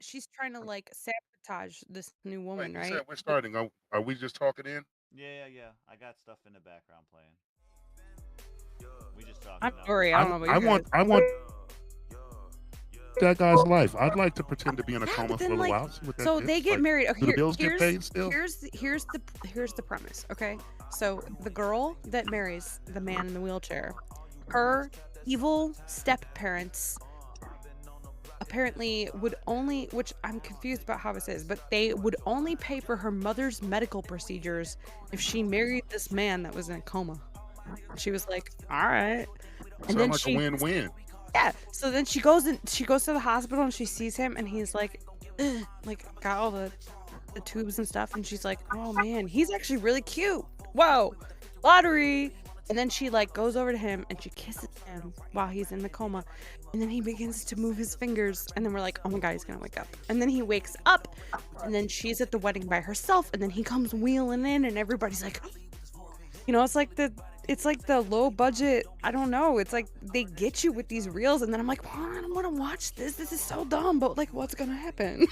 she's trying to like sabotage this new Wait, woman, you said right? we're But starting. Are we just talking in? Yeah. I got stuff in the background playing. We just I'm talking now. sorry, I don't know about I you want guys. that guy's life. I'd like to pretend to be in a Yeah, coma but for a then little like, while. See what that so is. they get Like, married. Oh, do the bills get paid still? here's the premise. Okay, so the girl that marries the man in the wheelchair, her evil step parents apparently would only, which I'm confused about how this is, but they would only pay for her mother's medical procedures if she married this man that was in a coma. She was like, all right. And Sound then like a win-win. yeah. So then she goes to the hospital and she sees him and he's like, "Ugh," like got all the tubes and stuff. And she's like, oh man, he's actually really cute. Whoa, lottery. And then she like goes over to him and she kisses him while he's in the coma. And then he begins to move his fingers. And then we're like, oh my God, he's gonna wake up. And then he wakes up. And then she's at the wedding by herself. And then he comes wheeling in and everybody's like, it's like the low budget. I don't know. It's like they get you with these reels, and then I'm like, well, I don't want to watch this. This is so dumb. But like, what's gonna happen?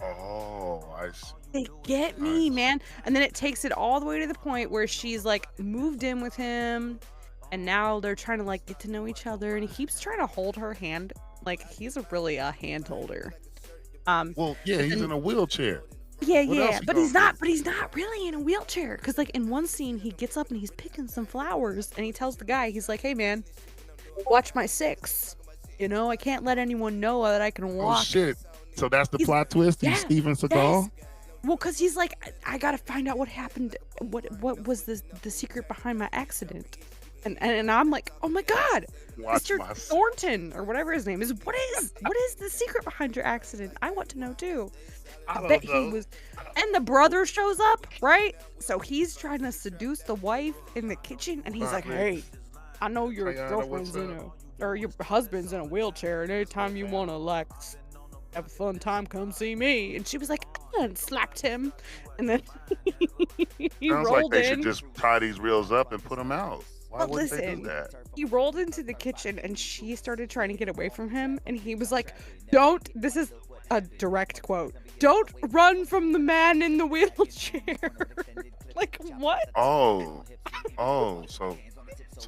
Oh, I see. They get I me, see. man. And then it takes it all the way to the point where she's like moved in with him, and now they're trying to like get to know each other, and he keeps trying to hold her hand. Like he's really a hand holder. Well, yeah, But he's then in a wheelchair. yeah, What else yeah, he but gonna do? he's not really in a wheelchair. Cause like in one scene, he gets up and he's picking some flowers, and he tells the guy, he's like, "Hey, man, watch my six. You know, I can't let anyone know that I can Oh walk." shit! So that's the He's plot twist. He's yeah, Steven yes. Seagal. Well, cause he's like, I gotta find out what happened. What was the secret behind my accident? And I'm like, oh my God, Watch Mr. my. Thornton or whatever his name is. What is the secret behind your accident? I want to know too. I I bet don't he know. was. And the brother shows up, right? So he's trying to seduce the wife in the kitchen, and he's like, Man. "Hey, I know your Tayana, girlfriend's what's in up? or your husband's in a wheelchair, and anytime you want to like have a fun time, come see me." And she was like, and slapped him, and then he Sounds like rolled they should in. just tie these reels up and put them out. Why But wouldn't they do listen, that? he rolled into the kitchen, and she started trying to get away from him, and he was like, "Don't." This is a direct quote. "Don't run from the man in the wheelchair." Like what? Oh, so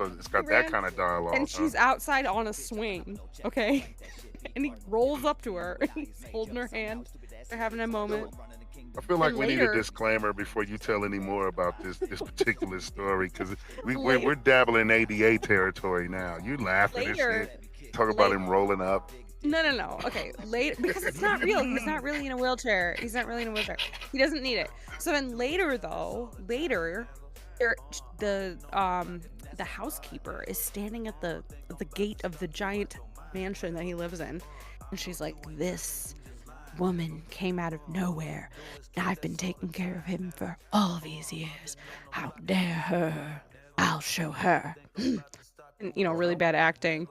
it's He got that ran, kind of dialogue, and huh? she's outside on a swing, okay? And he rolls up to her, and he's holding her hand. They're having a moment. I feel like And we need a later, disclaimer before you tell any more about this particular story because later, we're dabbling in ADA territory now. You laughing and later, shit. Talk about late. him rolling up. No. Okay, later because it's not real. He's not really in a wheelchair. He's not really in a wheelchair. He doesn't need it. So then later, though, there the housekeeper is standing at the gate of the giant mansion that he lives in, and she's like, "This woman came out of nowhere, and I've been taking care of him for all these years. How dare her? I'll show her." And Well, really bad acting.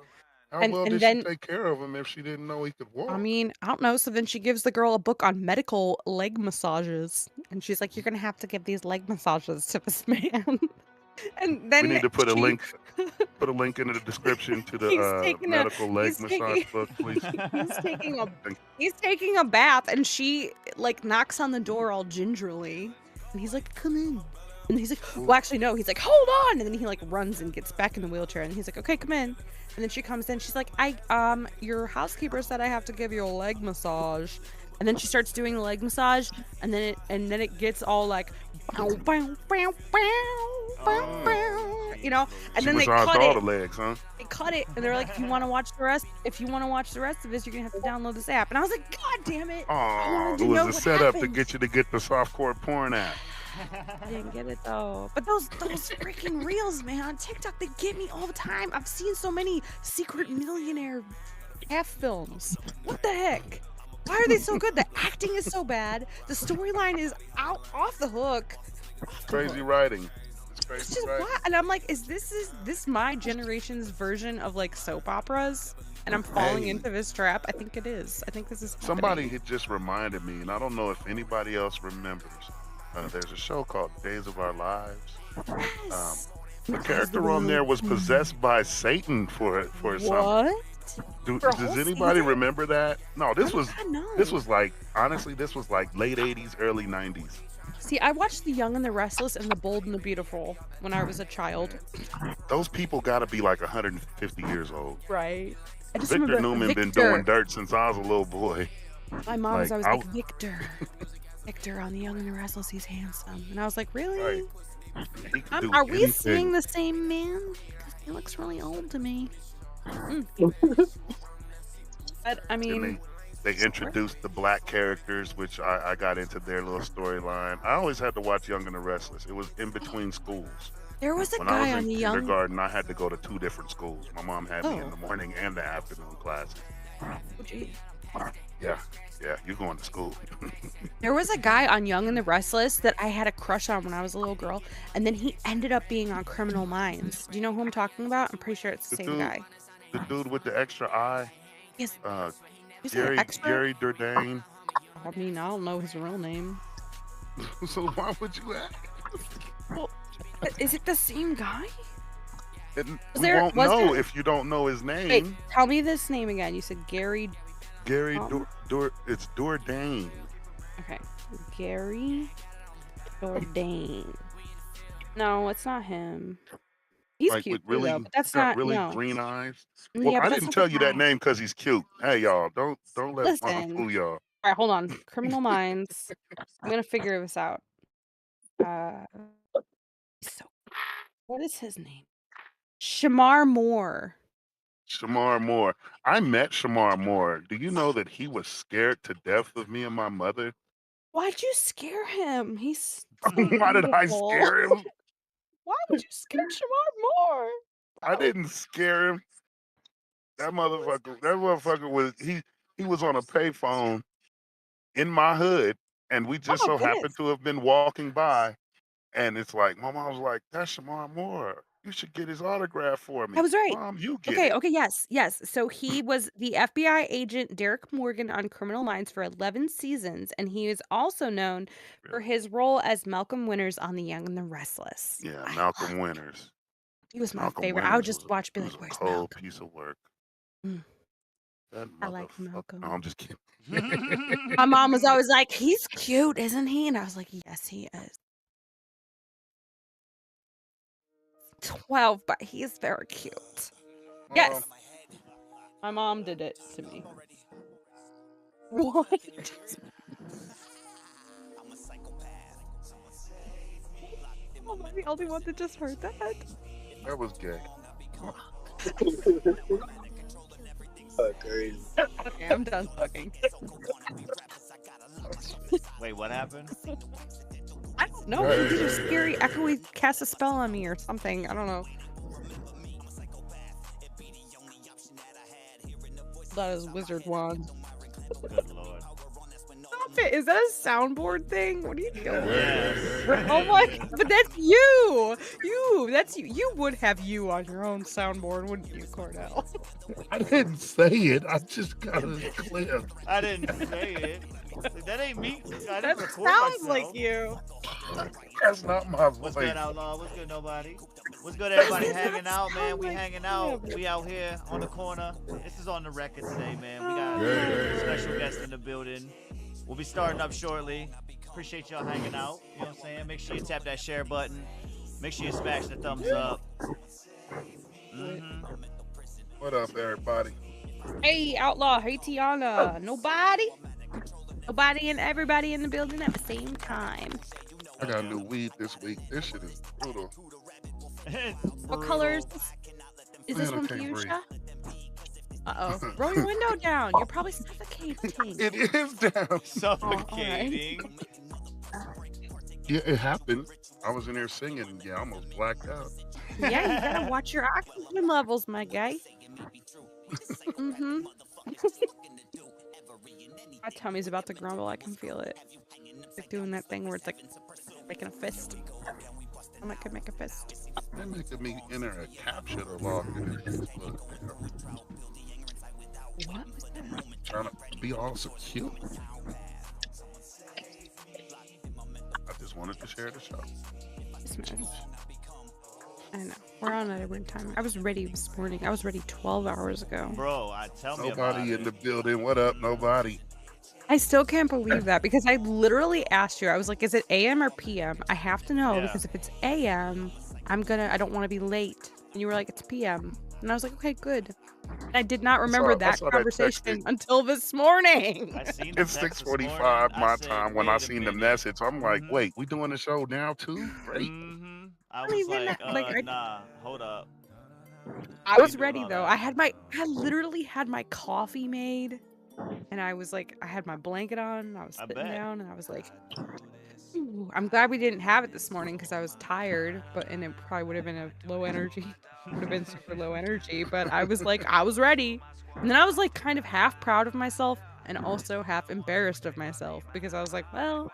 how And well and did she then take care of him if she didn't know he could I walk? mean, I don't know. So then she gives the girl a book on medical leg massages. And she's like, "You're going to have to give these leg massages to this man." And We then need to she, put a link in the description to the he's taking a, medical leg he's massage taking, book, please. he's taking a, Thank he's taking a bath, and she like knocks on the door all gingerly. And he's like, "Come in." And he's like, you. well, actually, no. He's like, "Hold on." And then he like runs and gets back in the wheelchair. And he's like, "Okay, come in." And then she comes in. She's like, your housekeeper said I have to give you a leg massage." And then she starts doing the leg massage, and then it gets all like, bow, bow, bow, bow, bow, Oh, bow, and She then they massaged cut all it. the legs, huh? They cut it, and they're like, if you want to watch the rest of this, you're gonna have to download this app. And I was like, God damn it! I Oh, wanted it to was know a what setup to happened. get you to get the softcore porn app. I didn't get it though. But those freaking reels, man, on TikTok, they get me all the time. I've seen so many secret millionaire half films. What the heck? Why are they so good? The acting is so bad. The storyline is off the hook. Off the Crazy hook. writing. It's It's crazy just writing. what? And I'm like, is this my generation's version of like soap operas? And I'm falling Hey, into this trap. I think it is. I think this is somebody happening. had just reminded me, and I don't know if anybody else remembers. There's a show called Days of Our Lives. Um, Yes. the As the character on world. there was possessed by Satan for something. What? For a Does whole anybody season? remember that? No, this was No. like, honestly, this was like late 80s, early 90s. See, I watched The Young and the Restless and The Bold and the Beautiful when I was a child. Those people got to be like 150 years old. Right. I just Victor remember Newman Victor. been doing dirt since I was a little boy. My mom was Like, always like, Victor. Victor on The Young and the Restless, he's handsome. And I was like, really? Right. He could do Are we anything. seeing the same man? Because he looks really old to me. But, I mean... And they introduced the black characters, which I got into their little storyline. I always had to watch Young and the Restless. It was in between schools. There was a When guy I was on in The Young... kindergarten, I had to go to 2 different schools. My mom had me in Oh. the morning and the afternoon classes. Oh, gee. Yeah, you're going to school. There was a guy on Young and the Restless that I had a crush on when I was a little girl, and then he ended up being on Criminal Minds. Do you know who I'm talking about? I'm pretty sure it's the The same dude- guy. The dude with the extra eye, Yes. Is it Gary extra? Durdane. I mean, I don't know his real name. So why would you ask? Well, is it the same guy? We there- won't was know there- if you don't know his name. Wait, tell me this name again. You said Gary. Gary it's Durdane. Okay, Gary Jourdain. No, it's not him. He's Like cute with really, too, though, but that's got not really no. green eyes. Yeah, Well, but I that's didn't not tell the you that guy. name because he's cute. Hey, y'all, don't let mom Listen. fool y'all. All right, hold on. Criminal Minds. I'm gonna figure this out. So, what is his name? Shamar Moore. Shamar Moore. I met Shamar Moore. Do you know that he was scared to death of me and my mother? Why'd you scare him? He's Why did I beautiful. scare him? Why would you scare Shamar Moore? I didn't scare him. That motherfucker was he was on a payphone in my hood, and we just Oh, so goodness. happened to have been walking by, and it's like my mom was like, "That's Shamar Moore. You should get his autograph for me." I was right. Mom, you get Okay, it. okay, yes. So he was the FBI agent Derek Morgan on Criminal Minds for 11 seasons, and he is also known for his role as Malcolm Winters on The Young and the Restless. Yeah, I Malcolm loved- Winters. He was my Malcolm favorite. I would Winters just was watch, be was like, a "Where's cold Malcolm?" piece of work. Mm. That I like motherfucker. Malcolm. No, I'm just kidding. My mom was always like, "He's cute, isn't he?" And I was like, "Yes, he is." 12, but he is very cute. Yes. My mom did it to me. What? Oh, am I the only one that just heard that? That was gay. Crazy. Okay, I'm done talking. Wait, what happened? I don't know. He did a scary, echoey cast a spell on me or something. I don't know. That is wizard wand. Good lord. Stop it. Is that a soundboard thing? What are you doing? Yes. Oh my, but that's you. That's you. You would have you on your own soundboard, wouldn't you, Cordell? I didn't say it. I just got a clip. I didn't say it. That ain't me. I That didn't record sounds myself. like you. That's not my What's voice. good, Outlaw? What's good, nobody? What's good, everybody? Does not Hanging out, man. sound We like hanging out. him. We out here on the corner. This is on the record today, man. We got a special guest in the building. We'll be starting up shortly. Appreciate y'all hanging out. You know what I'm saying? Make sure you tap that share button. Make sure you smash the thumbs up. What up, everybody? Hey, Outlaw. Hey, Tiana. Nobody and everybody in the building at the same time. I got new weed this week. This shit is brutal. What color is this? Is this Man, I one can't breathe. fuchsia? Uh-oh. Roll your window down. You're probably suffocating. It is down. Suffocating. Yeah, it happened. I was in there singing and I almost blacked out. Yeah, you gotta watch your oxygen levels, my guy. My tummy's about to grumble. I can feel it. It's like doing that thing where it's like making a fist. I could make a fist. They're making me enter a capture to log in Facebook. What was that? Trying to be all so cute. I just wanted to share the show. Smash. I know. We're on at a weird time. I was ready this morning. I was ready 12 hours ago. Bro, tell me about Nobody in it. the building. What up? Nobody. I still can't believe that because I literally asked you. I was like, is it AM or PM? I have to know Yeah. because if it's AM, I don't want to be late. And you were like, it's PM. And I was like, okay, good. And I did not remember I that saw that conversation texting. until this morning. I seen the It's text this 6:45 morning. my I said, time when I wait a seen the minute. message. I'm like, Mhm. wait, we doing the show now too? Great. I don't was even like, know- like, I- nah, hold up. I We was ain't doing ready all though. that. I literally had my coffee made, and I was like, I had my blanket on. I was I sitting bet. down, and I was like, ooh, I'm glad we didn't have it this morning because I was tired. And it probably would have been a low energy. Would have been super low energy. But I was like, I was ready, and then I was like, kind of half proud of myself and also half embarrassed of myself because I was like, well,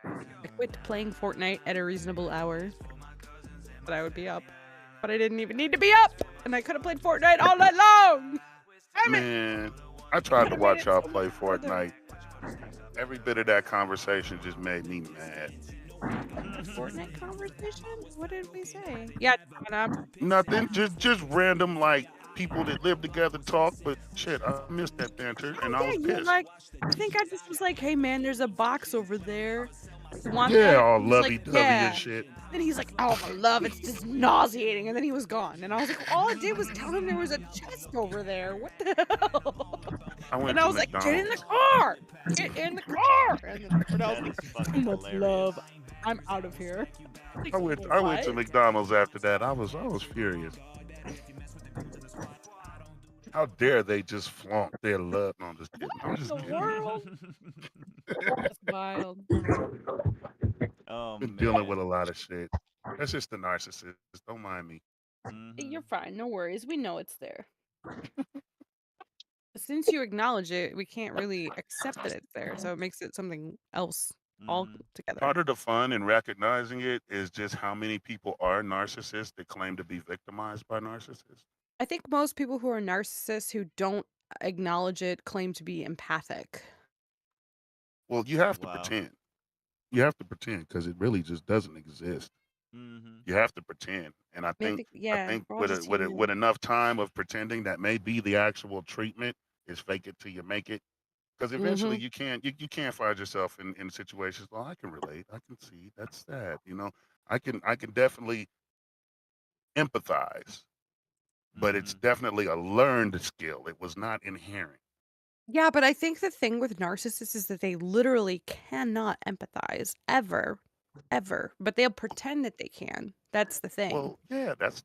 I quit playing Fortnite at a reasonable hour, but I would be up. But I didn't even need to be up, and I could have played Fortnite all night long. Damn it! Man, I tried to Could've made watch it y'all so play much better. Fortnite. Every bit of that conversation just made me mad. Fortnite conversation? What did we say? Yeah, Nothing, just random like people that live together talk. But shit, I missed that banter and I yeah, was you were pissed. like, I think I just was like, hey man, there's a box over there. You want Yeah, that? all He was like, lovey-dovey yeah. and shit. Then he's like, oh my love, it's just nauseating. And then he was gone. And I was like, all I did was tell him there was a chest over there. What the hell? I went And I to was like, get in the McDonald's. car. Get in the car. And then Cordell That was is like, fucking too much hilarious. love. I'm out of here. Like, I went to what? McDonald's after that. I was furious. How dare they just flaunt their love? No, I'm just kidding. I'm What just in the kidding. world? That's wild. Oh Been man. dealing with a lot of shit. That's just the narcissist. Don't mind me. You're fine. No worries. We know it's there. Since you acknowledge it, we can't really accept that it's there. So it makes it something else all together. Part of the fun in recognizing it is just how many people are narcissists that claim to be victimized by narcissists. I think most people who are narcissists who don't acknowledge it claim to be empathic. Well, you have to Wow. pretend. You have to pretend because it really just doesn't exist. You have to pretend, and I think we're all just with human. enough time of pretending, that may be the actual treatment is fake it till you make it. Because eventually you can't find yourself in situations. Well, I can relate. I can see that's sad. You know, I can definitely empathize, but it's definitely a learned skill. It was not inherent. Yeah, but I think the thing with narcissists is that they literally cannot empathize ever. But they'll pretend that they can. That's the thing. Well, yeah, that's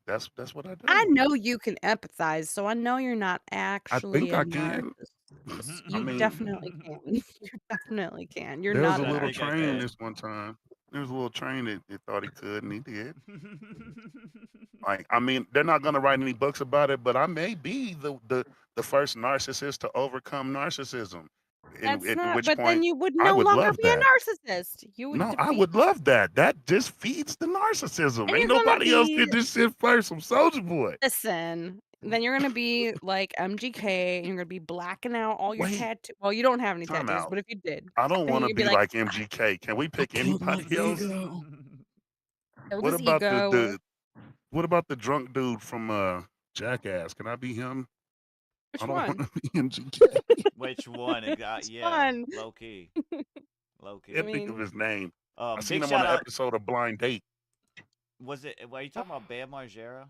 what I do. I know you can empathize, so I know you're not I actually think a I can. narcissist. I You mean, definitely can. You definitely can. You're there was not a a little think I train can. this one time. There was a little train that thought he could, and he did. Like, I mean, they're not gonna write any books about it, but I may be the first narcissist to overcome narcissism. That's At not, which but then point, you would I no would longer love be a that. narcissist. You would No, I defeat, would love that. That just feeds the narcissism. and Ain't you're gonna nobody else be did this shit first. I'm Soldier Boy. listen. Then you're gonna be like MGK, and you're gonna be blacking out all your Wait, tattoos. Well, you don't have any time tattoos, out. but if you did, I don't then want to you'd be be like, like MGK. Can we pick killed my anybody else? ego. Killed What his about ego. what about the drunk dude from Jackass? Can I be him? Which I don't one? want to be MGK. Which one? Which Yeah, one? low key. Low key. Can't think of his name. I seen Big him on shout an out. episode of Blind Date. Was it? Are you talking about Bam Margera?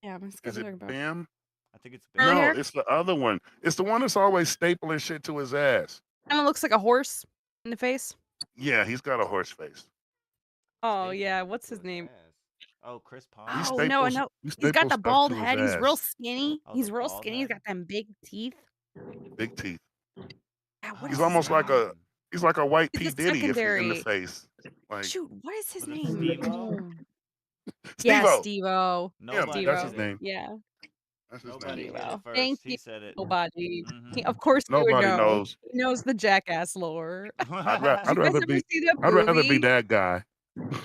Yeah, I'm Is talking it about Bam? I think it's curly Bam. No, hair. it's the other one. It's the one that's always stapling shit to his ass. Kind of looks like a horse in the face. Yeah, he's got a horse face. Oh Staples yeah, it what's to his name? ass. Oh, Chris He Pine. Oh no, staples he he's got staples the stuff bald to his head. He's real ass. skinny. Oh, He's the real bald skinny. He's head? got them big teeth. Big teeth. Yeah, what He's is his almost like name? he's like a white He's P a Diddy if he in the secondary. face. Like Shoot, what is his Was it name? Steve-O? Yeah, Steve-O. Steve-O. Yeah, Nobody that's said his it. name. Yeah, That's his Nobody name. hit it Steve-O. first. Thank He you, said it. nobody. Of course he would Nobody know. knows. He knows the Jackass lore. Did I'd you guys rather ever be see that I'd rather be movie? that guy.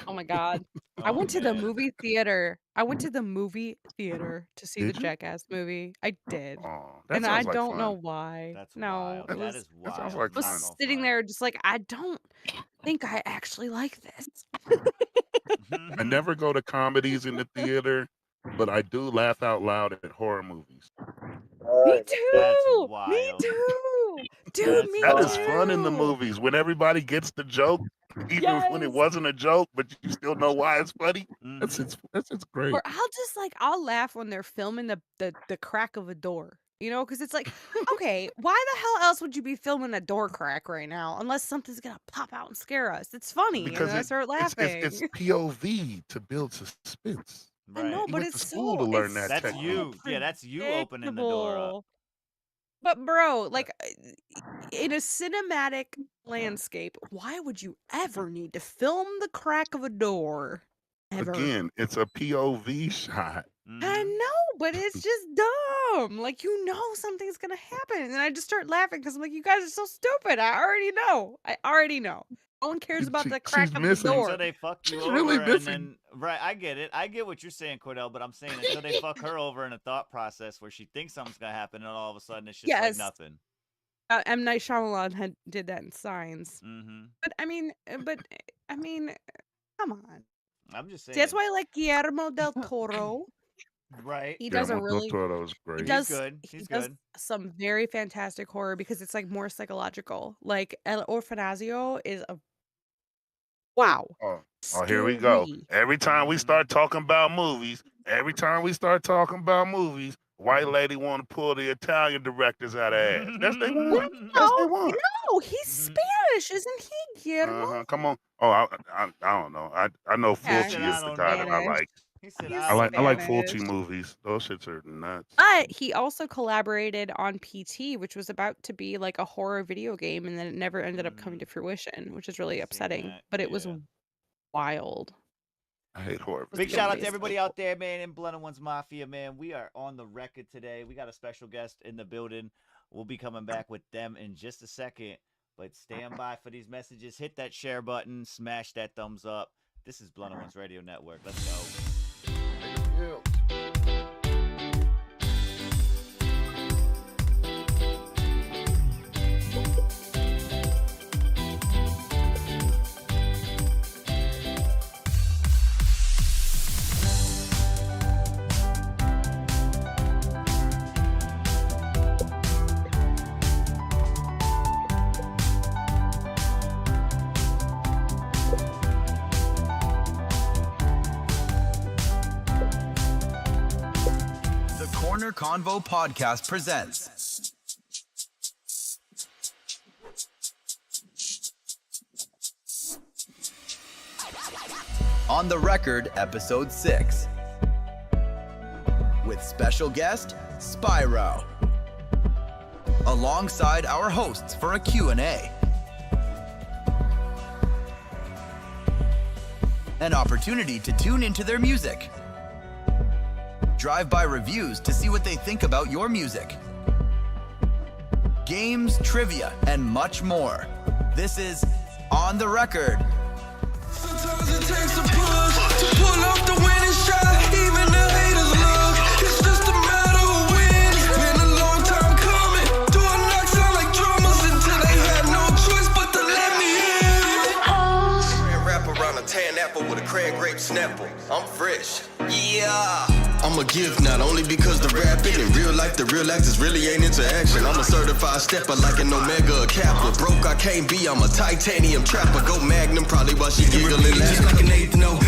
Oh my God. I Oh went to the man. movie theater. I went to the movie theater to see the Did you? Jackass movie. I did. Oh, that And I sounds like don't know fun. why. That's No, wild. it That was is That sounds wild. like was Not fun. gonna sitting front. there just like, I don't think I actually like this. I never go to comedies in the theater, but I do laugh out loud at horror movies. Me That's too. Me wild. too. Dude, That's me That too. is fun in the movies when everybody gets the joke, even when it Yes. wasn't a joke, but you still know why it's funny. That's Mhm. it's great. Or I'll laugh when they're filming the crack of a door. You know, because it's like, okay, why the hell else would you be filming a door crack right now unless something's gonna pop out and scare us? It's funny, and Because then I start laughing. it's POV to build suspense. I know, Right. You but went to it's school so to learn it's that That's technique. you. Yeah, that's you opening the door up. predictable. But bro, like in a cinematic landscape, why would you ever need to film the crack of a door? Ever? Again, it's a POV shot. I know, but it's just dumb. Like, you know something's gonna happen. And I just start laughing because I'm like, you guys are so stupid. I already know. No one cares about the crack She's of the missing. door. Until they fuck you She's over, really and missing. then right, I get it. I get what you're saying, Cordell, but I'm saying until they fuck her over in a thought process where she thinks something's gonna happen, and all of a sudden it's just like Yes. nothing. M. Night Shyamalan did that in Signs. Mm-hmm. But I mean, come on. I'm just saying. That's why I like Guillermo del Toro. Right. He does a Guillermo del really Toro is he great. does He's good. he He's does good. some very fantastic horror because it's like more psychological. Like El Orfanaggio is a wow. Oh, here we go. Scary. Every time we start talking about movies, white lady want to pull the Italian directors out of ass. That's they want. That's they want. No, he's Spanish, isn't he, Guillermo? Come on. Oh, I don't know. I know Yeah, Fulci he's is the guy that I Spanish. like. He said, He's I like Fulci Spanish. movies. Those shits are nuts. But he also collaborated on PT, which was about to be like a horror video game, and then it never ended up coming to fruition, which is really I've seen upsetting. that, But it was yeah. wild. I hate horror. Big videos. shout out to everybody out there, man, in Blunt and Ones Mafia, man. We are on the record today. We got a special guest in the building. We'll be coming back with them in just a second. But stand by for these messages. Hit that share button. Smash that thumbs up. This is Blunt and Ones Radio Network. Let's go. The Korner Konvo Podcast presents On the Record, Episode 6 with special guest, Spiirow, alongside our hosts for a Q&A. An opportunity to tune into their music. Drive-by reviews to see what they think about your music. Games, trivia, and much more. This is On the Record. Sometimes it takes a push to pull off the winning shot. Even the haters look. It's just a matter of when. It's been a long time coming. Door knocks sound like drummers until they had no choice but to let me in. Wrap around a tan apple with a cran grape snapple. I'm fresh. Yeah. I'm a gift not only because the rapping in real life, the real actors really ain't into action. I'm a certified stepper like an Omega, a Kappa. Broke I can't be, I'm a titanium trapper. Go Magnum, probably while she giggling. Just like an eighth note,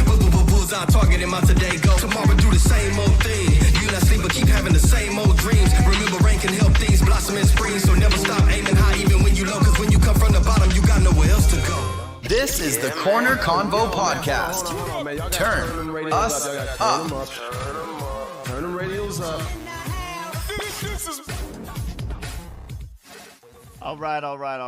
bullseye target in my today go. Tomorrow do the same old thing. You not sleep but keep having the same old dreams. Remember rain can help things blossom in spring. So never stop aiming high even when you low. Cause when you come from the bottom, you got nowhere else to go. This is the Korner Konvo Podcast. Turn us up. Turn the radios up. All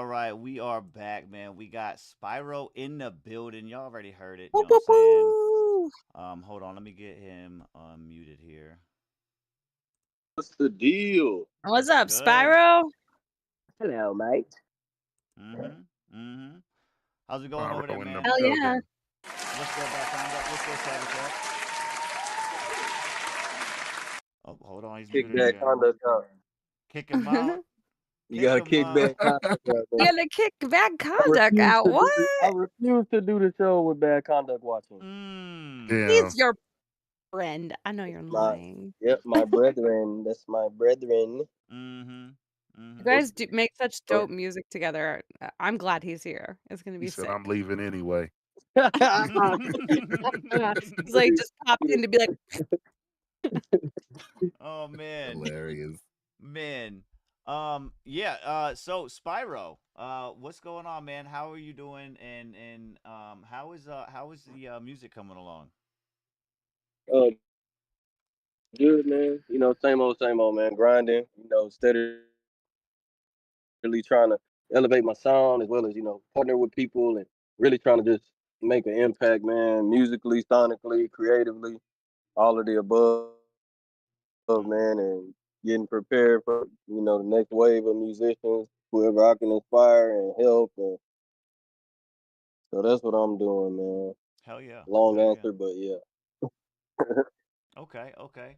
right. We are back, man. We got Spiirow in the building. Y'all already heard it. You know what I'm saying? Hold on. Let me get him unmuted here. What's the deal? What's up, Good. Spiirow? Hello, mate. How's it going over there, Spiirow in man? the Hell building. yeah. What's good, back? What's good, Savage? Oh, hold on. He's Kick muted that again. conduct out. Kick him out. You Kick gotta him. kick back conduct out You there. gotta kick bad I conduct refuse out. to What? do. I refuse to do the show with bad conduct watching. Yeah. He's your friend. I know you're My lying. Yep, my brethren. That's my brethren. Mm-hmm. You Mm-hmm. guys do make such So- dope music together. I'm glad he's here. It's gonna He be said, sick. I'm leaving anyway. He's like just popped in to be like, Oh man. Hilarious. Man. Yeah, so Spiirow, what's going on, man? How are you doing? And how is the music coming along? uh, good man. Same old man. Grinding. Steadily trying to elevate my sound as well as partner with people and really trying to just make an impact, man. Musically, sonically, creatively, all of the above, man. And getting prepared for the next wave of musicians, whoever I can inspire and help. And so that's what I'm doing, man. Hell yeah. Long Hell yeah. answer, but yeah. Okay, okay.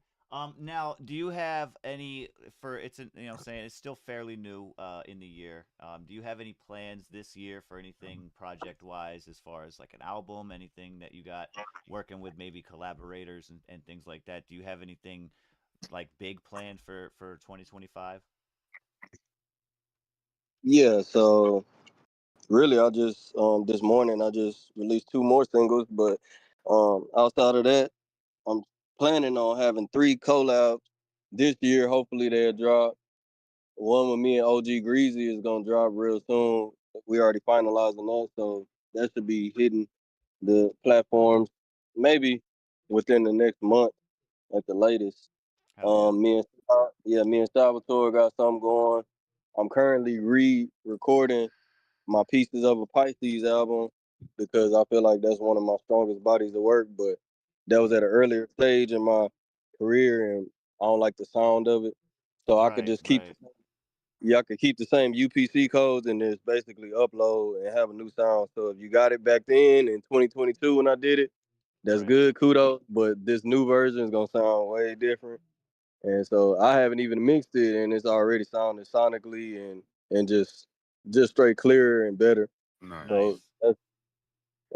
Now, do you have any for it's an, saying it's still fairly new in the year. Do you have any plans this year for anything project wise as far as like an album, anything that you got working with maybe collaborators and things like that? Do you have anything like big planned for 2025? Yeah, so really I just this morning I just released two more singles, but outside of that, I'm planning on having three collabs this year. Hopefully they'll drop. One with me and OG Greasy is gonna drop real soon. We already finalizing that, so that should be hitting the platforms maybe within the next month at the latest. Hell Me and Salvatore got something going. I'm currently re-recording my Pieces of a Pisces album because I feel like that's one of my strongest bodies of work. But that was at an earlier stage in my career, and I don't like the sound of it. So I could Right, just keep, right. I could keep the same UPC codes and just basically upload and have a new sound. So if you got it back then in 2022 when I did it, that's Right. good, kudos. But this new version is gonna sound way different. And so I haven't even mixed it, and it's already sounding sonically and just straight clearer and better. Nice. So Nice. that's,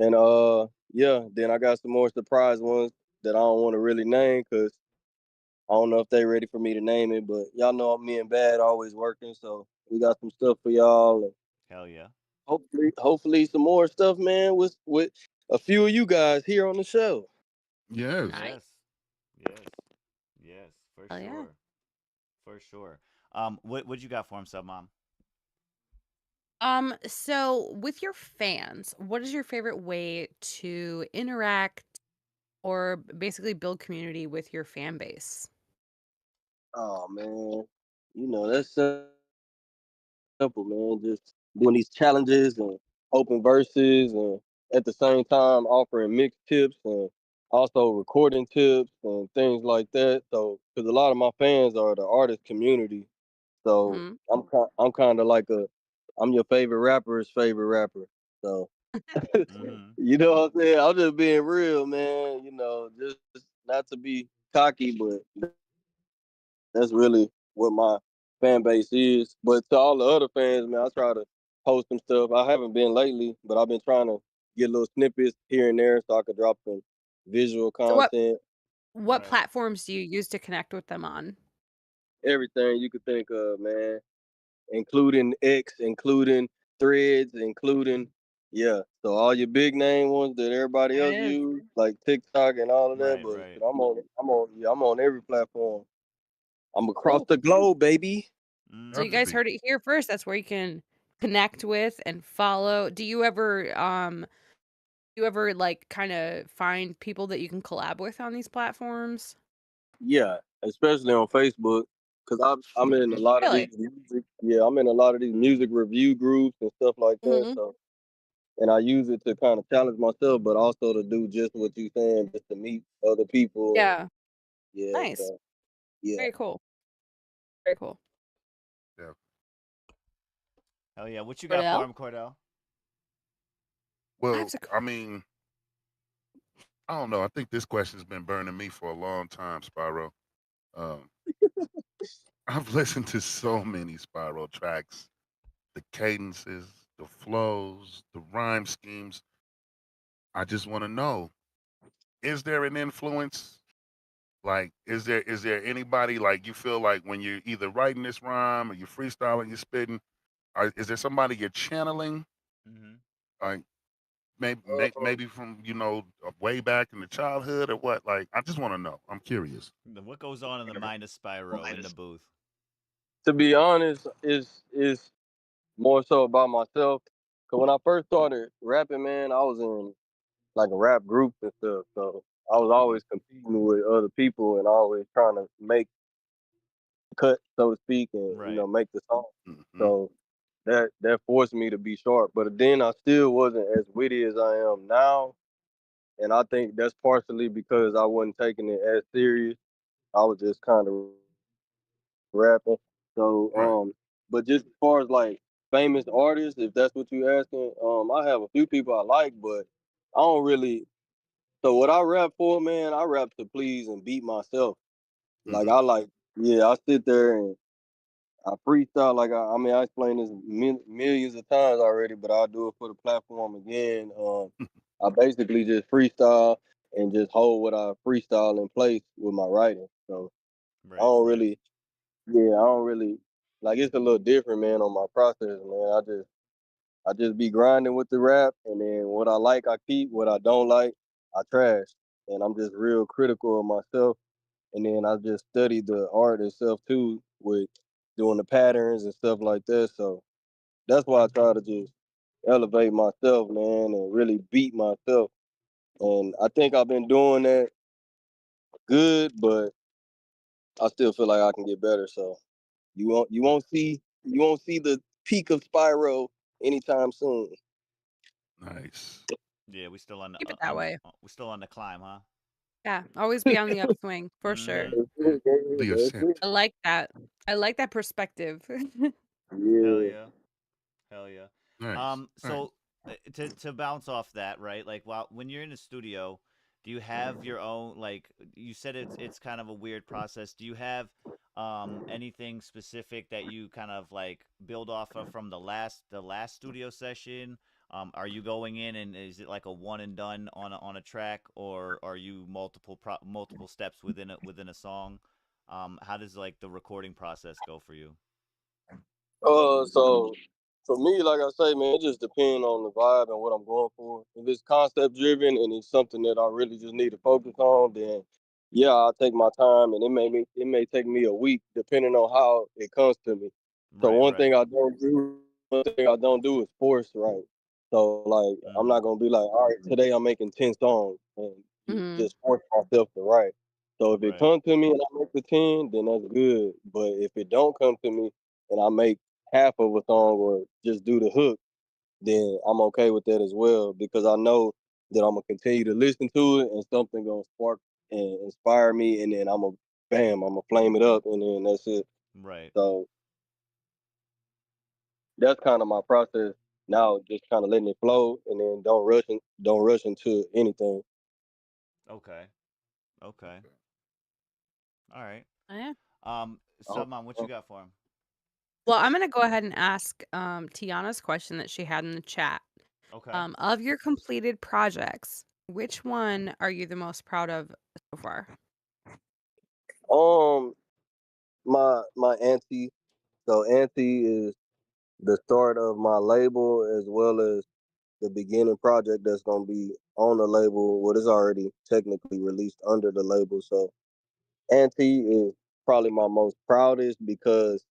and yeah, then I got some more surprise ones that I don't want to really name because I don't know if they ready for me to name it. But y'all know me and Bad always working, so we got some stuff for y'all, and Hell yeah. hopefully some more stuff, man, with a few of you guys here on the show. Yes. nice. Yes. Yes. Yes, for Hell yeah. sure. For sure. What you got for him, sub mom? So with your fans, what is your favorite way to interact or basically build community with your fan base? Oh man, that's simple, man. Just doing these challenges and open verses, and at the same time offering mix tips and also recording tips and things like that. So, because a lot of my fans are the artist community, so Hmm. I'm kind of like I'm your favorite rapper's favorite rapper. So, Mm-hmm. you know what I'm saying? I'm just being real, man. Just not to be cocky, but that's really what my fan base is. But to all the other fans, man, I try to post some stuff. I haven't been lately, but I've been trying to get little snippets here and there so I could drop some visual So content, what Right. platforms do you use to connect with them on? everything you could think of, man, including X, including Threads, including yeah. So all your big name ones that everybody There else it is. use, like TikTok and all of that, Right, but right. I'm on every platform. I'm across Cool. the globe, baby. So you Got to Mm-hmm. guys be. heard it here first. That's where you can connect with and follow. Do you ever like kind of find people that you can collab with on these platforms? Yeah, especially on Facebook, because I'm in a lot of Really? these music. Yeah, I'm in a lot of these music review groups and stuff like that. Hmm. So, and I use it to kind of challenge myself, but also to do just what you saying, just to meet other people. And Yeah. yeah, Nice. so yeah. Very cool. Very cool. Yeah. Hell yeah. What you got for Cordell? him, Cordell? I have Well, to. I mean, I don't know. I think this question's been burning me for a long time, Spyro. Um, I've listened to so many Spiral tracks, the cadences, the flows, the rhyme schemes. I just want to know, is there an influence? Like, is there anybody like you feel like when you're either writing this rhyme or you're freestyling, you're spitting, is there somebody you're channeling? Hmm. Like maybe from way back in the childhood or what? Like, I just want to know. I'm curious. What goes on in the mind of Spyro in the booth? To be honest, is more so about myself. Cause when I first started rapping, man, I was in like a rap group and stuff. So I was Hmm. always competing with other people and always trying to make cut, so to speak, and Right. make the song. Hmm. So that forced me to be sharp. But then I still wasn't as witty as I am now. And I think that's partially because I wasn't taking it as serious. I was just kind of rapping. So, Right. but just as far as like famous artists, if that's what you're asking, I have a few people I like, but I don't really. So what I rap for, man, I rap to please and beat myself. Like Hmm. I like, yeah, I sit there and I freestyle. Like I mean, I explained this millions of times already, but I'll do it for the platform again. I basically just freestyle and just hold what I freestyle in place with my writing. So I Right. don't really, yeah, I don't really like. It's a little different, man, on my process, man. I just be grinding with the rap, and then what I like, I keep. What I don't like, I trash. And I'm just real critical of myself. And then I just study the art itself too, with doing the patterns and stuff like that. So that's why I try to just elevate myself, man, and really beat myself. And I think I've been doing that good, but I still feel like I can get better. So you won't see the peak of Spiral anytime soon. Nice. Yeah, we still on the Keep it that way. we still on the climb, huh? Yeah, always be on the upswing for sure. Mm-hmm. That's Yeah. it, man. The That's it. ascent. I like that. I like that perspective. Hell Yeah. yeah. Hell yeah. Nice. Nice. So to bounce off that, right? Like, while when you're in the studio, do you have your own, like you said, it's kind of a weird process. Do you have anything specific that you kind of like build off of from the last studio session? Are you going in and is it like a one and done on a track, or are you multiple steps within a song? How does like the recording process go for you? So for me, like I say, man, it just depends on the vibe and what I'm going for. If it's concept driven and it's something that I really just need to focus on, then yeah, I'll take my time, and it may take me a week depending on how it comes to me. So Right, right. one thing I don't do is force right. So like I'm Mm-hmm. not gonna be like, all right, today I'm making 10 songs and Hmm. just force myself to write. So if it Right. comes to me and I make the 10, then that's good. But if it don't come to me and I make half of a song or just do the hook, then I'm okay with that as well because I know that I'm gonna continue to listen to it and something gonna spark and inspire me, and then I'm gonna flame it up, and then that's it. Right. So that's kind of my process now, just kind of letting it flow, and then don't rush into anything. Okay. Okay. All right. Yeah. Oh, Submom, what you oh, got for him? Well, I'm gonna go ahead and ask Tiana's question that she had in the chat. Okay. Of your completed projects, which one are you the most proud of so far? um, my auntie. So auntie is the start of my label as well as the beginning project that's gonna be on the label. What is already technically released under the label. So Auntie is probably my most proudest because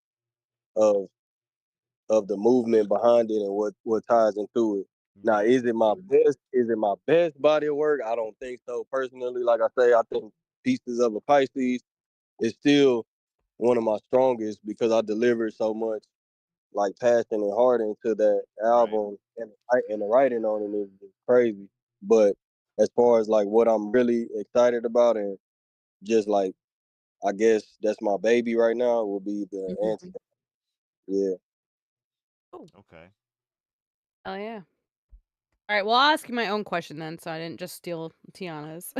of the movement behind it and what ties into it. Now, Okay. Is it my best body of work? I don't think so. Personally, like I say, I think Pieces of a Pisces is still one of my strongest because I delivered so much like passion and heart into that Right. album, and the writing on it is crazy. But as far as like what I'm really excited about and just like I guess that's my baby right now will be the Mhm. answer. Yeah. Oh, Okay. oh yeah. All right. Well, I'll ask you my own question then, so I didn't just steal Tiana's.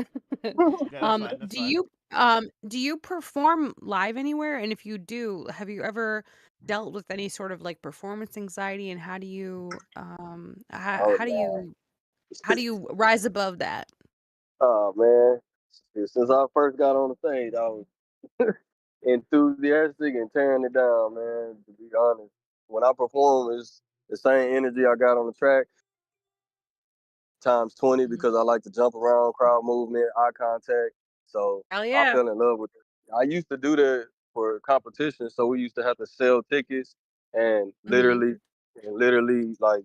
Yeah, that's fine. That's fine. Do you perform live anywhere? And if you do, have you ever dealt with any sort of like performance anxiety? And how do you Oh how do you rise above that? oh man. Since I first got on the stage, I was enthusiastic and tearing it down, man. To be honest, when I perform, it's the same energy I got on the track times 20 Mhm. because I like to jump around, crowd movement, eye contact. So Hell I yeah. fell in love with it. I used to do that for competition, so we used to have to sell tickets and Mhm. literally like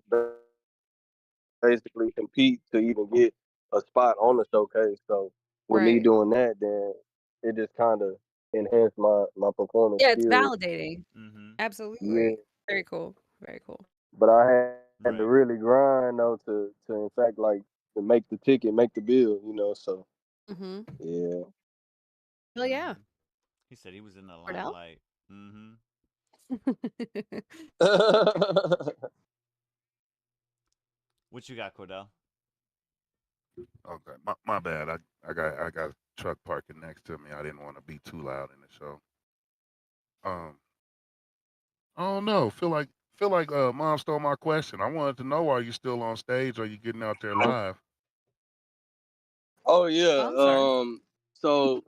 basically compete to even get a spot on the showcase. So with me Right. doing that, then it just kind of enhanced my performance Yeah, it's skills. validating. Mm-hmm. Yeah, Absolutely. Very cool. Very cool. but I had to Right. really grind though to in fact like to make the ticket, make the bill, you know. So Mhm. yeah. Hell yeah. Mm-hmm. He said he was in the Cordell? limelight. Mm-hmm. What you got, Cordell? Okay, my bad. I got a truck parking next to me. I didn't want to be too loud in the show. Um, I don't know. Feel like mom stole my question. I wanted to know, are you still on stage? Or are you getting out there live? Oh Oh, yeah. I'm sorry. So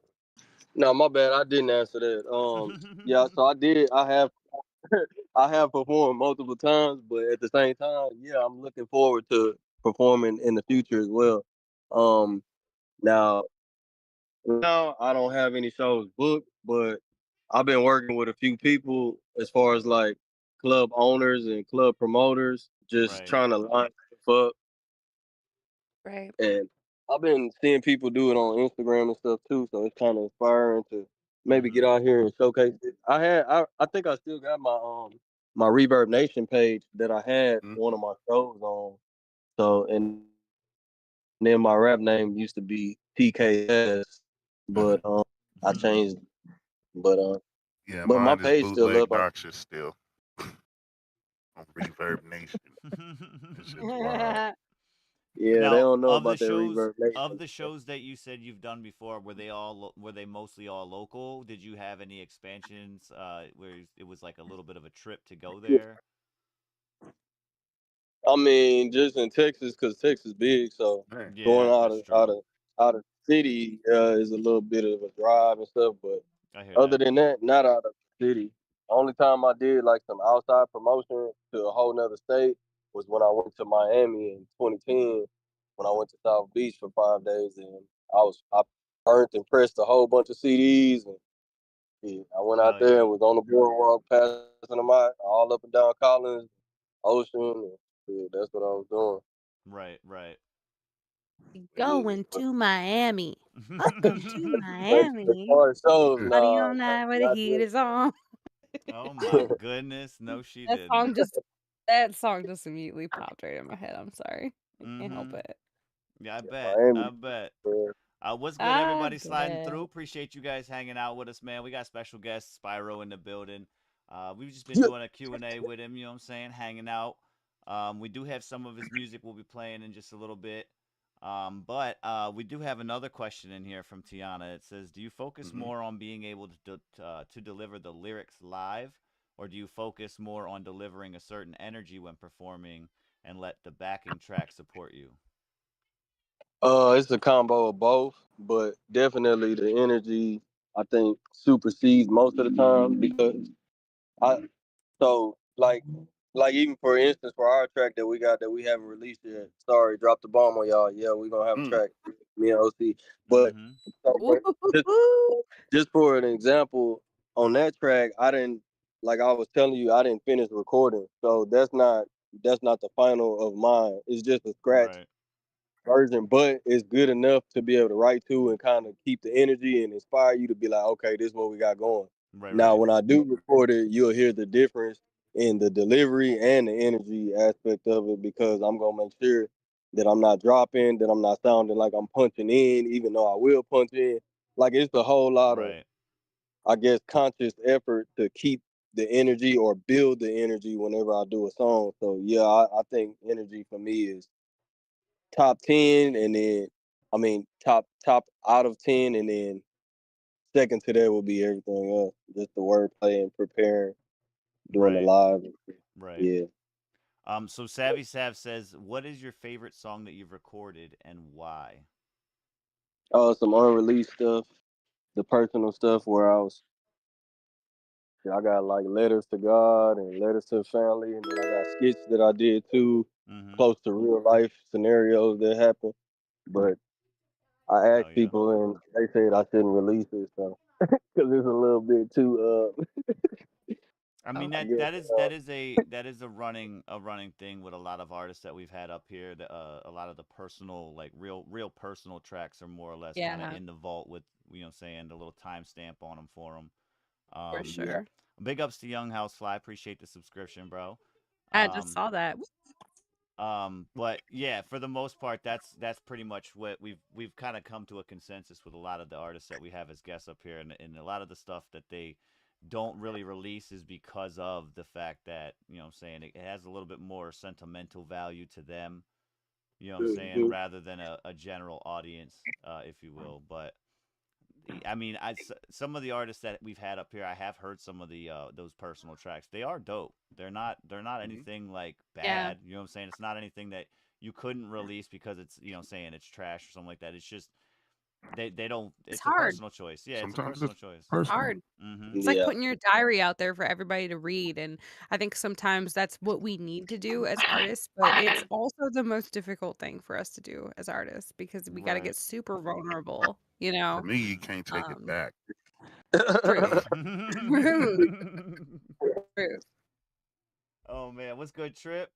no, my bad. I didn't answer that. Yeah. So I did. I have performed multiple times, but at the same time, yeah, I'm looking forward to performing in the future as well. Um, now I don't have any shows booked, but I've been working with a few people as far as like club owners and club promoters, just Right. trying to line stuff up. Right. And I've been seeing people do it on Instagram and stuff too, so it's kind of inspiring to maybe Mm-hmm. get out here and showcase it. I think I still got my Reverb Nation page that I had Mm, one of my shows on. So and then my rap name used to be TKS, but I changed. But yeah, but my mine is page still bootleg up. Noxious still on Reverb Nation. This shit's wild. Yeah, they Now, don't know about that Reverb of Nation. the shows that you said you've done before, were they mostly all local? Did you have any expansions where it was like a little bit of a trip to go there? I mean, just in Texas, cause Texas big, so Man, going Yeah, that's out true. of out of city is a little bit of a drive and stuff. But I hear other that. than that, not out of the city. Only time I did like some outside promotion to a whole nother state was when I went to Miami in 2010. When I went to South Beach for 5 days, and I burnt and pressed a whole bunch of CDs, and yeah, I went out Hell there yeah. and was on the boardwalk passing them out all up and down Collins, Ocean. And, yeah, that's what I was doing. Right, right. Yeah, Going but to Miami. Welcome to as Miami. far as shows, yeah. Party nah, all night where the not heat yet. is on. Oh my goodness. No, she That didn't. song just that song just immediately popped right in my head. I'm sorry. I can't help Mm-hmm. it. Yeah, I bet. Miami, I bet. man. What's good, I everybody sliding bet. through? Appreciate you guys hanging out with us, man. We got special guest Spiirow in the building. We've just been Yeah. doing a Q&A with him, you know what I'm saying, hanging out. We do have some of his music we'll be playing in just a little bit. But we do have another question in here from Tiana. It says, do you focus Hmm. more on being able to deliver the lyrics live, or do you focus more on delivering a certain energy when performing and let the backing track support you? It's a combo of both, but definitely the energy I think supersedes most of the time because I so like even for instance for our track that we got that we haven't released yet. Sorry, drop the bomb on y'all. Yeah, we're gonna have a Mm, track, me and OC. But Mm-hmm. so but just Ooh. just for an example, on that track, I didn't like I was telling you, I didn't finish recording. So that's not the final of mine. It's just a scratch Right. version, but it's good enough to be able to write to and kind of keep the energy and inspire you to be like, okay, this is what we got going. Right, Now, right. when I do record it, you'll hear the difference in the delivery and the energy aspect of it because I'm gonna make sure that I'm not dropping, that I'm not sounding like I'm punching in, even though I will punch in. Like it's a whole lot of, Right. I guess, conscious effort to keep the energy or build the energy whenever I do a song. So yeah, I think energy for me is top 10, and then I mean, top out of 10, and then second to that will be everything else. Just the wordplay and preparing, doing the Right. live. Right. Yeah. So Savvy Sav says, "What is your favorite song that you've recorded and why?" Some unreleased stuff, the personal stuff where I got like letters to God and letters to the family, and then I got skits that I did too, Mm-hmm. close to real life scenarios that happen. But I Oh asked yeah. people, and they said I shouldn't release it, so because it's a little bit too. I mean I that guess, that is a running thing with a lot of artists that we've had up here. A lot of the personal, like real personal tracks are more or less kind of Yeah, in the vault with, you know, saying the little timestamp on them for them. for yeah. sure. Big ups to Young Housefly. Appreciate the subscription, bro. I just Um, saw that. but yeah, for the most part, that's pretty much what we've kind of come to a consensus with a lot of the artists that we have as guests up here, and a lot of the stuff that they don't really release is because of the fact that, you know what I'm saying, it has a little bit more sentimental value to them, you know what I'm saying, Mhm. rather than a general audience, if you will. But I mean, some of the artists that we've had up here, I have heard some of the those personal tracks. They are dope. They're not Mhm. anything like Yeah, bad. You know what I'm saying? It's not anything that you couldn't release because it's, you know, saying it's trash or something like that. It's just they don't. it's It's a hard. personal choice. Yeah, it's a Sometimes personal it's choice. It's personal. hard. Mm-hmm. It's like Yeah. putting your diary out there for everybody to read, and I think sometimes that's what we need to do as artists, but it's also the most difficult thing for us to do as artists because we got to Right. get super vulnerable, you For know? me, you can't take it Um, back. Truth. Truth. Truth. Oh man, what's good, Trip?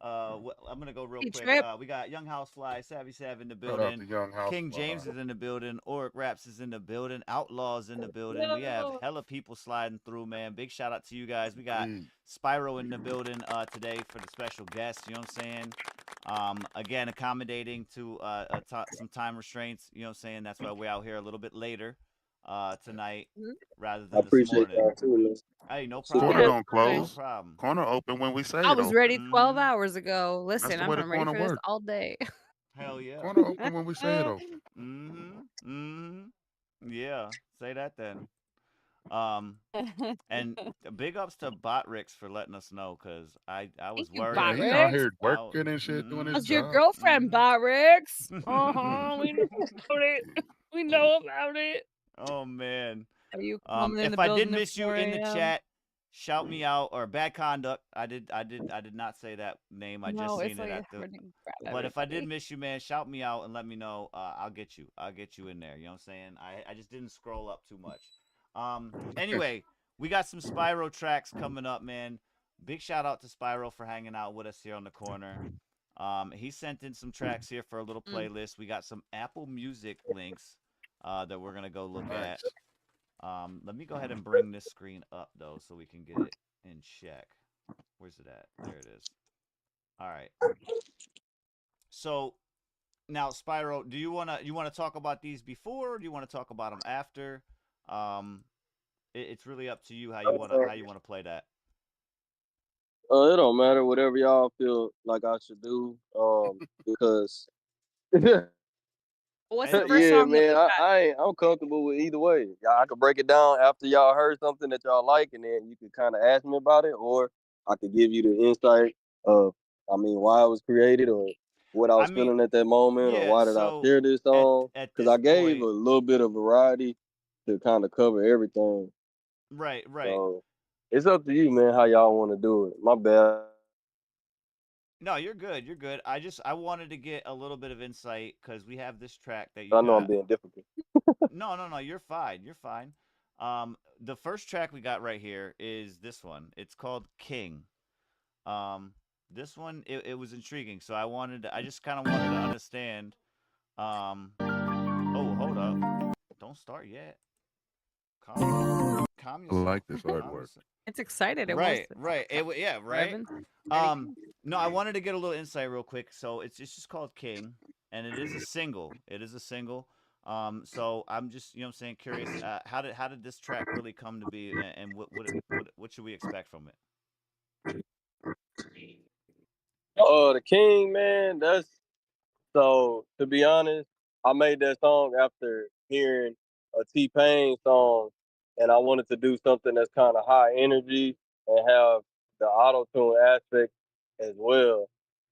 I'm gonna go real Hey, quick. Trip. We got Young Housefly, Savvy Sav in the Shout out building. to Young King James Housefly. is in the building. Oric Raps is in the building. Outlaws in the building. We have Whoa. hella people sliding through, man. Big shout out to you guys. We got Hey, Spiirow in the building today for the special guest. You know what I'm saying? Again, accommodating to some time restraints. You know what I'm saying? That's why we're out here a little bit later tonight Mhm. rather I than this appreciate morning. y'all too, man. Hey, no Super corner Yeah, problem. dope. don't No absolutely. close. problem. Corner open when we say I it was open. ready 12 Mm-hmm. hours ago. That's Listen, the I've way the been ready corner for this work. all day. Hell yeah. Corner open when we say it open. Mm-hmm. Mm-hmm. Yeah. Say that then. Um, and big ups to Botrix for letting us know, cause I Thank was you, worried. Yeah, he out Botrix. here I working and shit, doing his How's your job. girlfriend, Botrix? Mm. We know about it. We know about it. Oh man. Are you coming in the If I did building at miss you 4 in the a.m.? chat, shout me out, or bad conduct. I did not say that name. I just No, it's seen it like at it's the. hard to grab But if I did everybody. miss you, man, shout me out and let me know. I'll get you. I'll get you in there. You know what I'm saying? I just didn't scroll up too much. Anyway, we got some Spiirow tracks coming up, man. Big shout out to Spiirow for hanging out with us here on the corner. He sent in some tracks here for a little Mm. playlist. We got some Apple Music links that we're gonna go look at. Nice. Let me go ahead and bring this screen up though, so we can get it in check. Where's it at? There it is. All right. So now, Spiirow, do you wanna talk about these before, or do you want to talk about them after? Um, it's really up to you how you wanna play that. It don't matter. Whatever y'all feel like I should do. Because What's And the first yeah, song that man, we got? I'm comfortable with either way. Y'all, I could break it down after y'all heard something that y'all like, and then you could kind of ask me about it, or I could give you the insight of, I mean, why it was created, or what I I was mean, feeling at that moment, or yeah. why did I So share this song? at Because I this gave a point, little bit of variety to kind of cover everything. right. So it's up to you, man, how y'all want to do it. My bad. No, you're good. You're good. I wanted to get a little bit of insight because we have this track that you I know I'm got. being difficult. No. You're fine. You're fine. The first track we got right here is this one. It's called King. Um, this one it was intriguing, so I just kind of wanted to understand. Oh, hold up. Don't start yet. Calm I yourself. like this Calm artwork. yourself. It's excited. It wants Right, to right. Yeah, right. revving. Ready? Um, no, I wanted to get a little insight real quick. So it's just called King, and it is a single. It is a single. So I'm just, you know what I'm saying, curious. How did this track really come to be, and what should we expect from it? The King, man, that's so. To be honest, I made that song after hearing a T-Pain song, and I wanted to do something that's kind of high energy and have the auto-tune aspect as well.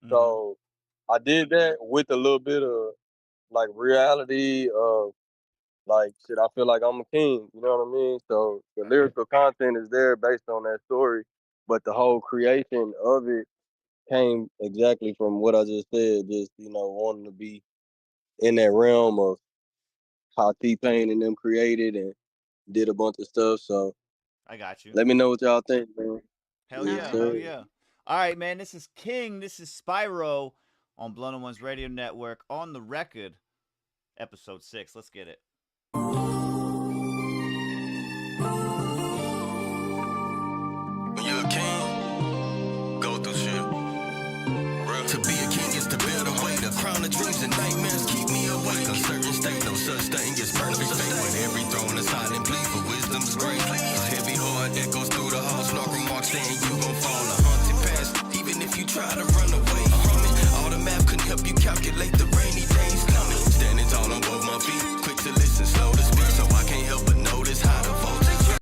So I did that with a little bit of like reality of like shit. I feel like I'm a king, you know what I mean? So the lyrical content is there based on that story, but the whole creation of it came exactly from what I just said. Just wanting to be in that realm of how T-Pain and them created and did a bunch of stuff. So I got you. let me know what y'all think, man. Hell yeah, hell yeah. All right, man. This is King. This is Spiirow on Blown on One's Radio Network on the record, episode 6. Let's get it. When you're a king, go through shit. Real. To be a king is to build a way. The crown of dreams and nightmares keep me awake. A certain state, no such thing as perfect fate. When every throne is silent, plea for wisdom's great. A heavy heart that goes through the halls, no remarks saying you gon' fall. A haunted past, even if you try to run away from it. All the math couldn't help you calculate the rainy days coming. Standing tall on both my feet, quick to listen, slow to speak, so I can't help but notice how the voltage.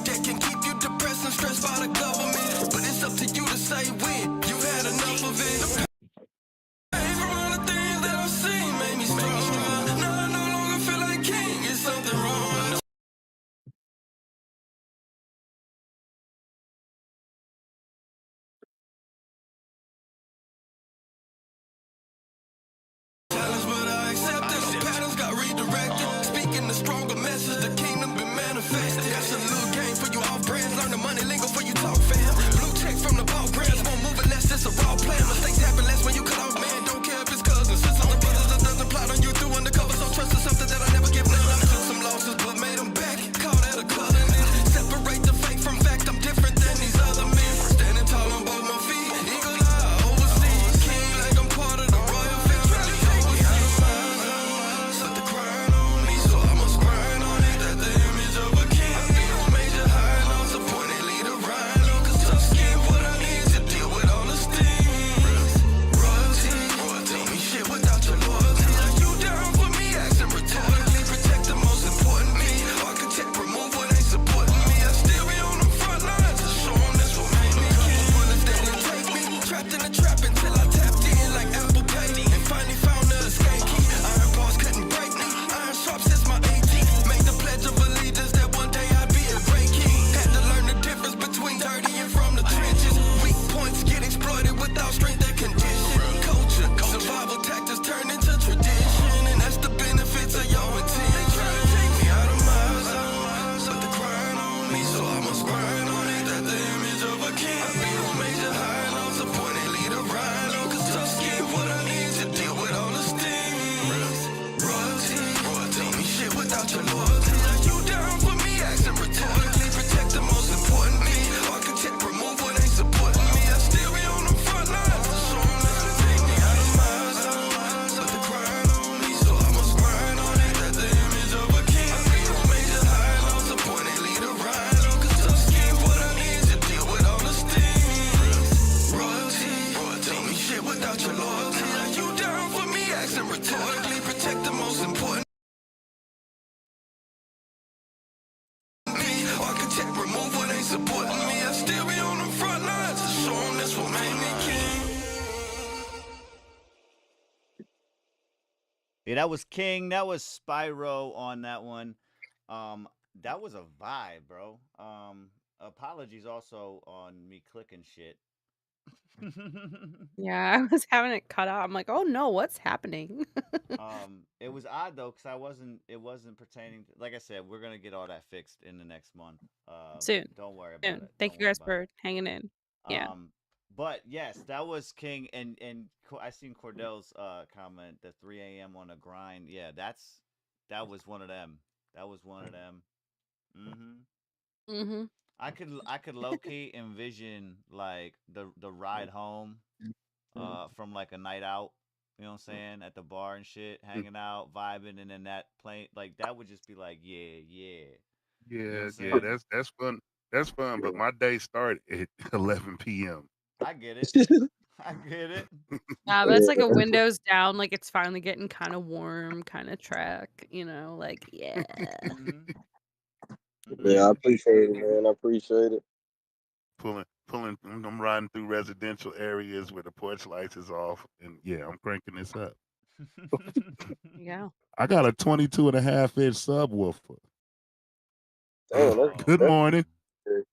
That can keep you depressed and stressed by the government. But it's up to you to say when you had enough of it. Pain from all the things that I've seen made me strong. Now I no longer feel like king. It's something wrong. Challenge, but I accept it. The patterns got redirected. Speaking the stronger message, the kingdom been manifested. That's a little game for you off brands. Learn the money lingo for you talk, fam. Blue checks from the B.O.R.N. Won't move unless it's a raw plan. Mistakes happen less when you cut off, man. Don't care if it's cousins, sisters, or brothers that doesn't plot on you through undercover. So trust is something that I never give none. I took some losses, but made them back. Call that a covenant. Separate the fake from fact. I'm different than these other men. Standing tall on both my feet. Eagle eye overseas. King like I'm part of the royal family. Set the crown on me, so I must grind on it. That the image of a king. I be on major high notes, appointed leader rhino. Cause tough skin, what I need to deal with all the sting. Royalty, tell me shit without your loyalty. Are you down for me? Asking rhetorically, protect the most important me. Architect, remove what ain't supporting me. I still be on the front lines to show them that's what made me king. Bullets that didn't take me, trapped in a trap until I tapped in like Apple Pay. And finally found the escape key. Iron bars couldn't break me. Iron sharp since my 18. Made the pledge of allegiance that one day I'd be a great king. Had to learn the difference between dirty and from the trenches. Weak points get exploited without strength and condition. Culture, survival tactics turn into tradition. And that's the benefits of your intent. They try to take me out of my zone. Set the crown on me, so I must grind on it. That the image of a king. I be on major high notes, appointed leader rhino. Cause tough skin, what I need to deal with all the sting. Royalty, tell me shit without your loyalty. Are you down for me? Asking rhetorically, protect the most important me. Architect, remove what ain't supporting me. I still be on the front lines to show them that to take me out of my zone. Set the crown on me, so I must grind on it. That the image of a king. I be on major high notes, appointed leader rhino. Cause tough skin, what I need to deal with all the sting. Royalty, tell me shit without your loyalty. Are you down for me? Asking rhetorically, protect the most important me. Architect, remove what ain't supporting me. I still be on the front lines to show them that's what made me king. Yeah, that was King. That was Spiirow on that one. That was a vibe, bro. Apologies also on me clicking shit. Yeah, I was having it cut out. I'm like, oh no, what's happening? It was odd though, cause it wasn't pertaining to, like I said, we're gonna get all that fixed in the next month. Soon. Don't worry about Soon. it. Thank Don't you worry guys about for hanging in. it. Yeah. But yes, that was King, and I seen Cordell's comment, the 3 a.m. on a grind. Yeah, that was one of them. That was one of them. Mm-hmm. I could low key envision like the ride home, from like a night out. You know what I'm saying? At the bar and shit, hanging out, vibing, and then that plane, like that would just be like, yeah, yeah. You know what I'm Yeah, yeah, saying? that's fun. That's fun. But my day started at 11 p.m. I get it. I get it. Yeah, but it's like a windows down, like it's finally getting kind of warm, kind of track, like yeah. hmm Yeah, I hmm appreciate it, man. I appreciate it. Pulling. I'm riding through residential areas where the porch lights is off, and yeah, I'm cranking this up. Yeah. I got a 22 and a half inch subwoofer. Damn, Oh, Good morning. that's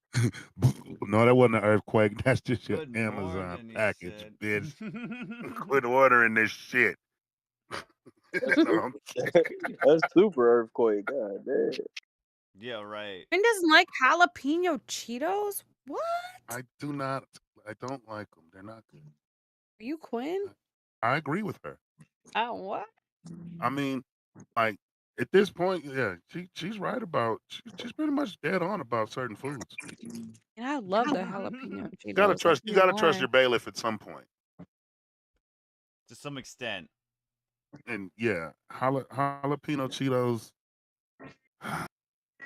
No, that wasn't an earthquake. That's just your good Amazon morning, he package, said. bitch. Quit ordering this shit. No, that's super earthquake. God damn. Yeah, right. Mine doesn't like jalapeno Cheetos. What? I do not. I don't like them. They're not good. Are you Quinn? I agree with her. Oh, what? I mean, like at this point, yeah, she's right about. She's pretty much dead on about certain foods. And I love the jalapeno You gotta Cheetos. I trust. don't You know gotta trust why. your bailiff at some point. To some extent. And yeah, jalapeno Cheetos,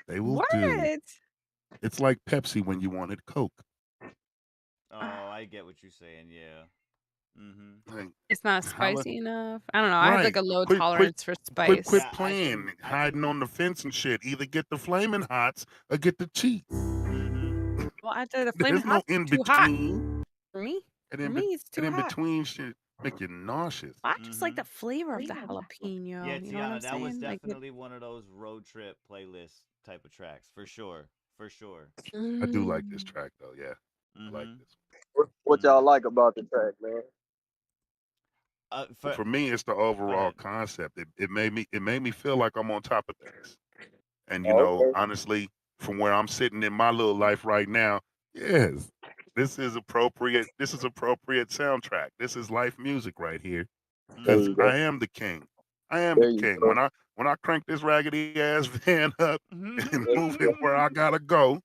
they will do. What? It's like Pepsi when you wanted Coke. Oh, I get what you're saying. Yeah. Like, It's not jala- spicy enough. I don't know. I have like right. a low Quit tolerance for quit spice. Yeah, playing, I can. hiding on the fence and shit. Either get the flaming hots or get the cheese. Mm-hmm. Well, after the flaming There's no hot's in too hot between. for me. And For in, me, it's and too in hot. between shit make you nauseous. I just like Mm-hmm. the flavor of the Yeah, jalapeno. You know what I'm Tiana, that was saying? Like it. definitely one of those road trip playlist type of tracks, for sure. For sure. I do like this Mm. track though. Yeah, I like Mm-hmm. this. What y'all Mm-hmm. like about the track, man? For For me, it's the Go overall ahead. concept. It made me feel like I'm on top of things. And Oh, okay. honestly, from where I'm sitting in my little life right now, yes, this is appropriate. This is appropriate soundtrack. This is life music right here. There Because you Mm-hmm. go. I am the king. I am the There you king. go. When I crank this raggedy ass van up and There move you it go. where I gotta go,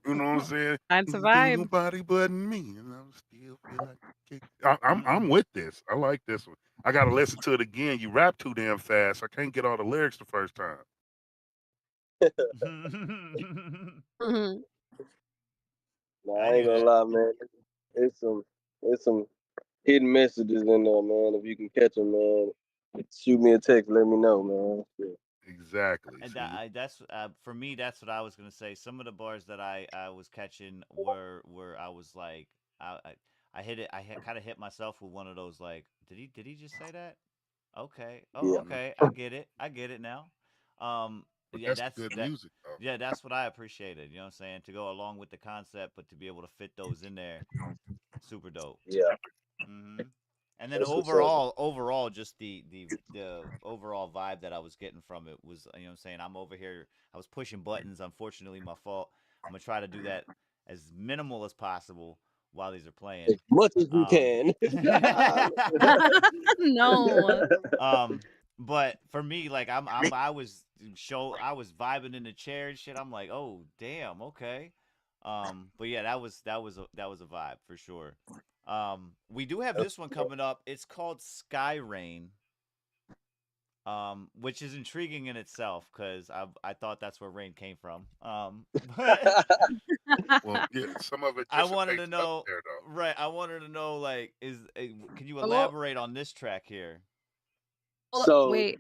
you know what I'm saying? That's a Ain't vibe. nobody but me, and I still feel like a king. I'm Mm-mm. with this. I like this one. I gotta listen to it again. You rap too damn fast. I can't get all the lyrics the first time. Mhm. Nah, I I ain't hear gonna that. lie, man. It's some, it's some hidden messages in there, man. If you can catch them, man, shoot me a text. Let me know, man. Shit. Exactly. And See, that's for me. That's what I was gonna say. Some of the bars that I was catching were I was like I I, I hit it. Kind of hit myself with one of those like did he just say that? Okay. Oh, Yeah. okay. I get it. I get it now. Um, but yeah, that's good music though. yeah, that's what I appreciated. You know what I'm saying? To go along with the concept, but to be able to fit those in there, super dope. Yeah. hmm And then That's what's up. overall, just the overall vibe that I was getting from it was, you know what I'm saying? I'm over here, I was pushing buttons. Unfortunately, my fault. I'm gonna try to do that as minimal as possible while these are As playing. much as you Um, can. No. um, but for me, like I was vibing in the chair and shit. I'm like, oh damn, okay. But yeah, that was a vibe for sure. We do have this one coming up. It's called Sky Rain. Which is intriguing in itself because I thought that's where rain came from. But Well, yeah, some of it I wanted to dissipates up know, there though. right? I wanted to know, like, can you Oh, elaborate on this track here? So, wait.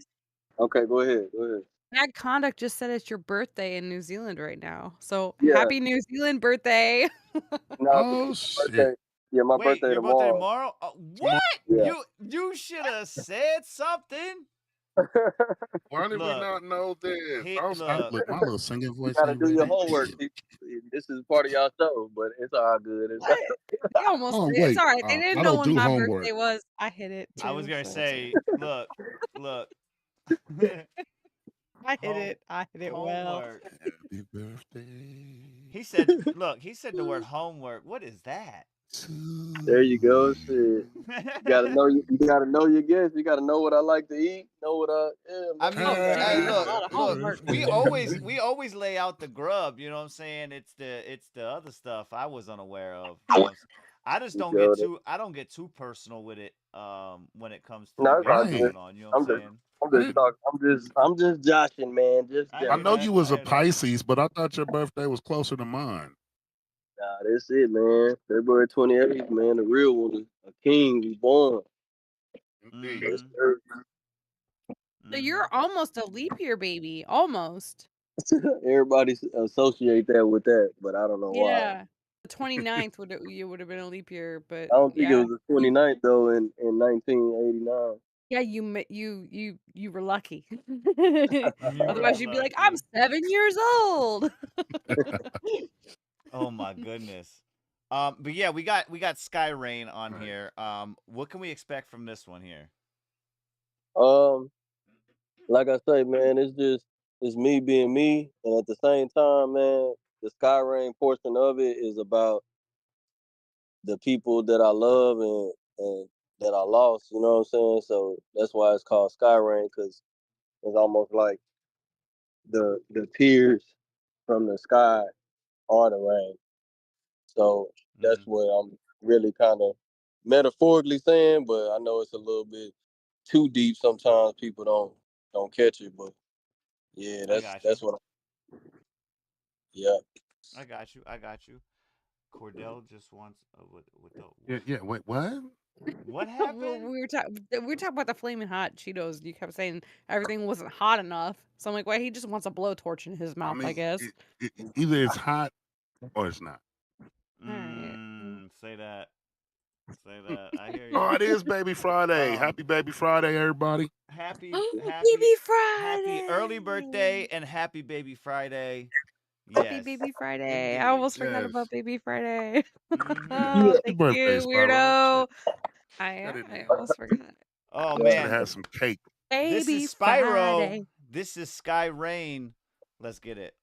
okay, go ahead. Go ahead. Bad Conduct just said it's your birthday in New Zealand right now. So Yeah. happy New Zealand birthday. No, Oh my birthday. shit! Yeah, my Wait, birthday your birthday tomorrow. tomorrow? Come on. What? Yeah. You should have said something. Why did we Look, not know this? look. Look, my little singing You voice gotta ain't do your ready. homework. This is part of y'all show, but it's all good. What? They almost Oh it's wait, all right. They didn't I know don't when do my homework. birthday was. I hit it I was too, gonna so it's okay. say, look. I hit Home it. I hit it well. homework. Happy birthday. He said, look. He said the word homework. What is that? There you go. Shit. You gotta know your guests. You gotta know what I like to eat. Know what I mean, Oh, hey, damn, that's a look, lot of look. homework. We always lay out the grub. You know what I'm saying? It's the other stuff I was unaware of. You know what I'm saying? I just don't get too personal with it. When it comes to No, the it's all guests Right. good. coming on. You know what I'm I'm just saying? I'm just talking. I'm just joshing, man. Just I I hear joshing. know that. you was I a hear that. Pisces, but I thought your birthday was closer to mine. Nah, that's it, man. February 28th, man. The real one, a king was born. Indeed. Yes, Mhm. sir. So Mhm. you're almost a leap year baby. Almost. Everybody associate that with that, but I don't know why. Yeah. The 29th would have been a leap year, but I don't think it yeah. was the 29th though in 1989. Yeah, you were lucky. You were Otherwise, you'd be like, I'm lucky. 7 years old. Oh my goodness. But yeah, we got Sky Rain on here. What can we expect from this one here? Um, like I say, man, it's me being me, and at the same time, man, the Sky Rain portion of it is about the people that I love and that I lost. You know what I'm saying? So that's why it's called Sky Rain, because it's almost like the tears from the sky are the rain. So that's Mhm. what I'm really kind of metaphorically saying, but I know it's a little bit too deep. Sometimes people don't catch it, but yeah, I got you. that's what. Yeah. I got you. I got you. Cordell just wants with the Yeah. Wait, what? what Well, happened? we were talking about the flaming hot Cheetos, and you kept saying everything wasn't hot enough. So I'm like, well, he just wants a blowtorch in his I mouth, I mean, guess. either it's hot or it's not. All right. Say that. Say that. I hear Oh, you. it is Baby Friday. Um, Happy Baby Friday, everybody. happy, Oh, happy, Baby happy early birthday Friday! and happy baby Friday. Happy Yes, Baby Friday! I indeed. almost forgot Yes. about Baby Friday. Hmm Oh, Yeah. Happy thank birthday, you, Spiirow. weirdo. Shit. I Got in I there. almost forgot. Oh Yeah. Should have man, had some cake. this is Baby Spiirow. Friday. This is Sky Rain. Let's get it.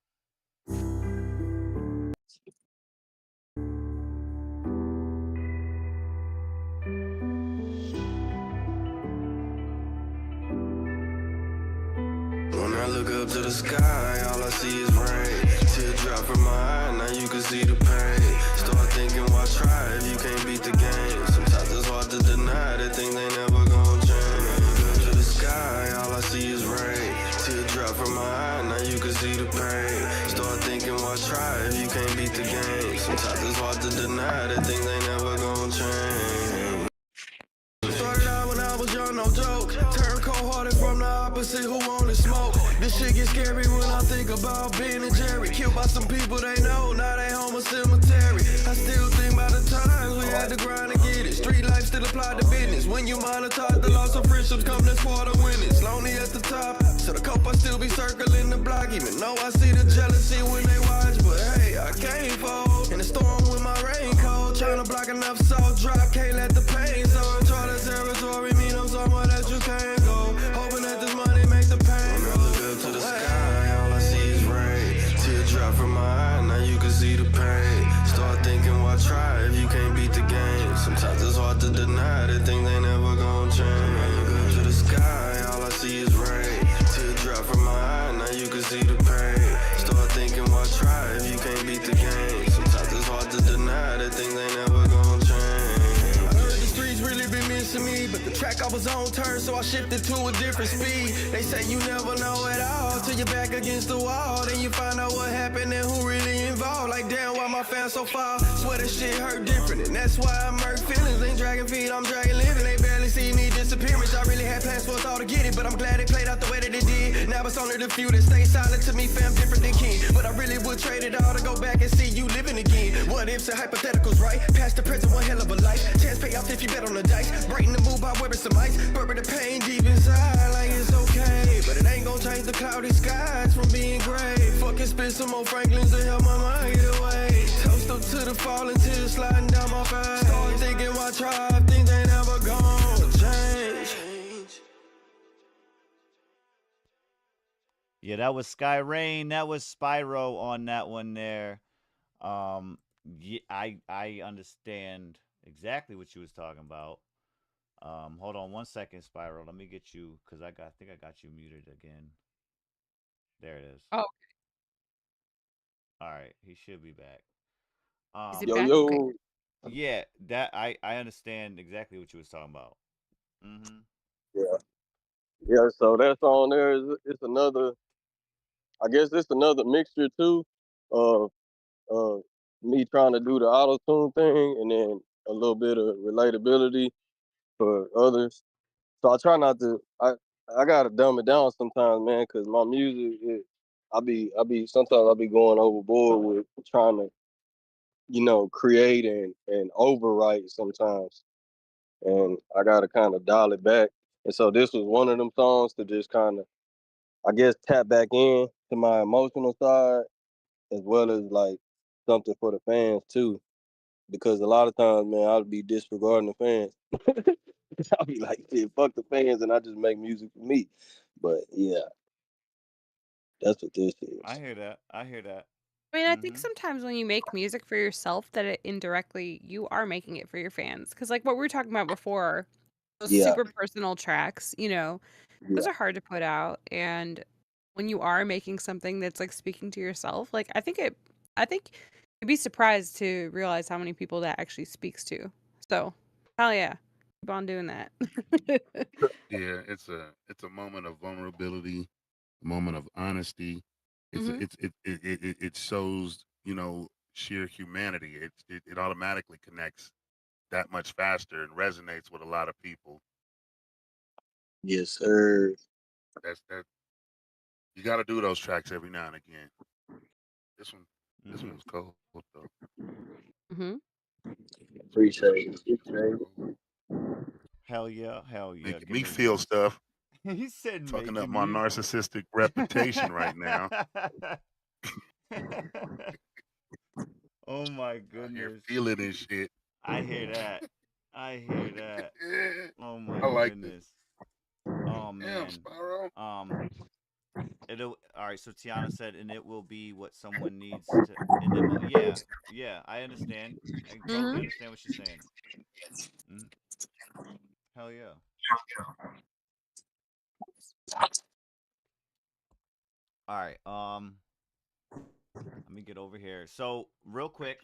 When I look up to the sky, all I see is rain. Teardrop from my eye, now you can see the pain. Start thinking, why try if you can't beat the game? Sometimes it's hard to deny that things ain't never gonna change. When I look up to the sky, all I see is rain. Teardrop from my eye, now you can see the pain. Start thinking, why try if you can't beat the game? Sometimes it's hard to deny that things ain't never gonna change. Started out when I was young, no joke. Turned cold-hearted from the opposite who only smoke. This shit gets scary when I think about Ben and Jerry. Killed by some people they know, now they home a cemetery. I still think about the times we had to grind to get it. Street life still applied to business. When you monetize the loss of friendships, come that's part of winning. Lonely at the top, so the cope I still be circling the block. Even though I see the jealousy when they watch, but hey, I can't fold. In the storm with my raincoat, trying to block enough salt drop, can't let the pain so try to territory, mean I'm somewhere that you can't go. Hoping that this money make the pain go. When I look up to the sky, all I see is rain. Teardrop from my eye, now you can see the pain. Start thinking, why try if you can't beat the game? Sometimes it's hard to deny that things ain't never gonna change. When I look up to the sky, all I see is rain. Teardrop from my eye, now you can see the pain. Start thinking, why try if you can't beat the game? Sometimes it's hard to deny that things ain't never gonna change. I heard the streets really been missing me, but the track I was on turned, so I shifted to a different speed. They say you never know it all till you're back against the wall. Then you find out what happened and who really involved. Like damn, why my fans so far? Swear this shit hurt different, and that's why I murk feelings. Ain't dragging feet, I'm dragging living. They barely see me disappearance. I really had plans for us all to get it, but I'm glad it played out the way that it did. Now it's only the few that stay silent to me, fam, different than kin. But I really would trade it all to go back and see you living again. What ifs and hypotheticals, right? Past the present, one hell of a life. Chance pay off if you bet on the dice. Brighten the mood by wearing some ice. Bury the pain deep inside, like it's okay. But it ain't gonna change the cloudy skies from being gray. Fucking spit some more Franklins to help my mind get away. Toast up to the falling tears sliding down my face. Start thinking, why try if things ain't ever gonna change? Yeah, that was Sky Rain. That was Spiirow on that one there. Yeah, I understand exactly what you was talking about. Hold on 1 second, Spiral. Let me get you because I think I got you muted again. There it is. Oh, All right, he should be back. is he Yo, back? Okay. yo. Yeah, that I understand exactly what you was talking about. Mm-hmm. Yeah. Yeah, so that song there is it's another I guess it's another mixture too of me trying to do the auto tune thing and then a little bit of relatability for others. So I try not to I gotta dumb it down sometimes, man, because my music I be sometimes I be going overboard with trying to, create and overwrite sometimes. And I gotta kind of dial it back. And so this was one of them songs to just kind of, I guess, tap back in to my emotional side as well as like something for the fans too. Because a lot of times, man, I'll be disregarding the fans. I'll be like, shit, fuck the fans, and I just make music for me. But yeah, that's what this I is. hear that. I hear that. I mean, I think Mm-hmm. sometimes when you make music for yourself, that it indirectly you are making it for your fans. Because like what we were talking about before, those Yeah, super personal tracks, those yeah, are hard to put out. And when you are making something that's like speaking to yourself, like I think you'd be surprised to realize how many people that actually speaks to. So, hell yeah, keep on doing that. Yeah, it's a moment of vulnerability, a moment of honesty. It's a, Hmm. it shows sheer humanity. It automatically connects that much faster and resonates with a lot of people. yes, sir. That you got to do those tracks every now and again. This one, this Mm-hmm. one was cold though. Hmm. Appreciate it. It was Appreciate it. cold. Hell yeah, hell yeah. Making Give me me. feel stuff, He said fucking up making my you. narcissistic reputation right now. Oh my Out here goodness. feeling this shit. I hear that. I hear that. Oh my I like this. goodness. Oh Damn, man. Spiral. Um it'll all right, so Tiana said and it will be what someone needs to in them. Yeah. Yeah, I understand. I totally Hmm. understand what she's saying. Mm, hell yeah. All right. Let me get over here. So, real quick,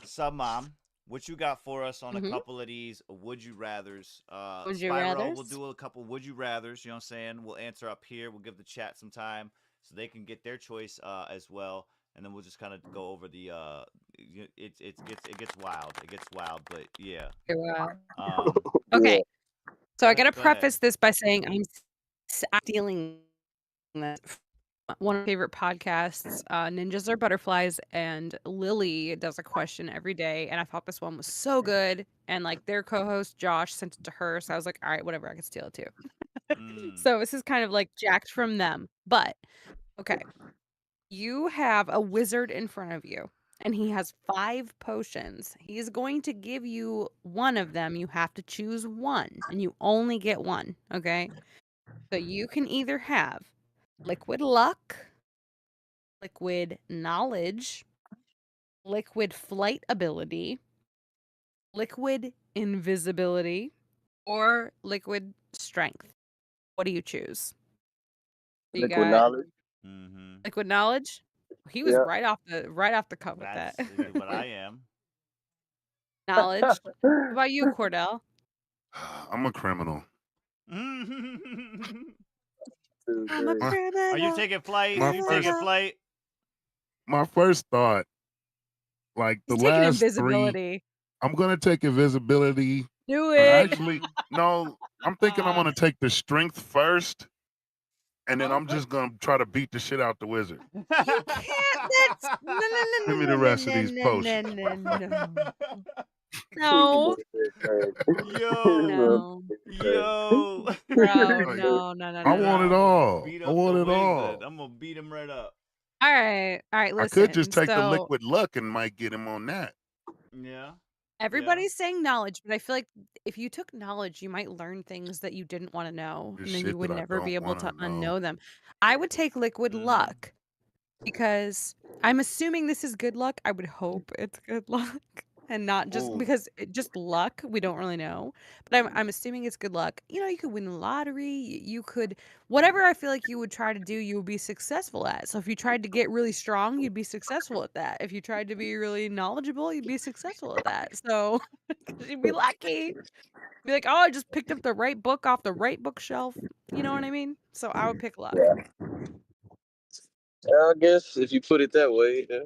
Sub Mom, what you got for us on a Hmm. couple of these would you rathers? Would you Spyro, rather? we'll do a couple would you rathers, you know what I'm saying? We'll answer up here. We'll give the chat some time so they can get their choice as well. And then we'll just kind of go over the it gets wild. It gets wild, but yeah. Wow. Yeah, Okay, so I gotta Go ahead. preface this by saying I'm stealing that from one of my favorite podcasts, Ninjas Are Butterflies, and Lily does a question every day, and I thought this one was so good, and like their co-host Josh sent it to her, so I was like, all right, whatever, I can steal it too. Mm. So this is kind of like jacked from them, but okay, you have a wizard in front of you. And he has 5 potions. He's going to give you one of them. You have to choose one, and you only get one. Okay. So you can either have liquid luck, liquid knowledge, liquid flight ability, liquid invisibility, or liquid strength. What do you choose? You liquid got knowledge. Mhm. liquid knowledge. He was Yeah. right off the cuff with that. That's what I am. Knowledge. What about you, Cordell? I'm a criminal. I'm a My Are you criminal. taking flight? my You taking first Criminal. flight? my first thought, like the He's taking last three, invisibility. I'm gonna take invisibility. Do Or it. actually, no, I'm thinking I'm gonna take the strength first, and then I'm What? just gonna try to beat the shit out the wizard. You can't. That's no, no, no, Give me no, the no, rest of no, these no, no, potions. no, no. Tweaking No, this shit, Yo, no, crazy. yo. bro, Like, no, no, no, I no, Said want it no. I'm gonna all. beat I up the want it wizard. all. I'm gonna beat him right up. All right, I could just listen. take the So liquid luck and might get him on that. Yeah, yeah. everybody's saying knowledge, but I feel like if you took knowledge, you might learn things that you didn't want to know, There's and then you shit that would I never be don't able want to to know. unknow them. I would take liquid Mm-hmm. luck because I'm assuming this is good luck. I would hope it's good luck and not just Ooh. because just luck. We don't really know, but I'm assuming it's good luck. You know, you could win the lottery. You could whatever I feel like you would try to do, you would be successful at. So if you tried to get really strong, you'd be successful at that. If you tried to be really knowledgeable, you'd be successful at that. So you'd be lucky. Be like, oh, I just picked up the right book off the right bookshelf. You know what I mean? So I would pick luck. Yeah, I guess if you put it that way, yeah,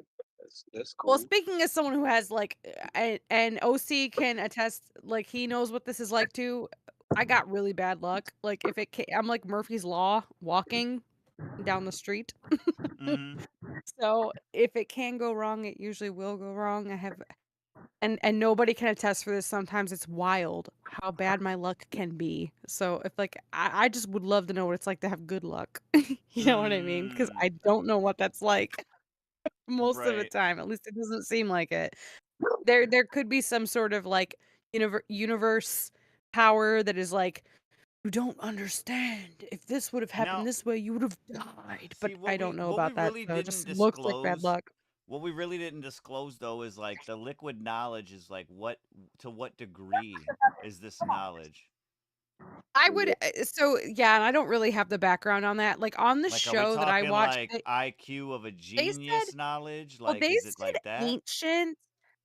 that's Well, cool. speaking as someone who has like, and OC can attest, like he knows what this is like too. I got really bad luck. Like if I'm like Murphy's Law walking down the street. Mm-hmm. So if it can go wrong, it usually will go wrong. I have, and nobody can attest for this. Sometimes it's wild how bad my luck can be. So if like, I just would love to know what it's like to have good luck. You know what I mean? Because I don't know what that's like most of the Right. time. At least it doesn't seem like it. There could be some sort of like universe power that is like, you don't understand. If this would have happened Now, this way, you would have died. But see, I don't know what we about that. really So it didn't just looks like bad disclose, luck. what we really didn't disclose though is like the liquid knowledge is like to what degree is this knowledge? I would so yeah, and I don't really have the background on that. Like on the Like, are we show that I talking watched, like IQ of a they said, genius knowledge? well, Like, they is it said like that? ancient.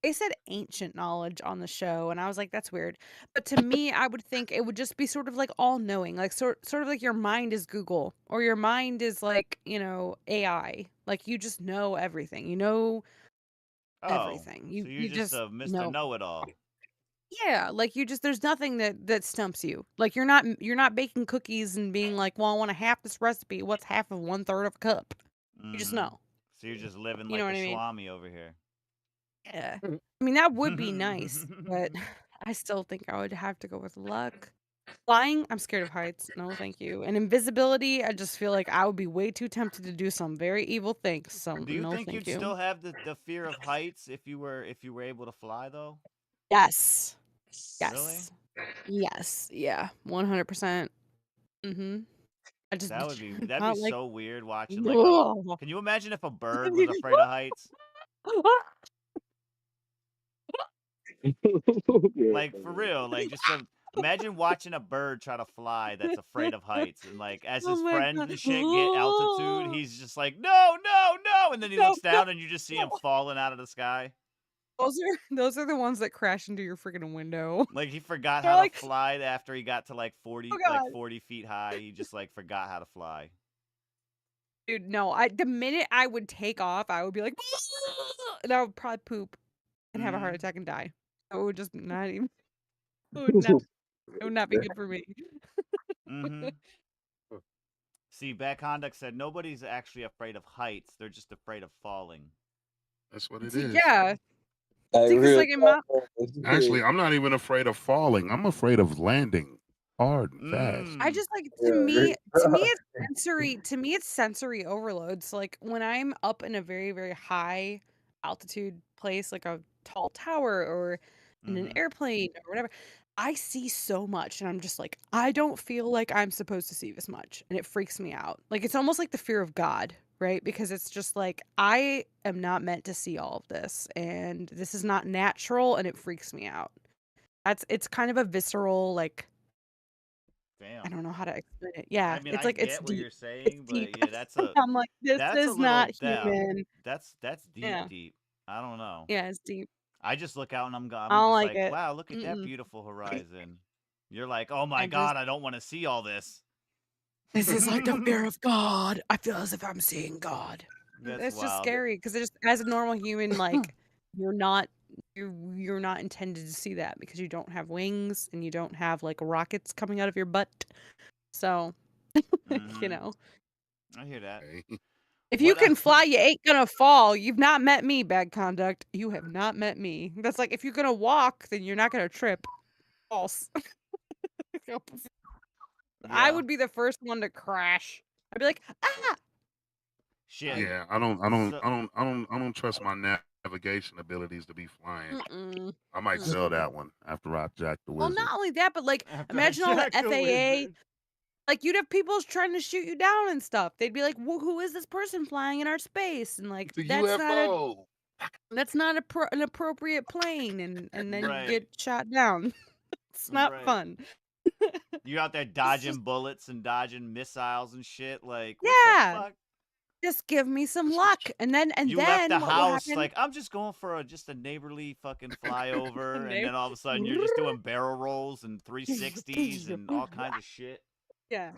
They said ancient knowledge on the show, and I was like, that's weird. But to me, I would think it would just be sort of like all knowing, like sort of like your mind is Google or your mind is like, AI. Like you just know everything. You know Oh, everything. so you're You just just a Mr. know. Know-it-all. Yeah, like you just there's nothing that stumps you. Like you're not baking cookies and being like, well, I want to half this recipe. What's half of 1/3 of a cup? You just Mm-hmm. know. So you're just living You know like what a I mean? Swami over here. Yeah. I mean, that would be nice, but I still think I would have to go with luck. Flying, I'm scared of heights. No, thank you. And invisibility, I just feel like I would be way too tempted to do some very evil things. So Do you no, think thank you'd you. still have the fear of heights if you were able to fly though? Yes. Really? Yes. Yeah. 100%. Mm-hmm. I just That'd be not like so weird watching like a. ugh. Can you imagine if a bird was afraid of heights? Like for real, like just imagine watching a bird try to fly that's afraid of heights, and like as Oh his my friends god. and shit get altitude, he's just like, no, no, no, and then he No, looks no, down and you just see him no. falling out of the sky. Those are the ones that crash into your freaking window. Like he forgot They're how to like, fly after he got to like oh 40 god. 40 feet high. He just like forgot how to fly. Dude, no. The minute I would take off, I would be like, and I would probably poop and have a heart Mm-hmm. attack and die. It would just not even. It would not. It would not be good for me. Mm-hmm. See, Bad Conduct said nobody's actually afraid of heights. They're just afraid of falling. That's what it See, is. yeah. Hey, See, because real like in my Actually, I'm not even afraid of falling. I'm afraid of landing hard and fast. I Mm. just like yeah, to me it's sensory overload. So like when I'm up in a very, very high altitude place, like a tall tower or in an Mm-hmm. airplane or whatever, I see so much and I'm just like, I don't feel like I'm supposed to see this much. And it freaks me out. Like it's almost like the fear of God, right? Because it's just like I am not meant to see all of this and this is not natural and it freaks me out. It's kind of a visceral like I Damn. don't know how to explain it. I Yeah, mean, it's I like it's get what deep. you're It's saying, deep. but yeah, I'm like, this that's a is little not human. that's deep, Yeah, deep. I don't know. yeah, it's deep. I just look out and I I'm don't just like like, it. wow, look at that Mm-mm. beautiful horizon. You're like, oh my I just god, I don't want to see all this. this is like the fear of God. I feel as if I'm seeing God. That's It's just wild. scary because just as a normal human, like you're not you're not intended to see that because you don't have wings and you don't have like rockets coming out of your butt. So, you Hmm. know. I hear that. Okay. If you What? can fly, you ain't gonna fall. You've not met me, Bad Conduct. You have not met me. That's like if you're gonna walk, then you're not gonna trip. False. I Yeah. would be the first one to crash. I'd be like, ah. Shit. Yeah, So, I don't trust my navigation abilities to be flying. Mm-mm. I might sell that one after I jack the Well, wizard. not only that, but like, after I imagine all the jack the FAA. wizard. Like, you'd have people trying to shoot you down and stuff. They'd be like, well, who is this person flying in our space? And like, It's a that's UFO. not an appropriate plane. And then you Right. get shot down. It's not Right. fun. You out there dodging bullets and dodging missiles and shit. Like, what Yeah. the fuck? Just give me some luck. And then You left the what would house happen? like, I'm just going for just a neighborly fucking flyover, and Neighbor- then all of a sudden you're just doing barrel rolls and 360s and all kinds of shit. Yeah.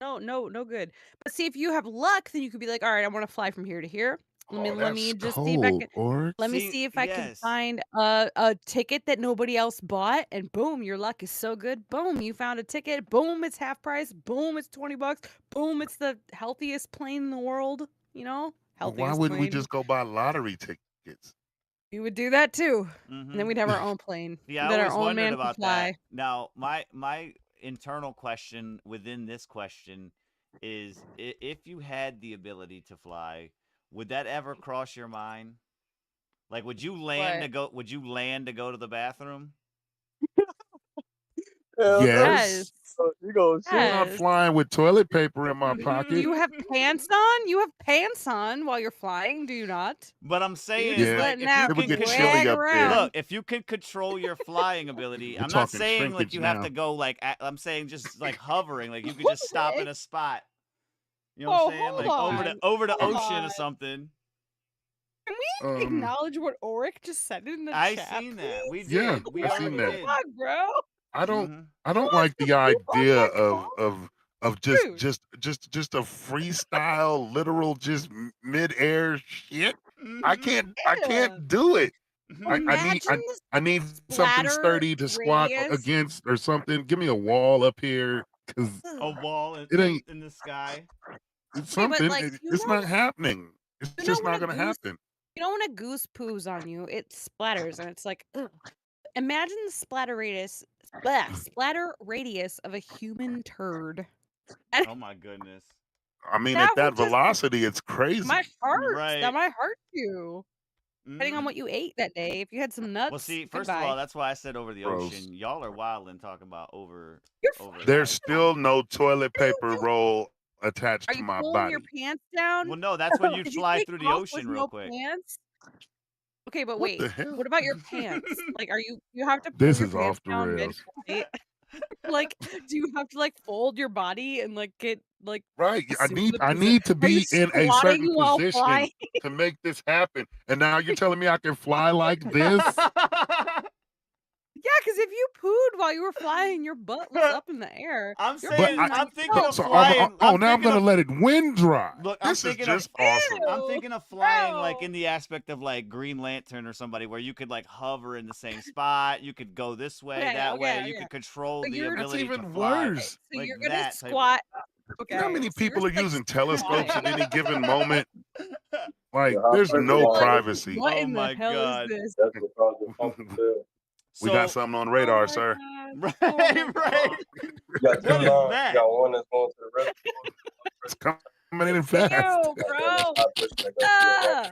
No good. But see, if you have luck, then you could be like, all right, I want to fly from here to here. Let me That's just see if I cold, can. Oryx. Let me See, see if I can yes. find a ticket that nobody else bought, and boom, your luck is so good. Boom, you found a ticket. Boom, it's half price. Boom, it's $20. Boom, it's the healthiest plane in the world. You know, Well, healthiest why wouldn't we plane. just go buy lottery tickets? We would do that too, and then Mhm. we'd have our own plane. Yeah, that I our always own wondered man about could fly. that. Now, my internal question within this question is, if you had the ability to fly, would that ever cross your mind? Like, would you land to go to the bathroom? Yes. You gonna I'm not Yes. flying with toilet paper in my Do pocket. you have pants on? You have pants on while you're flying, do you not? But I'm You're saying, just Yeah. like, letting if that you It would can get control, chilly wag up there. around. look, if you can control your flying ability, We're I'm not talking saying like shrinkage you have now. to go like I'm saying just like hovering, like you could just stop in a spot. You know what I'm Oh, saying? hold Like on. over the Hold ocean or on. something. Can we acknowledge what Oric just said in the I chat? seen that. We did. Yeah, We I already seen that. did. Fuck, bro. I don't Mhm. I don't Who like wants the to poop on idea my car? of Dude. just a freestyle, literal, just mid-air shit. I Mhm. can't do it. I need Imagine the I need something splatter sturdy to squat radius. against or something. Give me a wall up here, cause A wall it ain't in the sky. it's Okay, but something. like, It's not happening. It's you know just when not a gonna goose, happen. you know when a goose poos on you, it splatters and it's like, ugh. Imagine the splatter radius of a human turd. Oh my goodness. I mean, That at that would just velocity, it's crazy. my heart. Right. That might hurt you. Depending on Mhm. what you ate that day. If you had some nuts, Well, see, first of goodbye. all, that's why I said over the Gross. ocean. Y'all are wild and talking about over. You're There's like- still no toilet paper you- roll attached Are to you my pulling your body. pants down? Well, no, that's when you Did you fly take through the off ocean with real no quick. pants? Okay, but What wait. the hell? What about your pants? Like, you have to pull This your is pants off the down rails. mid-flight? Like, do you have to like fold your body and like get like Right. I assume the need to Are you be in a squatting certain while position flying? to make this happen. And now you're telling me I can fly like this? Yeah, because if you pooed while you were flying, your butt was up in the air. I'm You're saying, peeing on I'm thinking of So flying. now I'm thinking gonna of, let it wind dry. Look, I'm This is thinking of just awesome. I'm thinking of flying like bro. in the aspect of like Green Lantern or somebody where you could like hover in the same spot. You could go this way, Okay, that way. okay, You okay. could control But the you're- That's ability to even fly. worse. So Like you're gonna that type of- squat. Okay. You know how many so people you're are like using telescopes at any given moment? Like, Yeah, there's first of no all, privacy. What Oh in my the hell God. is this? That's what caused the funky feel. We got So, something on radar, Oh my sir. God. right, Oh my right. You got two What is lines. that? You got one that's going to the rest. It's coming in fast. Ew, bro. Ah,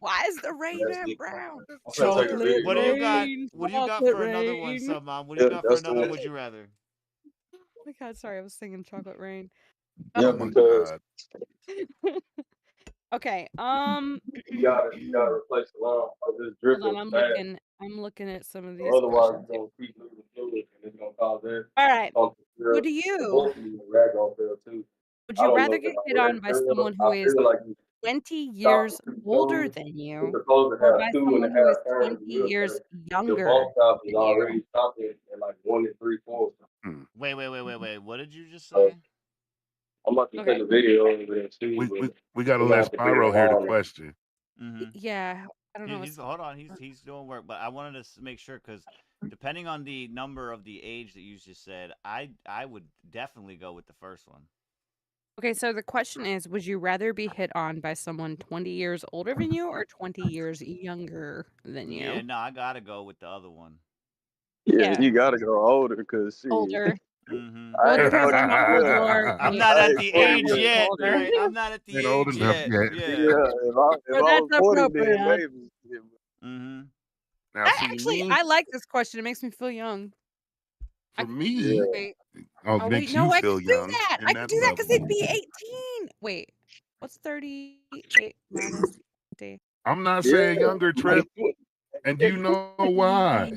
why is the rain That's in deep. brown? I'm gonna take a Chocolate video. What do you got? rain, What do you got chocolate for another one, rain. sub mom? What do you Yeah, got for that's another the- would you rather? Oh my God, sorry, I was singing Chocolate Rain. Yeah, Oh my because God. Okay, you gotta replace the line. Or just drip hold on, it fast. I'm looking at some of these Otherwise, questions. you're gonna keep losing fluid, and it's gonna cause that. All right, What do you? Both of you rag on feel too. Would I you don't rather know get if hit I on by someone who I is feel like 20 years too older soon. than It's you, supposed to or have by 2.5 someone who is turns. 20 years The younger bump stop is than you? already stopping at like 1 3/4. Wait. What did you just Oh. say? I'm about to Okay. take a video over there too. We got to We're gonna let have to bring Spiirow the hear the line in. question. Mm-hmm. Yeah, I don't know. Hold on, he's doing work, but I wanted to make sure because depending on the number of the age that you just said, I would definitely go with the first one. Okay, so the question is, would you rather be hit on by someone 20 years older than you or 20 years younger than you? Yeah, no, I gotta go with the other one. Yeah. You gotta go older because Older. Mm-hmm. Well, it depends on how old you are. I'm Yeah, not at Ain't the 40 age years yet. older. Right? I'm not at the Ain't old age enough yet. yet. Yeah. if I Well, was that's 40, then appropriate. maybe. Mm-hmm. Now, see, Actually, me, I like this question. It makes me feel young. For I me, wait. oh, Oh makes wait, you no, I feel could do young that. in I could that do that because they'd level. be 18. Wait, what's 38 minus 20? I'm not Yeah. saying younger, Trip, and you know why.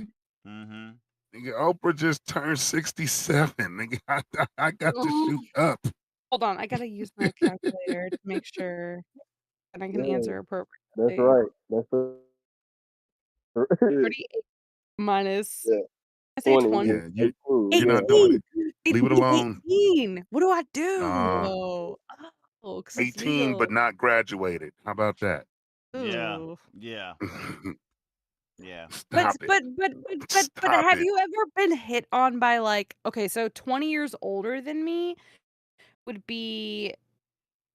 Mm-hmm. Nigga, Oprah just turned 67. Nigga, I got to Oh, shoot up. hold on, I gotta use my calculator to make sure that I can Yeah, answer that's appropriately. right. That's right. 38 minus, Yeah, I say 20 20. Yeah, you're 18. not doing 18. it. It'd Leave it be alone. 18. What do I do? Nah, Oh, because it's 18 but legal. not graduated. How about that? Yeah. Ooh. Yeah. Yeah. But Stop it. but Stop have it. you ever been hit on by like, okay, so 20 years older than me would be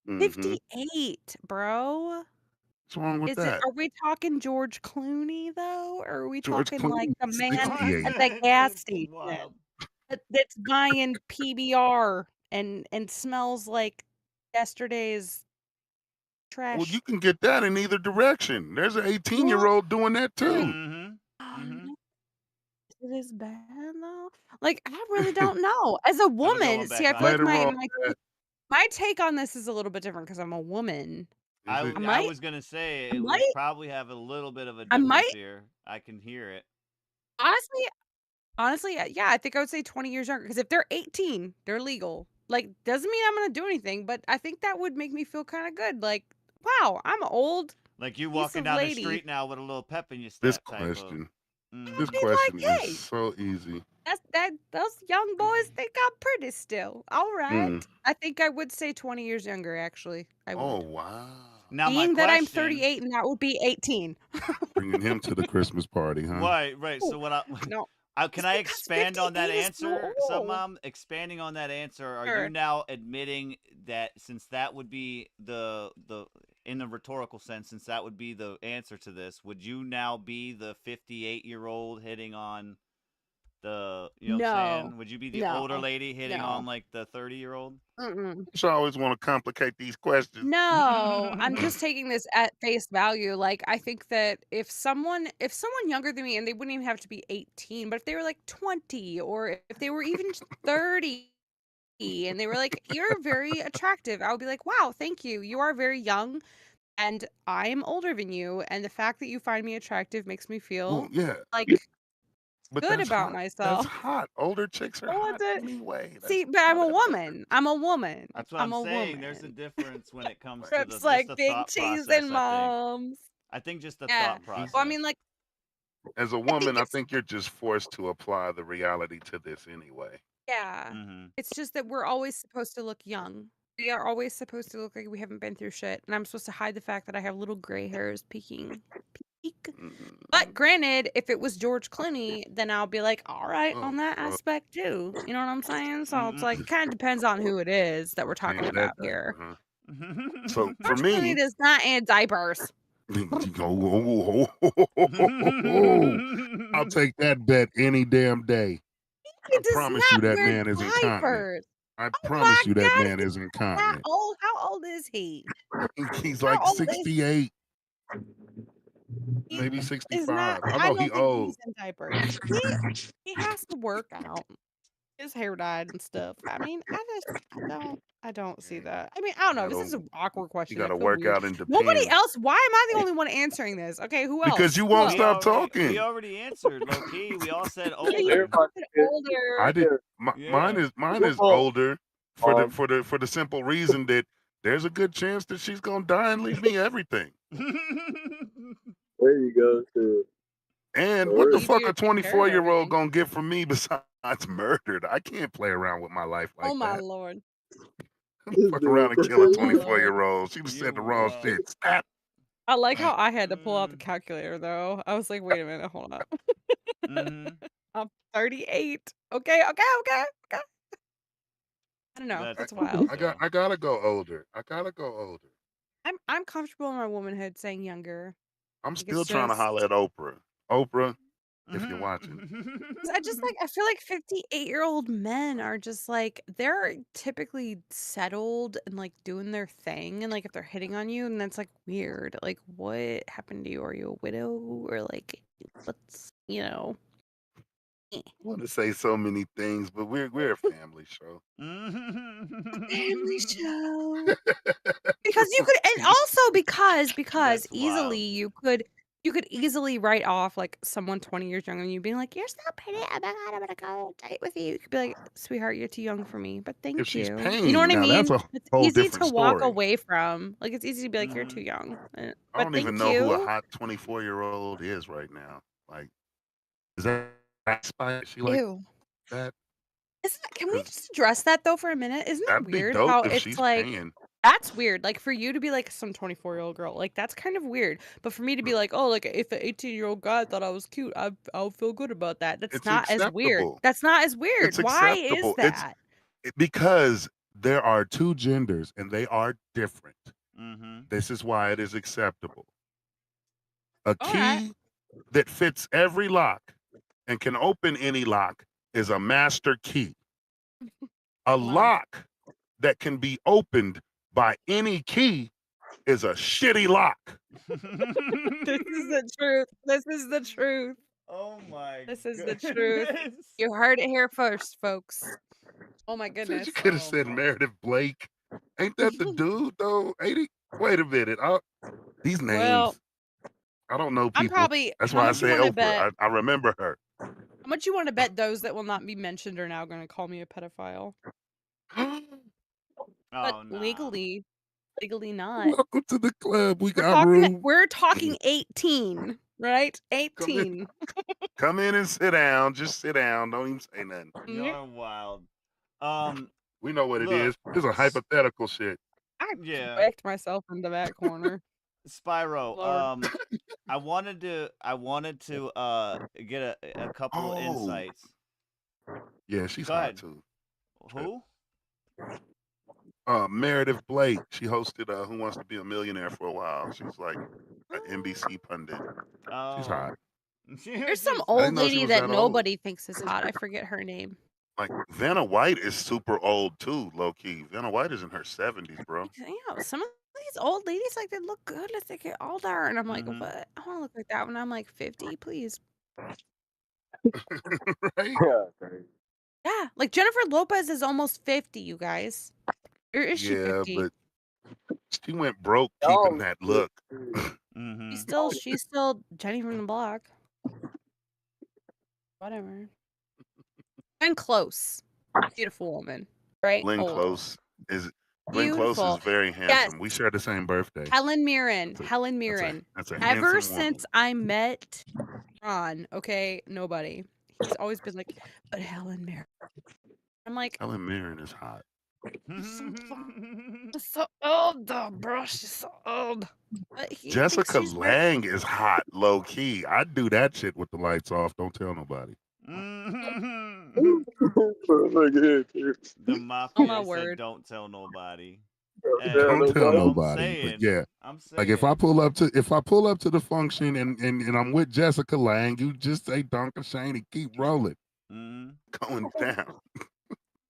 Mm-hmm. 58, bro. What's wrong with Is it, that? are we talking George Clooney though? Or are we George talking like the Clooney, man 68. at the gas That's station wild. that's buying PBR and smells like yesterday's Well, trash? you can get that in either direction. There's an Well, 18-year-old doing that too. Mm-hmm. Mm-hmm. Is it as bad though? Like, I really don't know. As a I'm going woman, see, back I feel like on. Later on, my take on this is a little bit different because I'm a woman. is it? I I might was gonna say I we might probably have a little bit of a I difference might here. I can hear it. honestly, yeah, I think I would say 20 years younger because if they're 18, they're legal. Like, doesn't mean I'm gonna do anything, but I think that would make me feel kind of good. Like, wow, I'm an old Like you piece walking of down the lady. street now with a little pep in your This step type of. question. Mm-hmm. This I'd be question like, is hey, so easy. those young boys think I'm pretty still. All right. Mm. I think I would say 20 years younger, actually. I Oh would. wow. Now my Being that I'm question. 38 and that would be 18. Bringing him to the Christmas party, huh? Right. So Oh, what I no, can just I because expand on that 58 is so answer, old. Mom? Expanding on that answer, are you Sure. now admitting that since that would be the in the rhetorical sense, since that would be the answer to this, would you now be the 58-year-old hitting on the, you know what I'm No, saying? Would you be the older no, lady hitting on no. like the 30-year-old? Mm-mm. You always want to complicate these questions. No, I'm just taking this at face value. Like, I think that if someone younger than me, and they wouldn't even have to be 18, but if they were like 20, or if they were even 30, and they were like, "You're very attractive," I would be like, "Wow, thank you. You are very young, and I am older than you, and the fact that you find me attractive makes me Well, feel yeah, like but good that's about hot. That's myself." hot. Older chicks are What's hot it? anyway. See, That's but I'm a whatever. woman. I'm a woman. That's what I'm I'm a saying. There's a woman. difference when it comes to Trips just like the big thought cheese process, and I think. moms. I think just the Yeah. thought process. Well, I mean, like, As a I think woman, I it's think you're just forced to apply the reality to this anyway. yeah. Mm-hmm. It's just that we're always supposed to look young. We are always supposed to look like we haven't been through shit, and I'm supposed to hide the fact that I have little gray hairs peeking. Peek. But Mm. granted, if it was George Clooney, then I'll be like, all right, on Oh, that fuck. aspect too. You know what I'm saying? So it's like, Mm-hmm. it kind of depends on who it is that we're talking Change that about here. diaper, huh? So for George Clooney me, does not add diapers. I'll take that bet any damn day. He I does promise you not that wear man is incontinent. diapers. I Oh my promise you that God, man he's is that incontinent. old. How old is he? He's How like old is 68, he? maybe Is not. 65. I I know he don't think he's old. in diapers. He has to work out. His hair dyed and stuff. I mean, I don't see that. I mean, I don't know. This is an awkward You question. I gotta feel work weird. out and Nobody depend. else. Why am I the only one answering this? Okay, who else? Because you Who won't else? stop we talking. already answered, low key. We all said Yeah, you older. Everybody said said, older. I did. Yeah. Mine is Well, older for the simple reason that there's a good chance that she's gonna die and leave me everything. there you go. Too. And what the Need you fuck to a take care of 24-year-old everything. gonna get from me besides murdered? I can't play around with my life like Oh my that. lord. Fuck around and kill a Oh my lord. 24-year-old. She just said the wrong shit. Stop. I like how I had to pull out the calculator though. I was like, wait a minute, hold on. Mm-hmm. I'm 38. Okay. I don't know. That's wild. I gotta go older. I gotta go older. I'm comfortable in my womanhood saying younger. I'm Like, still it's trying to just holler at Oprah. Oprah, if Mm-hmm. you're watching. I feel like 58-year-old men are just like they're typically settled and like doing their thing, and like if they're hitting on you, and that's like weird. Like, what happened to you? Are you a widow, or like what's I want to say so many things, but we're a family show. Family show. Because you could, and also because That's easily wild. you could easily write off like someone 20 years younger than you being like, you're so pretty, oh my god, I'm gonna go on a date with you. You could be like, sweetheart, you're too young for me, but If thank she's you. You know what paying, I now that's mean? a It's whole easy different to walk story. away from. Like it's easy to be like, you're too Mhm. young. I But don't even thank know who a you. hot 24-year-old is right now. Like, is that Spy? Is she like Ew. that? Can we Because just address that though for a minute? Isn't that that'd be weird dope how if it's she's like paying. that's weird. Like for you to be like some 24-year-old girl, like that's kind of weird. But for me to be like, oh, like if an 18-year-old guy thought I was cute, I'll feel good about that. That's It's not as weird. acceptable. That's not as weird. It's Why is acceptable. that? Because there are two genders and they are different. Mm-hmm. This is why it is acceptable. A All right. key that fits every lock and can open any lock is a master key. A Wow. lock that can be opened by any key is a shitty lock. This is the truth. This is the truth. Oh my This is the goodness. truth. You heard it here first, folks. Oh my Said goodness. you could have Oh said my. Meredith Blake. Ain't that the dude though? Ain't he? Wait a minute. These names, Well, I don't know I'm people. probably That's how why I much you say want to Oprah. bet? I remember her. How much you want to bet those that will not be mentioned are now going to call me a pedophile? But Oh nah. legally not. Welcome to the club. We got room. We're talking 18, right? Come 18. Come in and sit down. Just sit down. Don't even say nothing. You're wild. We know what it Look, is. It's a hypothetical shit. I yeah. backed myself into that corner. Spiirow, Lord. I wanted to get a couple of Oh. insights. Yeah, she's Go hot ahead. too. Who? Meredith Blake. She hosted Who Wants to Be a Millionaire for a while. She was like an NBC pundit. Oh. She's hot. There's some didn't old know she lady was that that old. nobody thinks is hot. I forget her name. Like Vanna White is super old too, low key. Vanna White is in her 70s, bro. Yeah, some of these old ladies like they look good as they get older, and I'm like, Mhm. what? I want to look like that when I'm like 50, please. Right? Yeah, like Jennifer Lopez is almost 50, you guys. Or is she Yeah, 50? but she went broke keeping that look. Mhm. She's still Jenny from the block. Whatever. Glenn Close, beautiful woman, right? Glenn Old. Close is Beautiful. very handsome. We share the same birthday. Helen Mirren. That's a Ever handsome since I met Ron, okay, nobody. He's always been like, but Helen Mirren. I'm like, Helen Mirren is hot. she's so old though, bro. She's so old. But he thinks Jessica she's very- Lange is hot, low key. I'd do that shit with the lights off. Don't tell nobody. The mafia my said, word. "Don't tell nobody." Don't tell I'm nobody. saying, But yeah, I'm saying. like if I pull up to the function and I'm with Jessica Lange, you just say Duncan Shane and keep rolling. Mhm. Going down.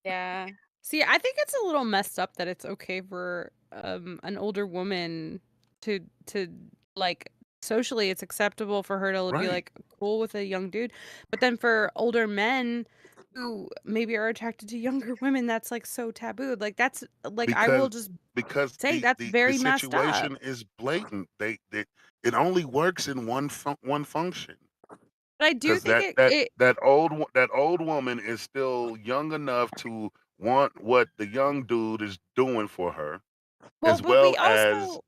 Yeah. See, I think it's a little messed up that it's okay for an older woman to like socially it's acceptable for her to be Right. like cool with a young dude, but then for older men who maybe are attracted to younger women, that's like so tabooed. Like that's like I will just because say that's very the messed up. situation is blatant. It only works in one function. But I do Because think that old woman is still young enough to want what the young dude is doing for her, as but we well as also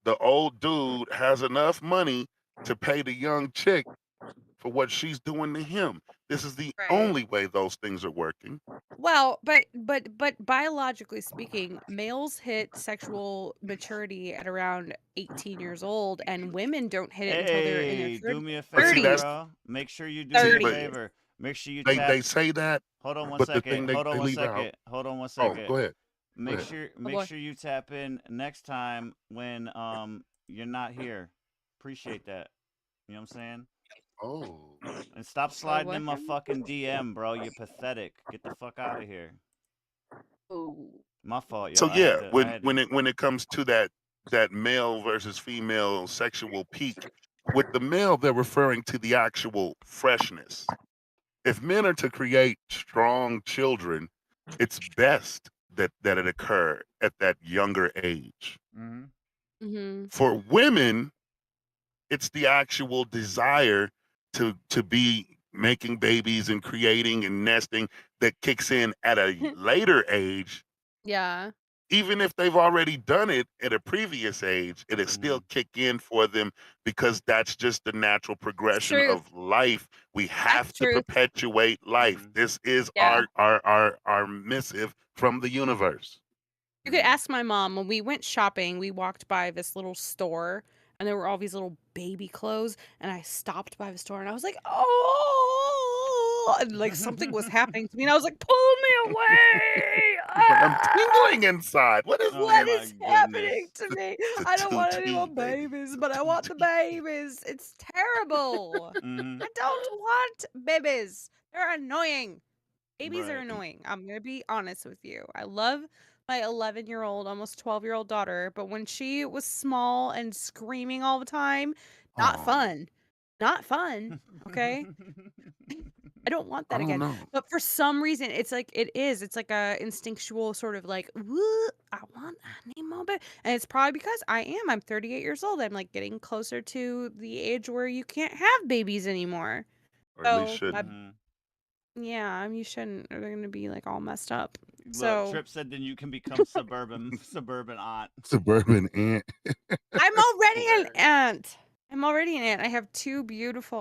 the old dude has enough money to pay the young chick for what she's doing to him. This is the Right. only way those things are working. Well, but biologically speaking, males hit sexual maturity at around 18 years old, and women don't hit it until they're in their Hey, do me a But see, favor, that's- bro. Make sure you do 30s. me a but favor. Make sure you They tap. say that, Hold on one but the second. thing they Hold on one leave out. second. Hold on one Oh, second. go ahead. Make ahead. sure boy. make sure you tap in next time when you're not here. Appreciate that. You know what I'm saying? Oh, And stop sliding what in my happened? fucking DM, bro. You're pathetic. Get the fuck out of here. Oh. My fault, yo. so I yeah, had to- when it comes to that male versus female sexual peak, with the male they're referring to the actual freshness. if men are to create strong children, it's best that it occur at that younger age. Mm-hmm. For women, it's the actual desire to be making babies and creating and nesting that kicks in at a later age. Yeah. Even if they've already done it at a previous age, it'll still kick in for them because that's just the natural progression Truth. of life. We have to truth. perpetuate life. This is Yeah. our missive from the universe. You could ask my mom when we went shopping, we walked by this little store and there were all these little baby clothes. And I stopped by the store and I was like, oh, and like something was happening to me. And I was like, pull me away. Like, I'm tingling inside. What is What my is happening to me? It's a I don't want any more 2T, baby. babies, but I want the babies. It's terrible. I don't want babies. They're annoying. Babies are Right. annoying. I'm going to be honest with you. I love my 11-year-old, almost 12-year-old daughter, but when she was small and screaming all the time, not Aw. fun. Not fun. Okay? I don't want that I don't again. know. But for some reason, it's like it's like a instinctual sort of like, "Woo, I need more baby." And it's probably because I'm 38 years old. I'm like getting closer to the age where you can't have babies anymore. Or at least So, shouldn't. yeah, you shouldn't. Or they're gonna be like all messed up. Look, So Trip said then you can become suburban aunt. Suburban ant. I'm already an aunt. I'm already an aunt. I have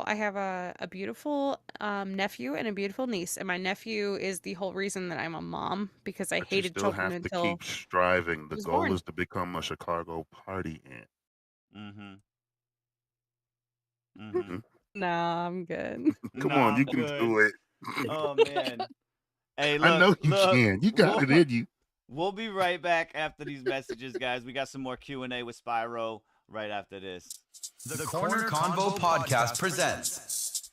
I have a beautiful nephew and a beautiful niece. And my nephew is the whole reason that I'm a mom because I But you hated still children have to until keep striving. The was goal born. is to become a Chicago party ant. Nah, I'm good. Come Nah, on, you I'm can good. do it. Oh man. Hey, look. I know you look, can. You got it in you. We'll be right back after these messages, guys. We got some more Q&A with Spiirow right after this. The Korner Konvo Podcast presents.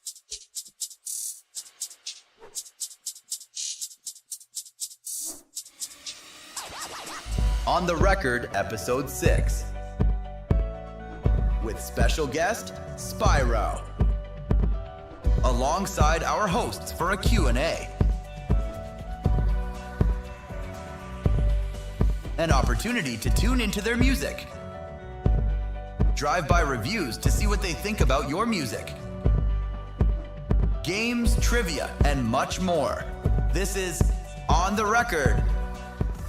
On the Record, Episode 6. With special guest, Spiirow. Alongside our hosts for a Q&A. An opportunity to tune into their music. Drive-by reviews to see what they think about your music. Games, trivia, and much more. This is On the Record.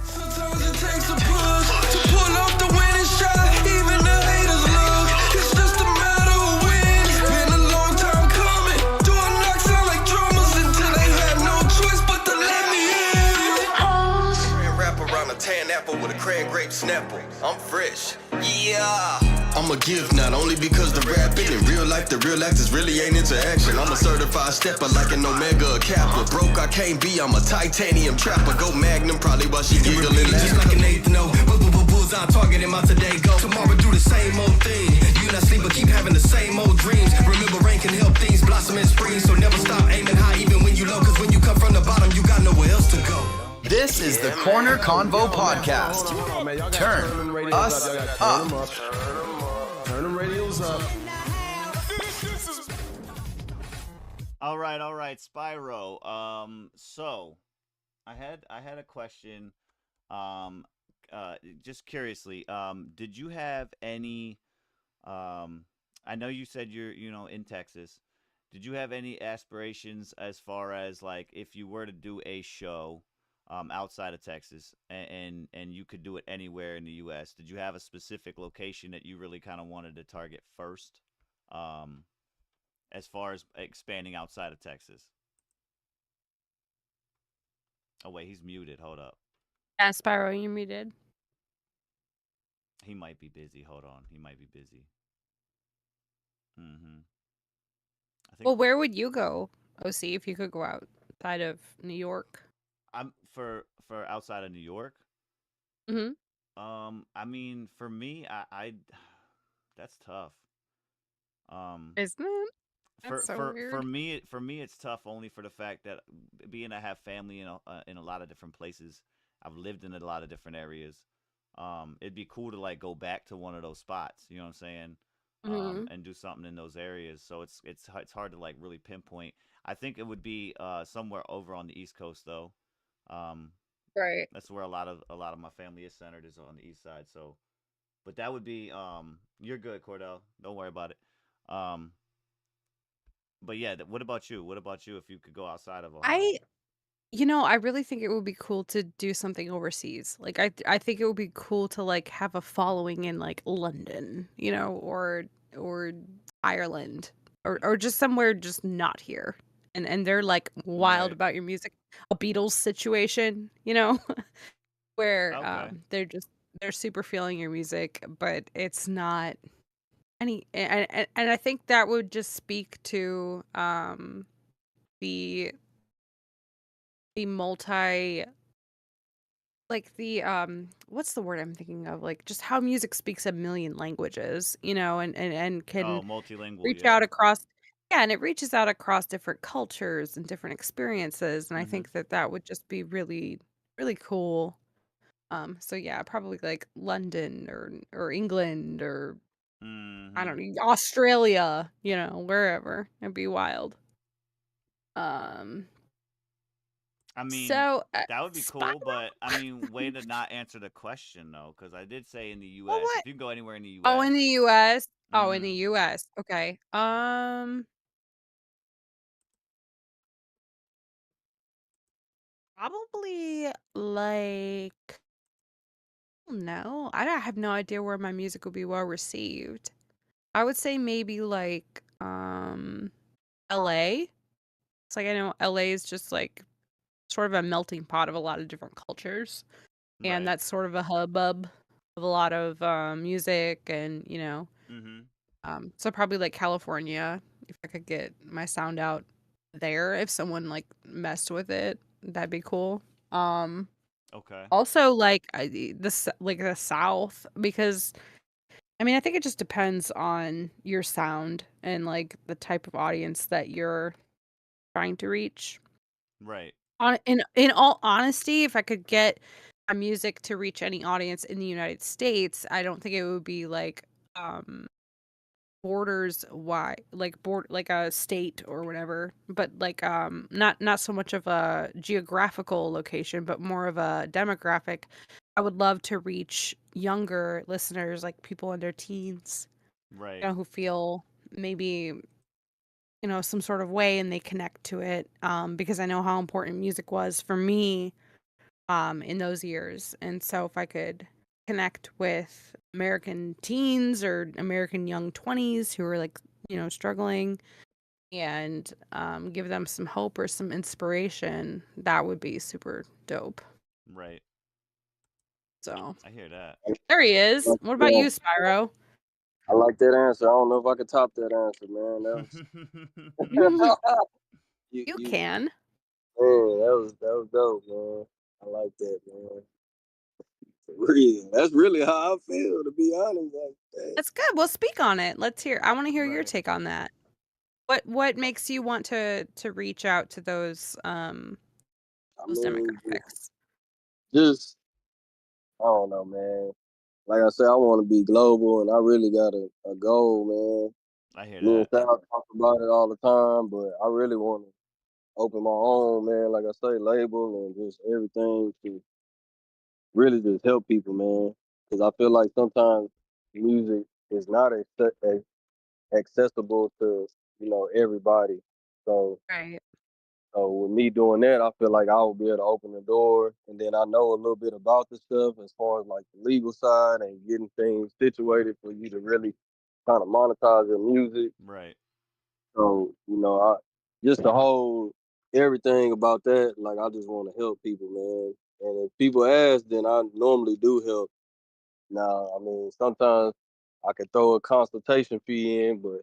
Sometimes it takes a push to pull off the winning shot. Even the haters look. It's just a matter of when. It's been a long time coming. Door knocks sound like drummers until they have no choice but to let me in. Wrap around a tan apple with a cran grape snapple. I'm fresh. Yeah. I'ma give not only because the rapping in real life, the real actors really ain't into action. I'm a certified stepper like an Omega Kappa. Broke I can't be, I'm a titanium trapper. Go Magnum, probably while she giggling. Just like an eighth note. Bullseye target in my today go. Tomorrow do the same old thing. You not sleep but keep having the same old dreams. Remember rain can help things blossom in spring. So never stop aiming high even when you low. Cause when you come from the bottom, you got nowhere else to go. This is the Korner Konvo Podcast. Turn us up. Turn them radios up. All right, Spiirow. So I had a question. Just curiously, did you have any? I know you said you're, in Texas. Did you have any aspirations as far as like if you were to do a show, outside of Texas, and you could do it anywhere in the U.S.? Did you have a specific location that you really kind of wanted to target first, as far as expanding outside of Texas? Oh wait, he's muted. Hold up. Yeah, Spiirow, you're muted. He might be busy. Hold on. He might be busy. I think Well, where would you go, OC, if you could go outside of New York? I'm for outside of New York. Mm-hmm. I mean, for me, I that's tough. Isn't it? For That's so for weird. for me, it's tough only for the fact that being I have family in a lot of different places. I've lived in a lot of different areas. It'd be cool to like go back to one of those spots. You know what I'm saying? Mhm. and do something in those areas. So it's hard to like really pinpoint. I think it would be somewhere over on the East Coast though. Um, Right. that's where a lot of my family is centered, is on the East Side. So, but that would be you're good, Cordell. Don't worry about it. Um, but yeah, what about you? What about you if you could go outside of Ohio? I I really think it would be cool to do something overseas. Like I think it would be cool to like have a following in like London, or Ireland or just somewhere just not here. And they're like wild Right. about your music. A Beatles situation, where Okay. they're super feeling your music, but it's not any and I think that would just speak to the multi like the what's the word I'm thinking of? Like just how music speaks a million languages, and Oh, can multilingual. reach Yeah. out across yeah, and it reaches out across different cultures and different experiences, and I Mhm. think that that would just be really really cool. So yeah, probably like London or England or I don't Mhm. know, Australia, wherever. It'd be wild. Um I mean, so that would be cool, but I Spiral. mean, way to not answer the question though, because I did say in the Well, U.S. what? If you can go anywhere in the Oh, in the U.S. US? Oh, in the Mhm. US. Okay. Probably like no. I don't have no idea where my music would be well received. I would say maybe like LA. It's like I know LA is just like sort of a melting pot of a lot of different cultures. And Right. that's sort of a hubbub of a lot of music and Mhm. so probably like California, if I could get my sound out there, if someone like messed with it, that'd be cool. Um, Okay. Also like like the South, because I mean I think it just depends on your sound and like the type of audience that you're trying to reach. Right. In all honesty, if I could get my music to reach any audience in the United States, I don't think it would be like um borders wide, like a state or whatever, but like not so much of a geographical location, but more of a demographic. I would love to reach younger listeners, like people in their teens, Right. who feel maybe some sort of way and they connect to it, because I know how important music was for me in those years. And so if I could connect with American teens or American young 20s who are like, struggling, and give them some hope or some inspiration, that would be super dope. Right. So I hear that. there he is. What about Yeah, you, Spyro? I like that answer. I don't know if I could top that answer, man. That was You you can. man, that was dope, man. I like that, man. For real. That's really how I feel, to be honest. Like that. That's good. Well, speak on it. Let's hear. I want to hear your Right. take on that. What makes you want to reach out to I those mean, demographics? just I don't know, man. Like I said, I want to be global, and I really got a goal, man. I hear Me and that. Sal talk about it all the time, but I really want to open my own, man. Like I say, label and just everything to really just help people, man. Because I feel like sometimes music is not accessible to everybody. So Right. so with me doing that, I feel like I will be able to open the door, and then I know a little bit about the stuff as far as like the legal side and getting things situated for you to really kind of monetize your music. Right. So I just the whole everything about that. Like I just want to help people, man. And if people ask, then I normally do help. Now, I mean, sometimes I could throw a consultation fee in, but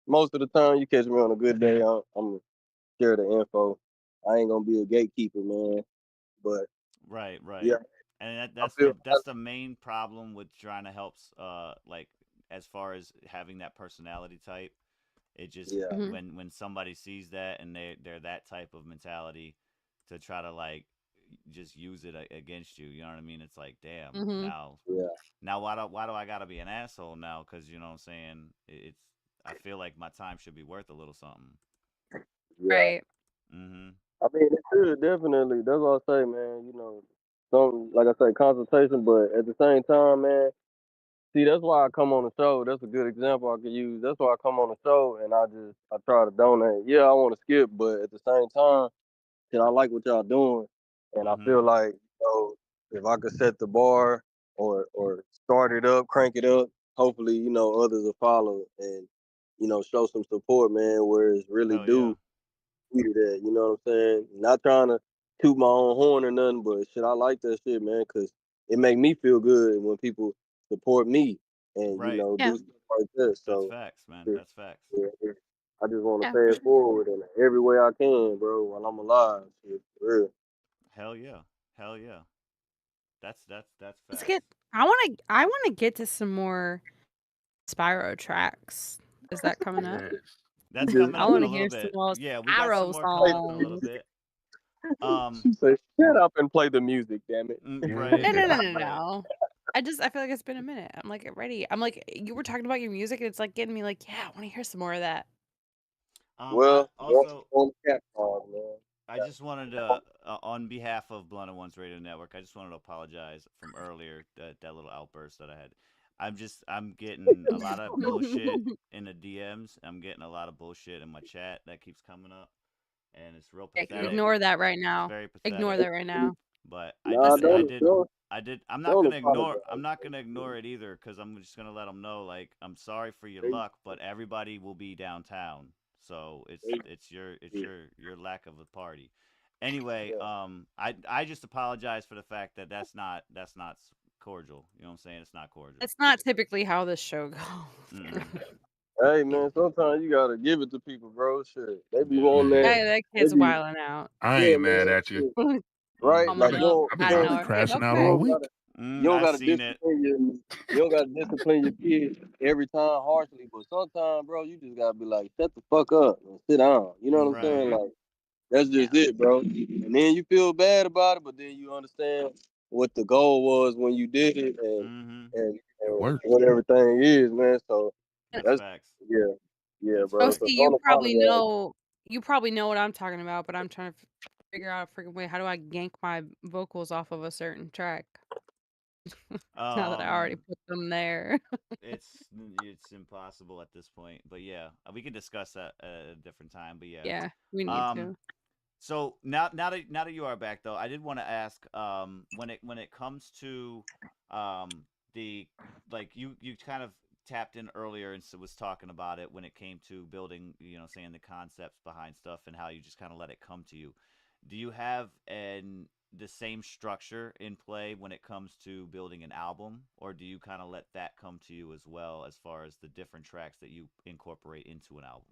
most of the time, you catch me on a good day, I'm gonna share the info. I ain't gonna be a gatekeeper, man. But Right. yeah, Right. And I that's feel the main problem with trying to help like as far as having that personality type. It just yeah, Mhm. when somebody sees that and they're that type of mentality to try to like just use it against you. You know what I mean? It's like, damn, Mm-hmm. Yeah. now why do I gotta be an asshole now? Because you know what I'm saying? It's I feel like my time should be worth a little something. Yeah. Right. Mm-hmm. I mean, it should definitely. That's what I say, man. Some like I say, consultation, but at the same time, man. See, that's why I come on the show. That's a good example I could use. That's why I come on the show and I try to donate. Yeah, I want to skip, but at the same time, shit, I like what y'all doing, and I Mm-hmm. feel like if I could set the bar or start it up, crank it up, hopefully others will follow and show some support, man. Where it's really Hell yeah. due tweeted at. You know what I'm saying? Not trying to toot my own horn or nothing, but shit, I like that shit, man, because it make me feel good when people support me and Right. Yeah. do stuff like that. That's So facts, man. yeah, That's facts. I just want to Yeah, pay for it sure. forward in every way I can, bro, while I'm alive. Shit, for real. Hell yeah. Hell yeah. That's Let's facts. get. I want to get to some more Spiirow tracks. Is that coming up? Yes. You That's just coming I up in want a to little hear some bit. more Yeah, we got some Spiirow more coming play up in a the little songs. bit. music. She said, "Shut up and play the music, damn it." Right. No, no, no, no, Right. no. I feel like it's been a minute. I'm like ready. I'm like you were talking about your music, and it's like getting me like, yeah, I want to hear some more of that. I Well, also on the cat farm, man. I just wanted to, on behalf of Blunt and Ones Radio Network, I just wanted to apologize from earlier that little outburst that I had. I'm getting a lot of bullshit in the DMs. I'm getting a lot of bullshit in my chat that keeps coming up, and it's real pathetic. Ignore that right It's now. very Ignore pathetic. that right now. But Nah, Listen, I did. I'm not don't gonna ignore. apologize. I'm not gonna ignore it either because I'm just gonna let them know. Like, I'm sorry for your They- luck, but everybody will be downtown, so it's your lack of a party. Anyway, yeah. I just apologize for the fact that that's not cordial. You know what I'm saying? It's not cordial. it's not typically how this show goes. Mm-mm. Hey, man, sometimes you gotta give it to people, bro. Shit, they be Yeah. wanting that. That They kid's be, wilding out. I yeah, ain't mad man. at you. Shit. Right? Call me Like I've Mm-hmm. you been up. don't, I've you been I I've don't, been know it. crashing out you all Okay. don't week. gotta, you don't I've gotta seen it. discipline you don't gotta discipline your kids every time harshly, but sometimes, bro, you just gotta be like, shut the fuck up and sit down. You know what I'm saying? Right. Like that's Yeah. just it, bro. And then you feel bad about it, but then you understand what the goal was when you did it, and Mm-hmm. and, It and worked. what everything is, man. So That's that's facts. yeah, yeah, That's Oh, bro. facts. So see, don't apologize. you probably know what I'm talking about, but I'm trying to figure out a freaking way. How do I yank my vocals off of a certain track now that I already Um, put them there? it's impossible at this point. But yeah, we can discuss that at a different time. But yeah. Yeah, we need Um, to. so now that you are back though, I did want to ask when it comes to the like you kind of tapped in earlier and was talking about it when it came to building, saying the concepts behind stuff and how you just kind of let it come to you. Do you have the same structure in play when it comes to building an album, or do you kind of let that come to you as well as far as the different tracks that you incorporate into an album?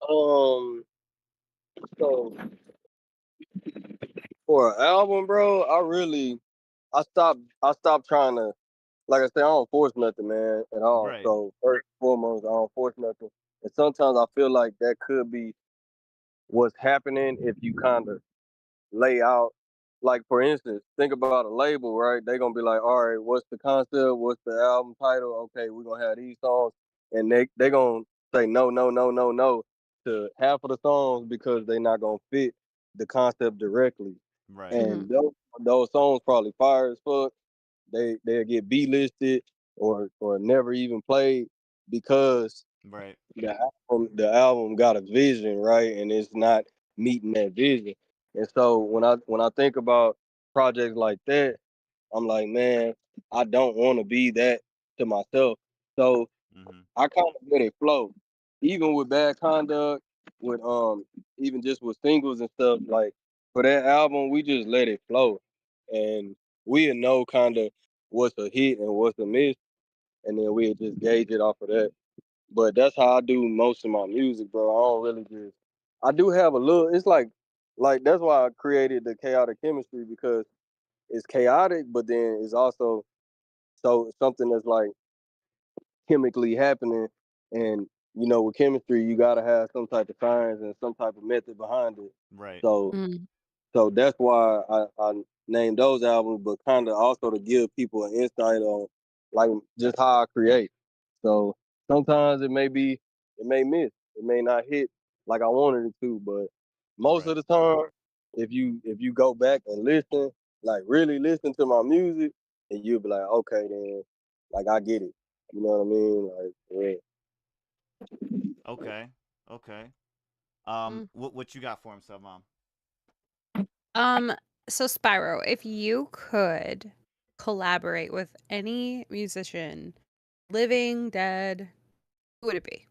Um, so for an album, bro, I stopped trying to, like I said, I don't force nothing, man, at all. Right. So first and foremost, I don't force nothing. And sometimes I feel like that could be what's happening if you kind of lay out, like for instance, think about a label, right? They're gonna be like, all right, what's the concept? What's the album title? Okay, we're gonna have these songs, and they gonna say no, no, no, no, no to half of the songs because they not gonna fit the concept directly. Right. Hmm. And those songs probably fire as fuck. They'll get B listed or never even played because Right. the album got a vision, right? And it's not meeting that vision. And so when I think about projects like that, I'm like, man, I don't want to be that to myself. So Mm-hmm. I kind of let it flow. Even with bad conduct, with even just with singles and stuff, like for that album, we just let it flow. And we'll know kind of what's a hit and what's a miss, and then we'll just gauge it off of that. But that's how I do most of my music, bro. I don't really just. I do have a little. It's like that's why I created the chaotic chemistry because it's chaotic, but then it's also so something that's like chemically happening, and with chemistry, you gotta have some type of science and some type of method behind it. Right. So So that's why I named those albums, but kind of also to give people an insight on like just how I create. So sometimes it may miss, it may not hit like I wanted it to, but most of the time, if you go back and listen, like really listen to my music, and you'll be like, okay, then like I get it. You know what I mean? Like, yeah. Okay. Okay. What you got for him, Sub Mom? So Spiirow, if you could collaborate with any musician, living, dead, who would it be?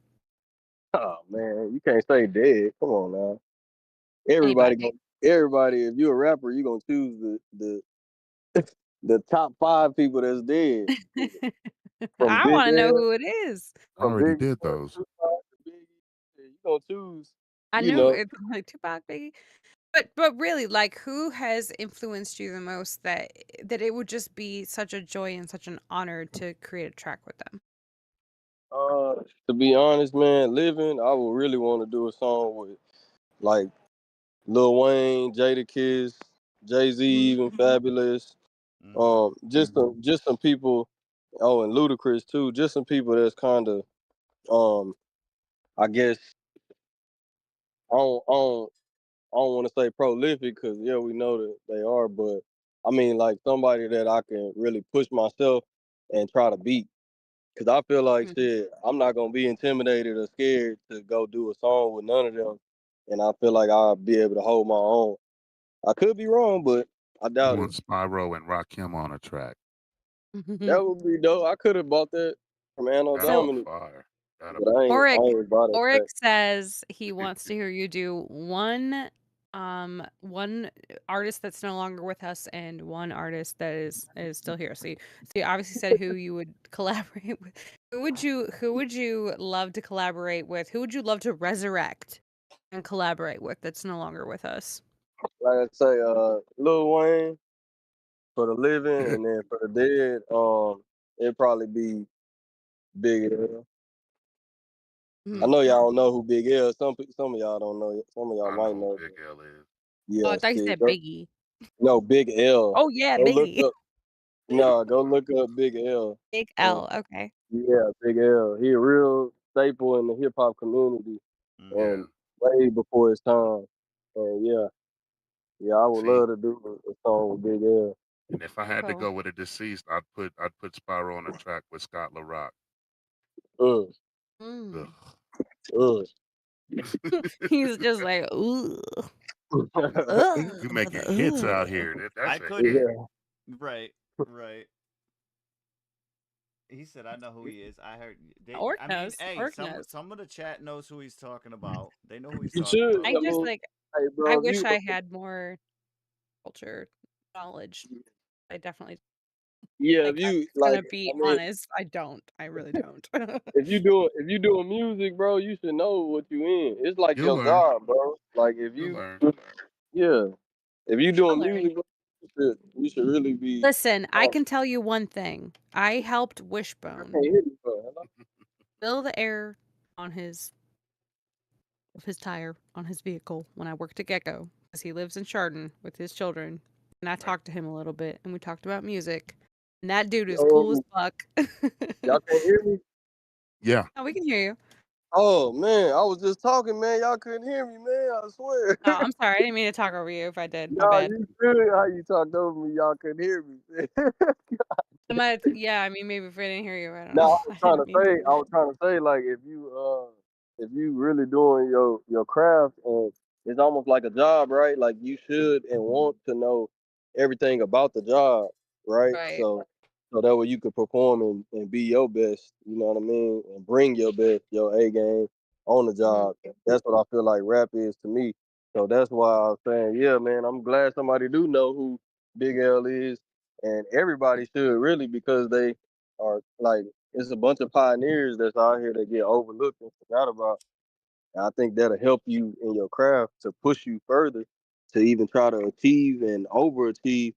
Oh man, you can't say dead. Come on now. Everybody, Anybody. everybody. If you're a rapper, you're gonna choose the top 5 people that's dead. From I Big want to know L, who it is. I from already Big did L, those. Tupac to Biggie. You gonna choose, I you knew know. it's like Tupac, Biggie. But really, like, who has influenced you the most that it would just be such a joy and such an honor to create a track with them? To be honest, man, living, I would really want to do a song with like Lil Wayne, Jadakiss, Jay-Z, even Fabulous. Just some people. Oh, and Ludacris too. Just some people that's kind of I guess I don't want to say prolific because yeah, we know that they are, but I mean like somebody that I can really push myself and try to beat. Cause I feel like shit, I'm not gonna be intimidated or scared to go do a song with none of them, and I feel like I'll be able to hold my own. I could be wrong, but I I doubt it. want Spiirow and Rakim on a track. That would be dope. I could have bought that from Anno That'll be So Dominic, fire. That'll but be fire. Oric ain't bought it Oric back. says he wants to hear you do one artist that's no longer with us and one artist that is still here. So you obviously said who you would collaborate with. Who would you love to collaborate with? Who would you love to resurrect and collaborate with that's no longer with us? Like I say, Lil Wayne for the living, and then for the dead, it'd probably be Big L. I know y'all don't know who Big L. Some of y'all don't know. Some of y'all I know might who know. Big L is. Oh, I Yeah, thought you shit. said Biggie. No, Big L. Oh yeah, Go look Biggie. up. No, go look up Big L. Big L. Okay. Yeah, Big L. He a real staple in the hip hop community, Yeah. and way before his time. And yeah, I would See, love to do a song with Big L. and if I had to Cool. go with a deceased, I'd put Spiirow on a track with Scott LaRock. Mm, Mm. mm. He's just like, ooh. We making hits out here. I That's a could. hit. Right. Right. He said, "I know who he is." I heard. Orc I mean, knows. hey, Orc some knows. some of the chat knows who he's talking about. They know who he's You talking should. about. I I just mean, like hey, I bro, if wish you I had more culture knowledge. I definitely yeah, if like I'm you just like, gonna be I mean, honest. I don't. I really don't. if you doing music, bro, you should know what you in. It's like You'll your learn. job, bro. Like if You'll you, learn. yeah, if you I'll doing learn. music, bro, you should really be. Listen, I Oh, can tell you one thing. I helped I Wishbone can't hear you, bro. Hello? fill the air on his tire on his vehicle when I worked at Gecko because he lives in Chardon with his children. And I Right. talked to him a little bit and we talked about music. And that dude is cool as Yo, fuck. y'all can't hear me? Yeah. Oh, we can hear you. Oh man, I was just talking, man. Y'all couldn't hear me, man. I swear. Oh, I'm sorry. I didn't mean to talk over you if I did. My Nah, bad. you good? How you talked over me? Y'all couldn't hear me. Yeah, I mean, maybe if I didn't hear you, I don't No, know. I was I trying didn't to mean say, to do that. like if you really doing your craft and it's almost like a job, right? Like you should and want to know everything about the job, right? Right. So that way you could perform and be your best, you know what I mean, and bring your best, your A game on the job. That's what I feel like rap is to me. So that's why I was saying, yeah, man, I'm glad somebody do know who Big L is, and everybody should really because they are like it's a bunch of pioneers that's out here that get overlooked and forgot about. And I think that'll help you in your craft to push you further to even try to achieve and overachieve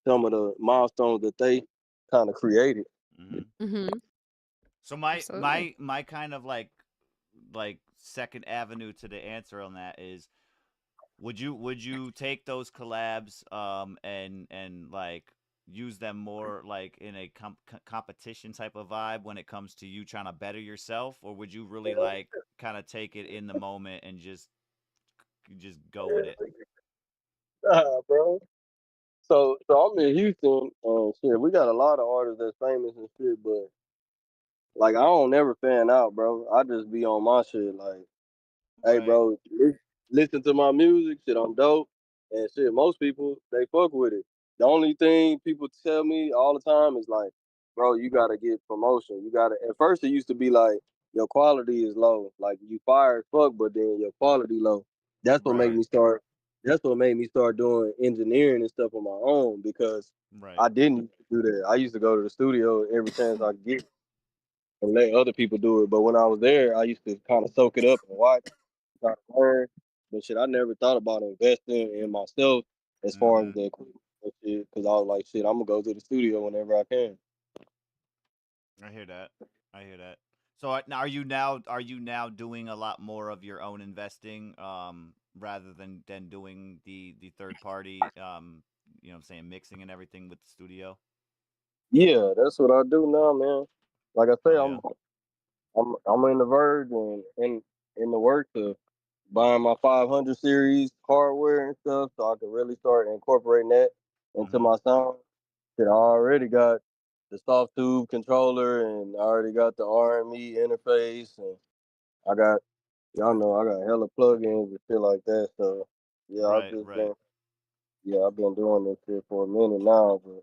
some of the milestones that they kind of created. Mm-hmm. So my Absolutely. my kind of like second avenue to the answer on that is Would you take those collabs and like use them more like in a competition type of vibe when it comes to you trying to better yourself, or would you really like kind of take it in the moment and just go with it? Nah, bro. So I'm in Houston, and shit, we got a lot of artists that's famous and shit, but like I don't never fan out, bro. I just be on my shit, like, hey, Right. bro, listen to my music, shit, I'm dope, and shit. Most people they fuck with it. The only thing people tell me all the time is like, bro, you gotta get promotion. You gotta. At first, it used to be like your quality is low, like you fire as fuck, but then your quality low. That's what made Right. me start. That's what made me start doing engineering and stuff on my own because Right. I didn't do that. I used to go to the studio every chance I could get and let other people do it. But when I was there, I used to kind of soak it up and watch, try to learn. But shit, I never thought about investing in myself as far as Mhm. the equipment and shit. Because I was like, shit, I'm gonna go to the studio whenever I can. I hear that. I hear that. So now are you now doing a lot more of your own investing rather than doing the third party you know what I'm saying, mixing and everything with the studio? Yeah, that's what I do now, man. Like I say, Oh I'm yeah. I'm in the verge and in the works of buying my 500 series hardware and stuff, so I can really start incorporating that into Mhm. my sound. Shit, I already got the soft tube controller and I already got the RME interface and I got y'all know I got hella plugins and shit like that. So yeah, Right, right. I've been doing this shit for a minute now, but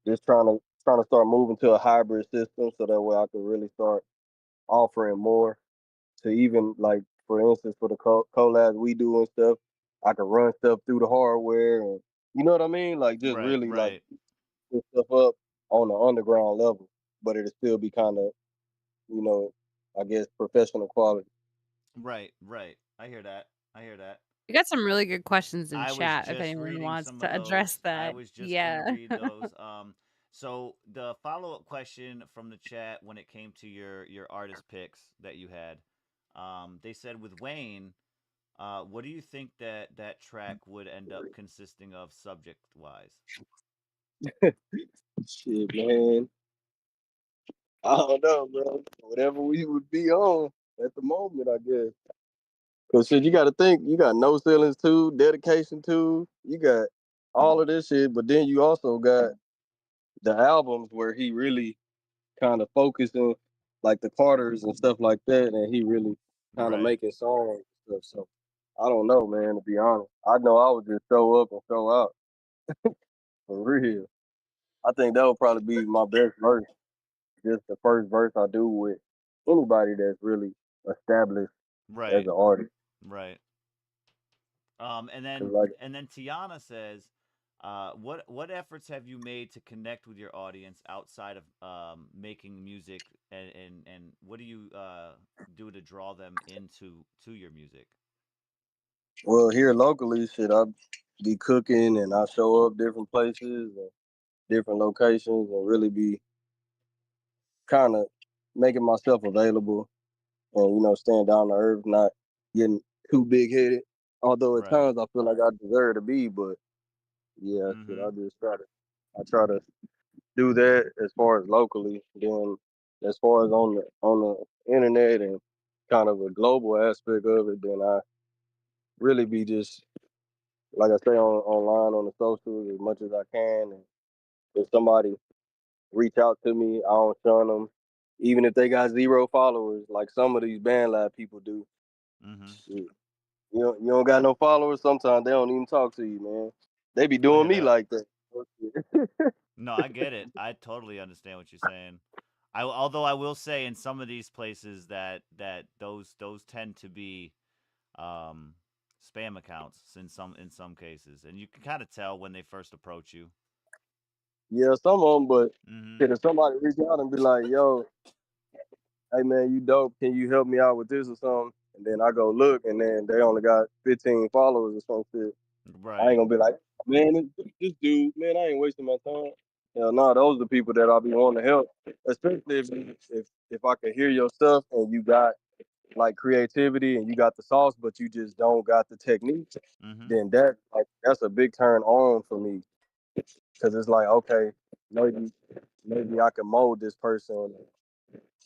just trying to start moving to a hybrid system so that way I can really start offering more to even like for instance for the collabs we do and stuff, I can run stuff through the hardware and you know what I mean? Like just Right, really like right. put stuff up on the underground level, but it'll still be kind of, you know, I guess professional quality. Right, right. I hear that. I hear that. We got some really good questions in I was chat if just anyone reading wants some of to address those. I that. was just gonna Yeah. read those. So the follow-up question from the chat when it came to your artist picks that you had, they said with Wayne, what do you think that track would end up consisting of subject-wise? Shit, man. I don't know, bro. Whatever we would be on at the moment, I guess. Cause shit, you got to think, you got no ceilings too, dedication too. You got all of this shit, but then you also got the albums where he really kind of focusing, like the Carters and stuff like that, and he really kind of Right. making songs and stuff. So I don't know, man. To be honest, I know I would just show up and show out for real. I think that would probably be my best verse, just the first verse I do with anybody that's really established as Right. an artist. Right. And Cause then like and then Tiana says, what efforts have you made to connect with your audience outside of making music, and what do you do to draw them into your music? well, here locally, shit, I be cooking and I show up different places and different locations and really be kind of making myself available and staying down to earth, not getting too big headed. Although at Right. times I feel like I deserve to be, but yeah, shit, Mm-hmm. I try to do that as far as locally. Then as far as on the internet and kind of a global aspect of it, then I really be just like I say online on the socials as much as I can. And if somebody reach out to me, I don't shun them, even if they got zero followers, like some of these band lab people do. Mm-hmm. Shit. You don't got no followers. Sometimes they don't even talk to you, man. They be I doing hear me that. like that. No, I get it. I totally understand what you're saying. Although I will say in some of these places that those tend to be um, spam accounts in some cases, and you can kind of tell when they first approach you. Yeah, some of them, but Mm-hmm. shit, if somebody reach out and be like, "Yo, hey man, you dope. Can you help me out with this or something?" And then I go look, and then they only got 15 followers or some shit. I ain't Right. gonna be like, man, this dude, man, I ain't wasting my time. Hell no, those are the people that I'll be wanting to help, especially if I can hear your stuff and you got like creativity and you got the sauce, but you just don't got the technique, Mm-hmm. then that's a big turn on for me because it's like okay, maybe I can mold this person,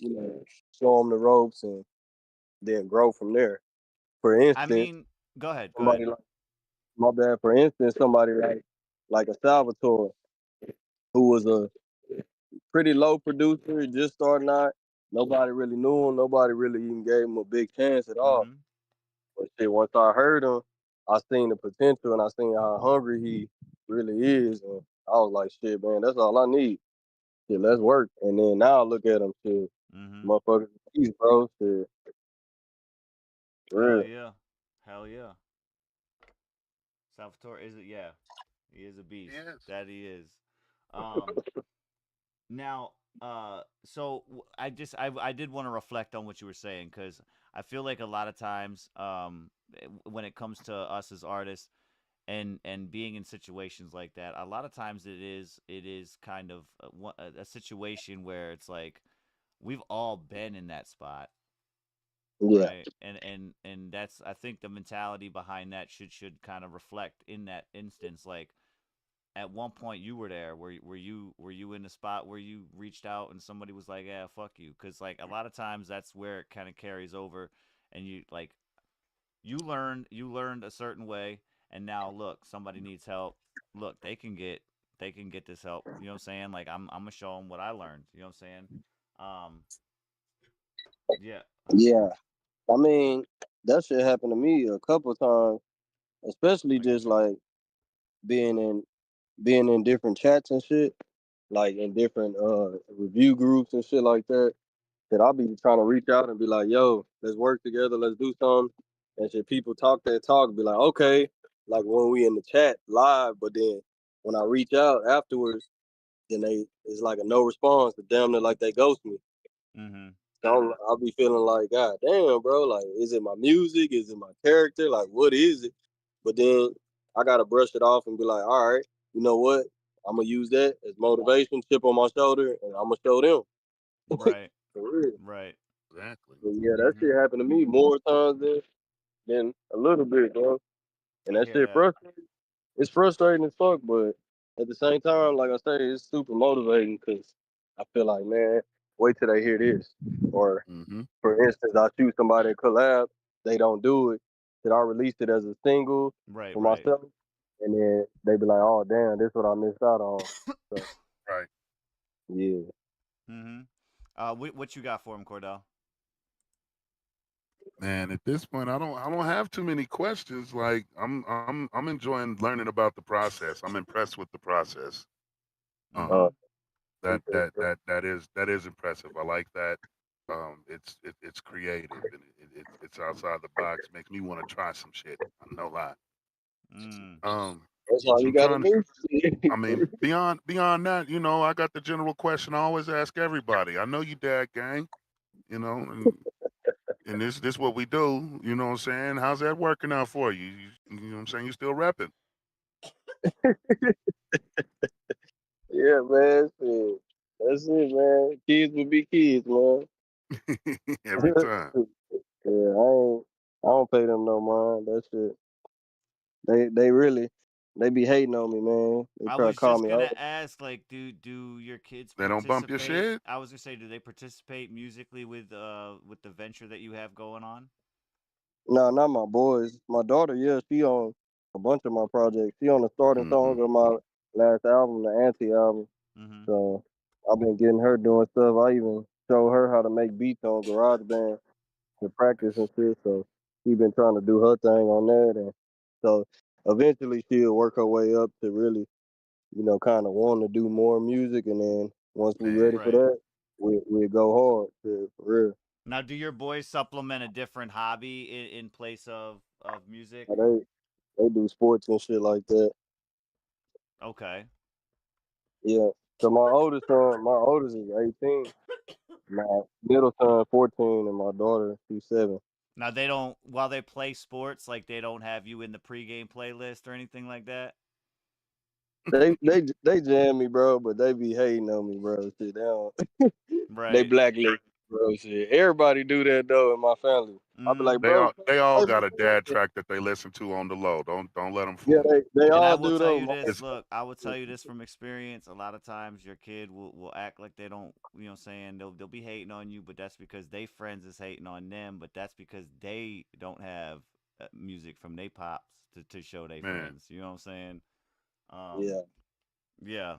show them the ropes and then grow from there. For I instance, mean, go ahead. Go somebody ahead. like my bad. For instance, somebody like a Salvatore who was a pretty low producer, just starting out. Nobody really knew him. Nobody really even gave him a big chance at all. Mm-hmm. But shit, once I heard him, I seen the potential and I seen how hungry he really is. And I was like, shit, man, that's all I need. Shit, let's work. And then now I look at him, shit, Mm-hmm. motherfucker, he's bro, shit, Hell real. yeah. Hell yeah. Salvatore is it? Yeah, he is a beast. Yes. That he is. Um, now, so I did want to reflect on what you were saying because I feel like a lot of times, when it comes to us as artists and being in situations like that, a lot of times it is kind of a situation where it's like we've all been in that spot, Yeah, right? And that's I think the mentality behind that should kind of reflect in that instance, like at one point you were there. Were you in a spot where you reached out and somebody was like, "Yeah, fuck you," because like a lot of times that's where it kind of carries over, and you learned a certain way, and now look, somebody needs help. Look, they can get this help. You know what I'm saying? Like I'm gonna show them what I learned. You know what I'm saying? Um, yeah. yeah. I mean, that shit happened to me a couple times, especially just like being in being in different chats and shit, like in different review groups and shit like that. That I'll be trying to reach out and be like, yo, let's work together, let's do something. And shit, people talk that talk, be like, okay, like when we in the chat live, but then when I reach out afterwards, then it's like a no response, damn near like they ghost me. Mm-hmm. So I'll be feeling like, God damn, bro, like, is it my music? Is it my character? Like, what is it? But then I gotta brush it off and be like, all right, you know what? I'm gonna use that as motivation, chip on my shoulder, and I'm gonna show them. Right. For real. Right. Exactly. But yeah, that Mm-hmm. shit happened to me more times than a little bit, bro. And I that hear shit that. frustrating. It's frustrating as fuck, but at the same time, like I say, it's super motivating because I feel like, man, wait till they hear this. Or Mm-hmm. for instance, I shoot somebody a collab, they don't do it. Then I released it as a single Right. for Right. myself, and then they be like, "Oh damn, this is what I missed out on." So Right. yeah, Mm-hmm. What you got for him, Cordell? Man, at this point, I don't have too many questions. Like I'm enjoying learning about the process. I'm impressed with the process. Mm-hmm. uh, Um, that is impressive. I like that. It's creative and it's outside the box. Makes me want to try some shit. No lie. Mm. that's all you I'm gotta trying. do. I mean, beyond that, I got the general question I always ask everybody. I know you dad gang, and this what we do. You know what I'm saying? How's that working out for you? You know what I'm saying? You still repping Yeah, man. Shit. That's it, man. Kids will be kids, man. every time. Yeah, I don't pay them no mind. That shit. They really they be hating on me, man. They I try to was call just me gonna out. ask, like, do your kids They don't bump your participate? shit. I was gonna say, do they participate musically with the venture that you have going on? No, not my boys. My daughter, yeah, she on a bunch of my projects. She on the starting Hmm. songs of my last album, the Anti album. Mm-hmm. So I've been getting her doing stuff. I even show her how to make beats on GarageBand to practice and shit. So she been trying to do her thing on that, and so eventually she'll work her way up to really, kind of want to do more music. And then once we Man, ready for Right. that, we go hard for real. Now, do your boys supplement a different hobby in place of music? But they do sports and shit like that. Okay. Yeah. So my oldest is 18. My middle son 14, and my daughter she's 7. Now they don't while they play sports, like they don't have you in the pregame playlist or anything like that. They jam me, bro, but they be hating on me, bro. Shit, they don't. They Right. blacklist, bro. Shit, everybody do that though in my family. I be like, bro, They all got a dad track that they listen to on the low. Don't let them fool. Yeah, they And I all will do tell though. you this. Look, I will tell you this from experience. A lot of times your kid will act like they don't, you know what I'm saying? They'll be hating on you, but that's because they friends is hating on them, but that's because they don't have music from they pops to show their friends. You know what I'm saying? Yeah,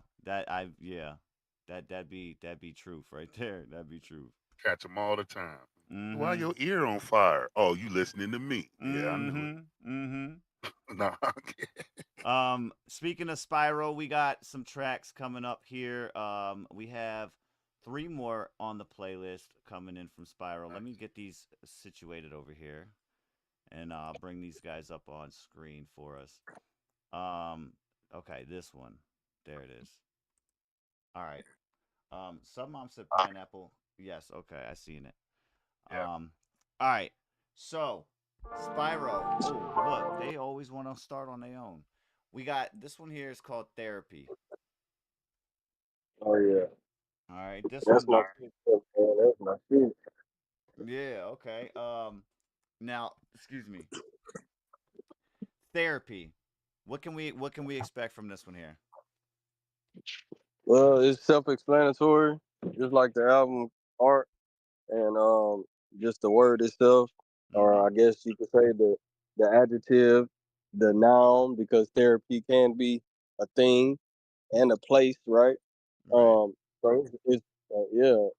that'd be truth right there. That'd be truth. Catch them all the time. Why your ear on fire? Oh, you listening to me? Yeah, I knew it. Nah. Speaking of Spiirow, we got some tracks coming up here. We have 3 more on the playlist coming in from Spiirow. Let me get these situated over here, and I'll bring these guys up on screen for us. Okay, this one. There it is. All right. Some mom said pineapple. Yes, okay, I seen it. Yeah. All right. So, Spiirow. Oh, look, they always want to start on their own. We got this one here is called Therapy. Oh yeah. All right, this That's one. That's my shit. Yeah, okay. Now, excuse me. Therapy. What can we expect from this one here? Well, it's self-explanatory, just like the album art and just the word itself, or I guess you could say the adjective, the noun, because therapy can be a thing and a place, right? So it's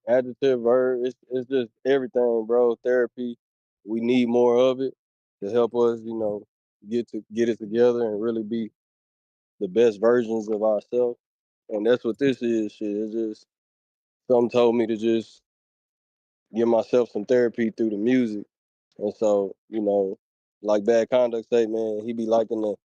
adjective, verb, it's just everything, bro. Therapy, we need more of it to help us, get it together and really be the best versions of ourselves. And that's what this is. Shit, it's just something told me to just give myself some therapy through the music. And so, like Bad Conduct say, man, he be liking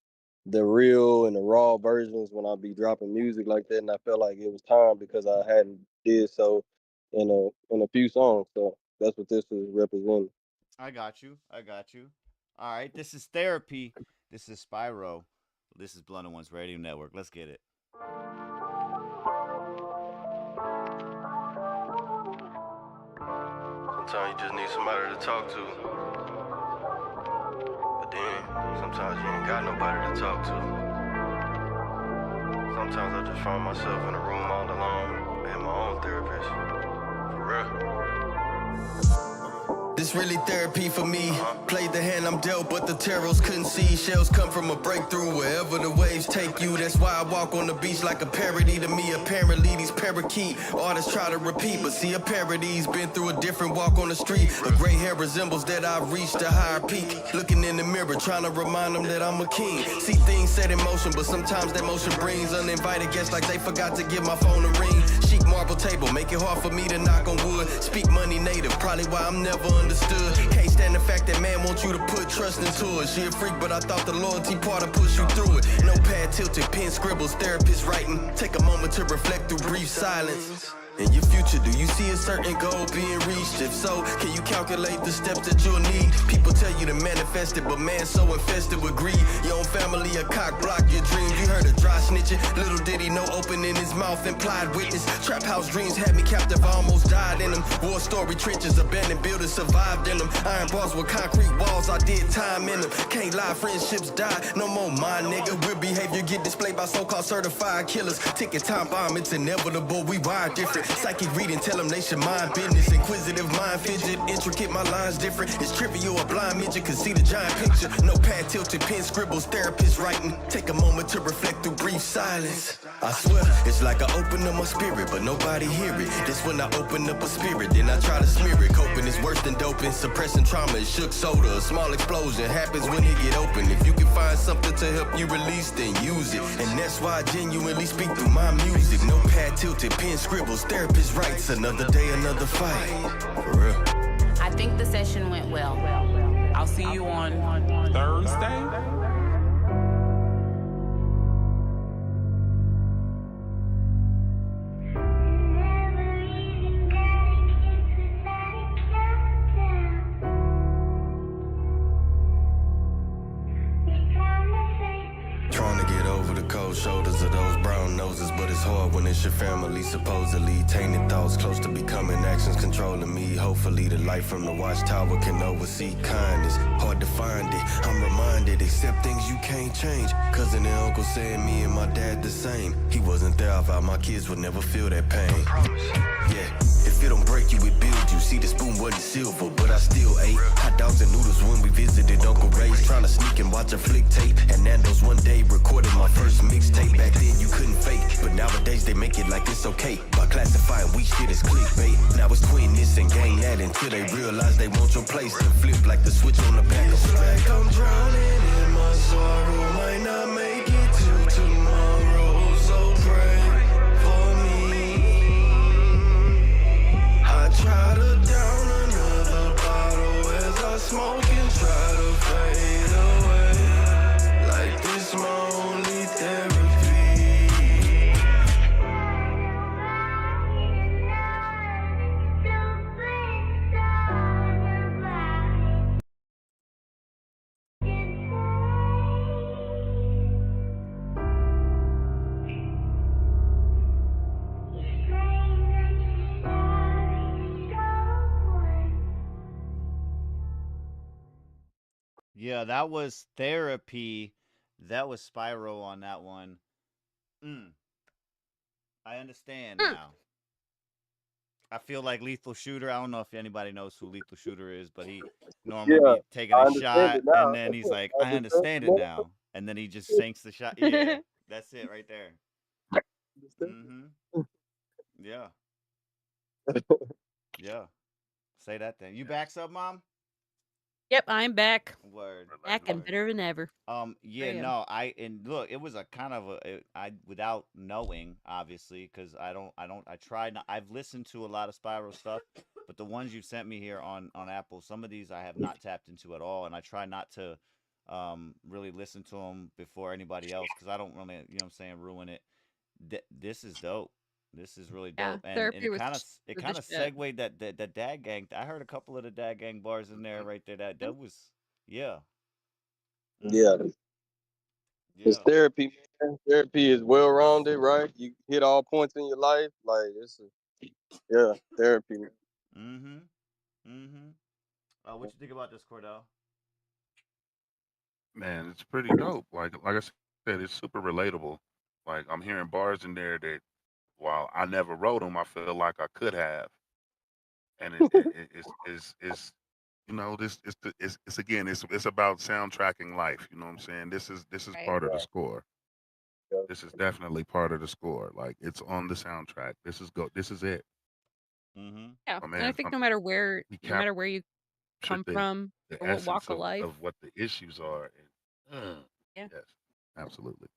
the real and the raw versions when I be dropping music like that. And I felt like it was time because I hadn't did so in a few songs. So that's what this is representing. I got you. All right, this is Therapy. This is Spiirow. This is Blunt Ones Radio Network. Let's get it. Sometimes you just need somebody to talk to. But then, sometimes you ain't got nobody to talk to. Sometimes I just find myself in a room all alone, being my own therapist. For real. This really therapy for me. Played the hand I'm dealt, but the tarots couldn't see. Shells come from a breakthrough wherever the waves take you. That's why I walk on the beach like a parody to me. Apparently these parakeet artists try to repeat, but see a parody's been through a different walk on the street. A gray hair resembles that I've reached a higher peak. Looking in the mirror, trying to remind them that I'm a king. See things set in motion, but sometimes that motion brings uninvited guests like they forgot to give my phone a ring. Chic marble table, make it hard for me to knock on wood. Speak money native, probably why I'm never understood. Can't stand the fact that man wants you to put trust into it. She a freak, but I thought the loyalty part would push you through it. Notepad tilted, pen scribbles, therapist writing. Take a moment to reflect through brief silence. In your future, do you see a certain goal being reached? If so, can you calculate the steps that you'll need? People tell you to manifest it, but man so infested with greed. Your own family, a cock block your dreams. You heard a dry snitching, little did he know opening his mouth, implied witness. Trap house dreams had me captive, I almost died in them. War story trenches, abandoned buildings survived in them. Iron bars with concrete walls, I did time in them. Can't lie, friendships die, no more my nigga. Weird behavior get displayed by so-called certified killers. Ticket time bomb, it's inevitable, we wired different. Psychic reading, tell them they should mind business. Inquisitive mind fidget, intricate, my lines different. It's trivial, a blind midget can see the giant picture. Notepad tilted, pen scribbles, therapist writing. Take a moment to reflect through brief silence. I swear, it's like I open up my spirit, but nobody hear it. That's when I open up a spirit, then I try to smear it. Coping is worse than doping, suppressing trauma is shook soda. A small explosion happens when it get open. If you can find something to help you release, then use it. And that's why I genuinely speak through my music. Notepad tilted, pen scribbles, therapist writes. Another day, another fight. For real. I think the session went well. I'll see you on Thursday. Trying to get over over the cold shoulders of those brown noses, but it's hard when it's your family. Supposedly tainted thoughts close to becoming actions controlling me. Hopefully the light from the watchtower can oversee kindness. Hard to find it, I'm reminded, accept things you can't change. Cousin and uncle saying me and my dad the same. He wasn't there, I vowed my kids would never feel that pain. Yeah, if it don't break you, it builds you. See, the spoon wasn't silver, but I still ate hot dogs and noodles when we visited Uncle Ray's. Trying to sneak and watch a flick tape, and Nando's one day recorded my first mixtape. Back then you couldn't fake, but nowadays they make it like it's okay by classifying weak shit as clickbait. Now it's twin this and gang that until they realize they want your place and flip like the switch on the back of It's like I'm drowning in my sorrow, might not make it till tomorrow, so pray for me. I try to down another bottle as I smoke and try to fade away, like this my only therapy. Yeah, that was therapy. That was Spiirow on that one. I understand now. I feel like Lethal Shooter. I don't know if anybody knows who Lethal Shooter is, but he normally Yeah, be taking I a understand shot it now. and then he's like, I I understand it understand now. And then he just sinks the shot. Yeah, that's it right there. Mm-hmm. Yeah. Yeah. Say that then. You back, Sub Mom? Yep, I'm back. Word. Back and better than ever. Yeah, am. no, and look, it was a kind of I without knowing, obviously, because I tried not, I've listened to a lot of Spiirow stuff, but the ones you sent me here on Apple, some of these I have not tapped into at all, and I try not to really listen to them before anybody else, because I don't really, you know what I'm saying, ruin it. This is dope. This is really Yeah, dope, and therapy it was kind of the shit. segued that dad gang. I heard a couple of the dad gang bars in there right there. That was yeah. Yeah, it's Yeah. therapy, man. Therapy is well rounded, right? You hit all points in your life. Like yeah, therapy, man. Mm-hmm. Mm-hmm. What you think about this, Cordell? Man, it's pretty dope. Like I said, it's super relatable. Like I'm hearing bars in there that while I never wrote them, I feel like I could have. And it's this it's again it's about soundtracking life. You know what I'm saying? This is Right. part of the score. Yeah. This is definitely part of the score. Like it's on the soundtrack. This is it. Mm-hmm. Yeah, My and I man, think no matter where he you captured come from the or what essence walk of life, of what the issues are. And, yeah, yes, absolutely.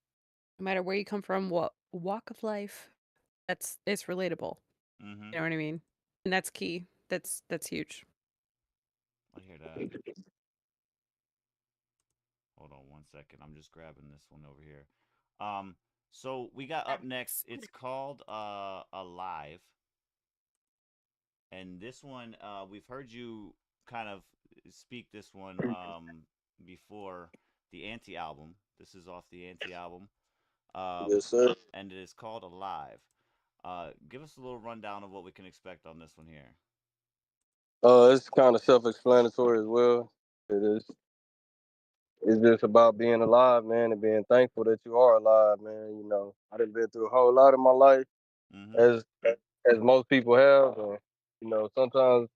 no matter where you come from, what walk of life, it's relatable. Mm-hmm. You know what I mean? And that's key. That's huge. I hear that. Hold on one second. I'm just grabbing this one over here. So we got up next. It's called Alive. And this one, we've heard you kind of speak this one before the Anti album. This is off the Anti album. Yes, sir. And it is called Alive. Give us a little rundown of what we can expect on this one here. It's kind of self-explanatory as well. It is. It's just about being alive, man, and being thankful that you are alive, man. You know, I done been through a whole lot in my life, Mm-hmm. as most people have, and you know, sometimes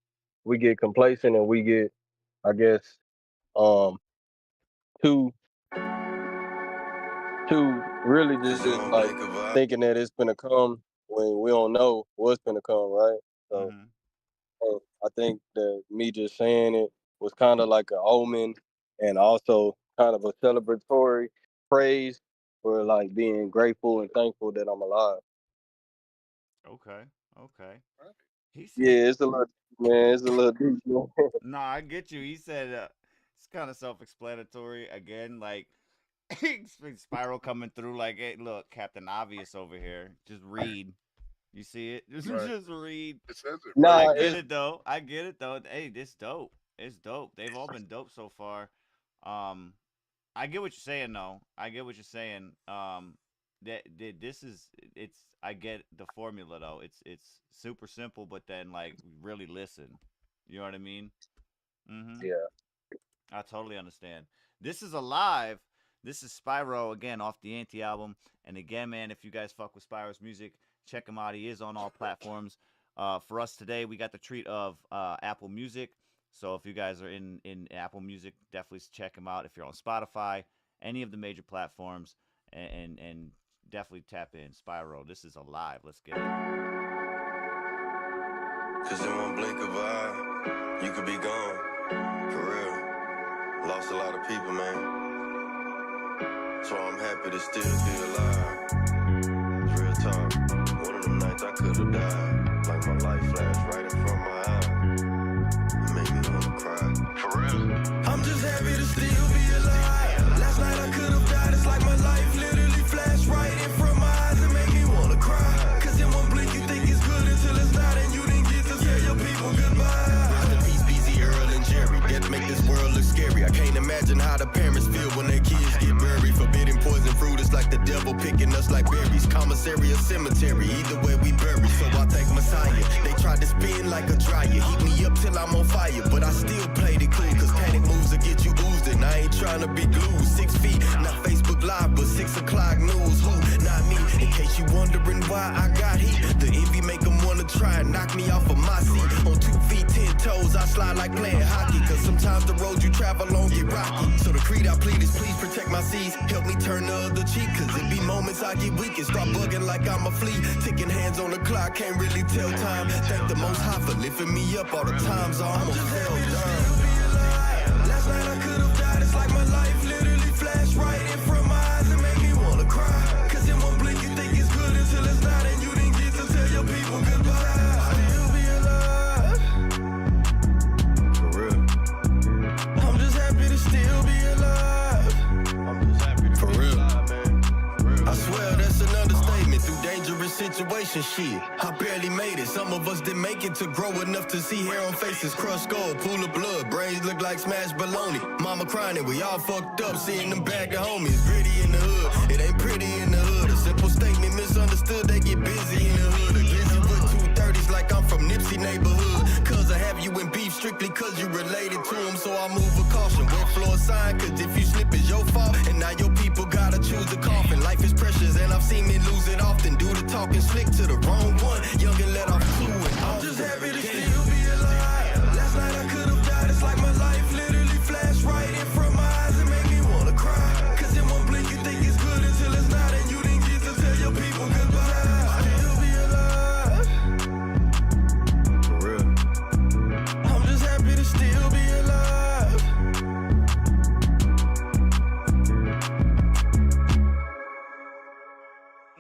we get complacent and we get, I guess, um, too really just like thinking that it's gonna come when we don't know what's gonna come, right? So Mm-hmm. I think that me just saying it was kind of like an omen and also kind of a celebratory praise for like being grateful and thankful that I'm alive. Okay. Okay. He said, Yeah, it's a little man, it's a little deep, man. "No, I get you." He said, "It's kind of self-explanatory." Again, like Spiirow coming through. Like, hey, look, Captain Obvious over here. Just read. You see it? Just, Right. just read. It says it Nah, right I there. get it though. I get it though. Hey, this dope. It's dope. They've all been dope so far. I get what you're saying, though. I get what you're saying. That this is it's. I get the formula though. It's super simple, but then like really listen. You know what I mean? Mm-hmm. Yeah. I totally understand. This is Alive. This is Spiirow again off the Anti album. And again, man, if you guys fuck with Spyrow's music, check him out. He is on all platforms. For us today, we got the treat of Apple Music. So if you guys are in Apple Music, definitely check him out. If you're on Spotify, any of the major platforms, and definitely tap in Spiirow. This is Alive. Let's get it. Cause in one blink of eye, you could be gone. For real. Lost a lot of people, man. So I'm happy to still be alive. It's real talk. One of them nights I could've died. Like my life flashed right in front of my eye. It made me wanna cry. For real. I'm just happy to still be alive. Last night I could have died. It's like my life literally flashed right in front of my eyes. It made me wanna cry. Cause in one blink you think it's good until it's not, and you didn't get to tell your people goodbye. Rest in peace, BZ, Earl, and Jerry. Death make this world look scary. I can't imagine how the parents feel when their kids get buried. Forbidden poison fruit is like the devil picking us like berries. Commissary or cemetery, either way we bury. So I thank Messiah. They tried to spin like a dryer. Heat me up till I'm on fire, but I still played it cool. Cause panic moves will get you oozed, and I ain't trying to be glued. 6 feet, not Facebook Live, but 6 o'clock news. Who? Not me. In case you wondering why I got heat, the envy make them wanna try and knock me off of my seat. On 2 feet, 10 toes, I slide like playing hockey. Cause sometimes the road you travel on get rocky. So the creed I plead is please protect my seeds. Help me turn the other cheek. Cause it be moments I get weak and start bugging like I'm a flea. Ticking hands on the clock, can't really tell time. Thank the Most High for lifting me up all the times I almost fell down. Last night I could have died. It's like my life literally flashed right in front of my eyes. It made me wanna cry. Cause in one blink you think it's good until it's not, and you didn't get to tell your people goodbye. Still be alive. For real. I'm just happy to still be alive. I'm just happy to For be real. alive, man. For real. I swear that's an understatement. Through dangerous situations, shit, I barely made it. Some of us didn't make it to grow enough to see hair on faces, crushed skull, pool of blood, brains look like smashed bologna. Mama crying and we all fucked up, seeing them bag of homies. Gritty in the hood, it ain't pretty in the hood. A simple statement misunderstood, they get busy in the hood. A glizzy with 230s like I'm from Nipsey neighborhood. Cause I have you in beef strictly cause you related to him, so I move with caution. Wet floor sign, cause if you slip it's your fault, and now your people gotta choose the coffin. Life is precious and I've seen men lose it often. Do the talking slick to the wrong one, young and let off two and I'm just happy to still be alive. Last night I could have died. It's like my life literally flashed right in front of my eyes. It made me wanna cry. Cause in one blink you think it's good until it's not, and you didn't get to tell your people goodbye. Still be alive. For real. I'm just happy to still be alive.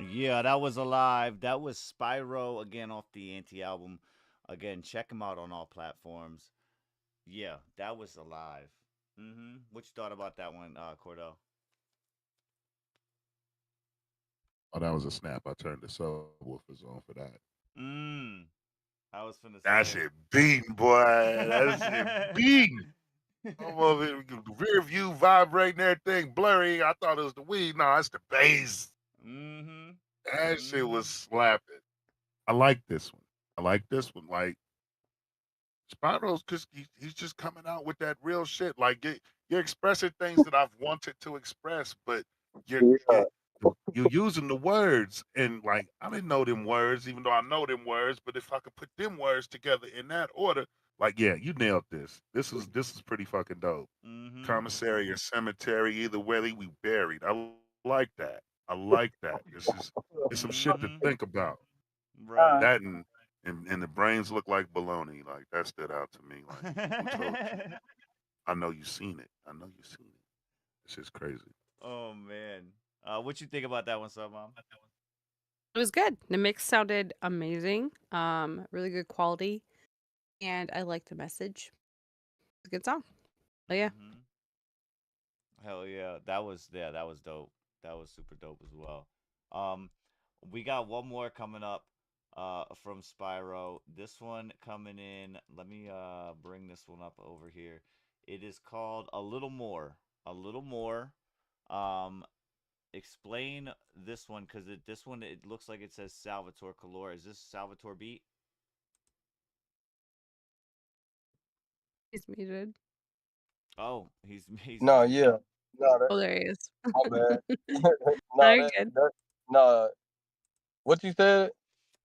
Yeah, that was Alive. That was Spiirow again off the Anti album. Again, check him out on all platforms. Yeah, that was Alive. What you thought about that one, Cordell? Oh, that was a snap. I turned the subwoofers on for that. I was finna That say. shit beating, boy. That shit beating. I'm over here, rear view vibrating, everything blurry. I thought it was the weed. No, it's the bass. That shit was slapping. I like this one. Like Spiral's, because he's just coming out with that real shit. Like you're expressing things that I've wanted to express, but you're Yeah. you're using the words, and like I didn't know them words, even though I know them words. But if I could put them words together in that order, like yeah, you nailed this. This is pretty fucking dope. Commissary or cemetery, either way we buried. I like that. I like that. It's some shit to think about. Right. That and the brains look like baloney. Like that stood out to me. Like I know you seen it. It's just crazy. Oh man. What you think about that one, Sub Mom? It was good. The mix sounded amazing. Really good quality, and I liked the message. It's a good song. Oh yeah. Hell yeah. That was dope. That was super dope as well. We got one more coming up from Spiirow. This one coming in. Let me bring this one up over here. It is called A Little More. A Little More. Explain this one, because this one, it looks like it says Salvatore Color. Is this Salvatore beat? He's muted. Oh, he's No, muted. yeah. No, Oh, there he is. my bad. No, you're good. No, what you said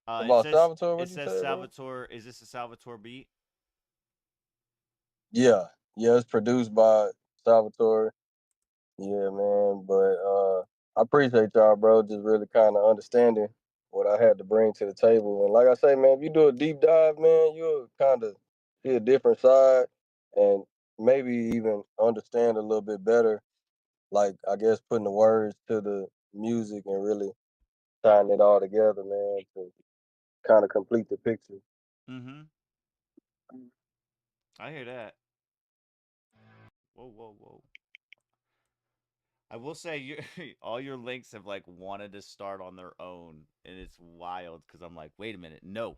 about Salvatore? What It you says said, bro? Salvatore. Is this a Salvatore beat? Yeah, it's produced by Salvatore. Yeah, man. But I appreciate y'all, bro. Just really kind of understanding what I had to bring to the table. And like I say, man, if you do a deep dive, man, you'll kind of see a different side and maybe even understand a little bit better. Like, I guess putting the words to the music and really tying it all together, man, to kind of complete the picture. Mm-hmm. I hear that. Whoa. I will say, all your links have like wanted to start on their own, and it's wild because I'm like, wait a minute, no,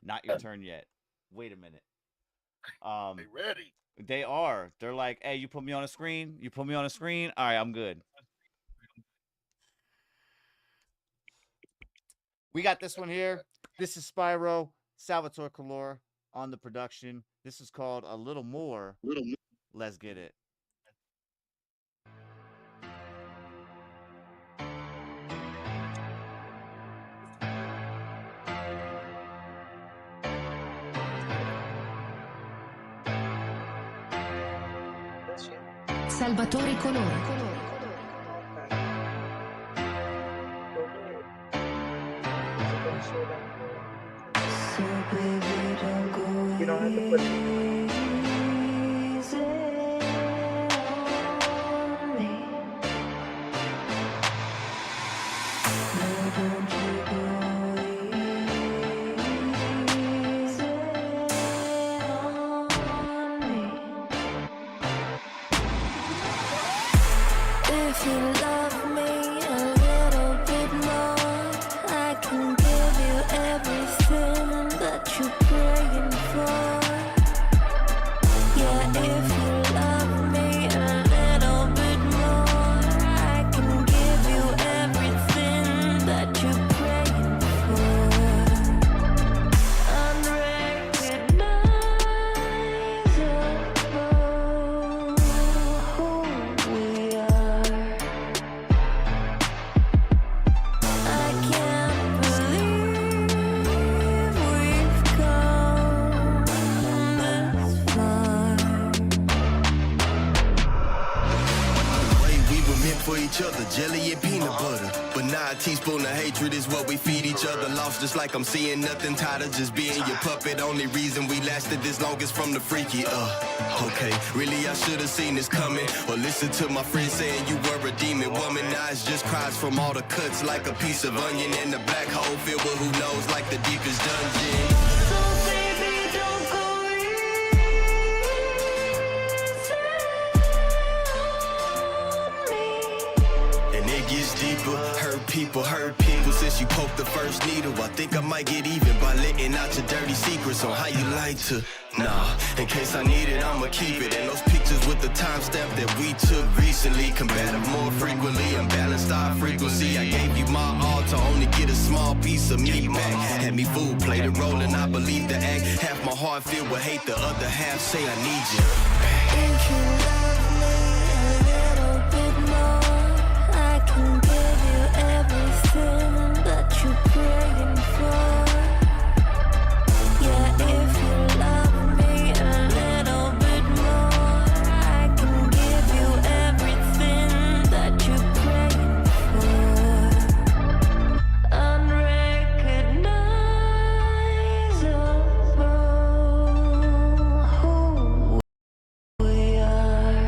not your turn yet. Wait a minute. They ready. They are. They're like, hey, you put me on a screen. You put me on a screen. All right, I'm good. We got this one here. This is Spiirow, Salvatore Color on the production. This is called A Little More. Let's get it. Salvatore Colore. You don't have to put If you love me a little bit more, I can give you everything that you're praying for. Yeah, if you love me a little bit more, I can give you everything that you're praying for. Unrecognizable. For each other, jelly and peanut butter. But now a teaspoon of hatred is what we feed each other. Lost just like I'm seeing nothing, tired of just being your puppet. Only reason we lasted this long is from the freaky. Okay, really I should have seen this coming. Or listen to my friend saying you were a demon woman. Now it's just cries from all the cuts like a piece of onion. And the black hole filled with who knows like the deepest dungeon. Deeper, hurt people since you poked the first needle. I think I might get even by letting out your dirty secrets on how you like to. Nah, in case I need it, I'ma keep it. And those pictures with the timestamp that we took recently. Combative more frequently, unbalanced our frequency. I gave you my all to only get a small piece of me back. Had me fool, played the role and I believe the act. Half my heart filled with hate, the other half say I need you. If you love me a little bit more, I can give you everything that you're praying for. Yeah, if you love me a little bit more, I can give you everything that you're praying for. Unrecognizable. Who we are.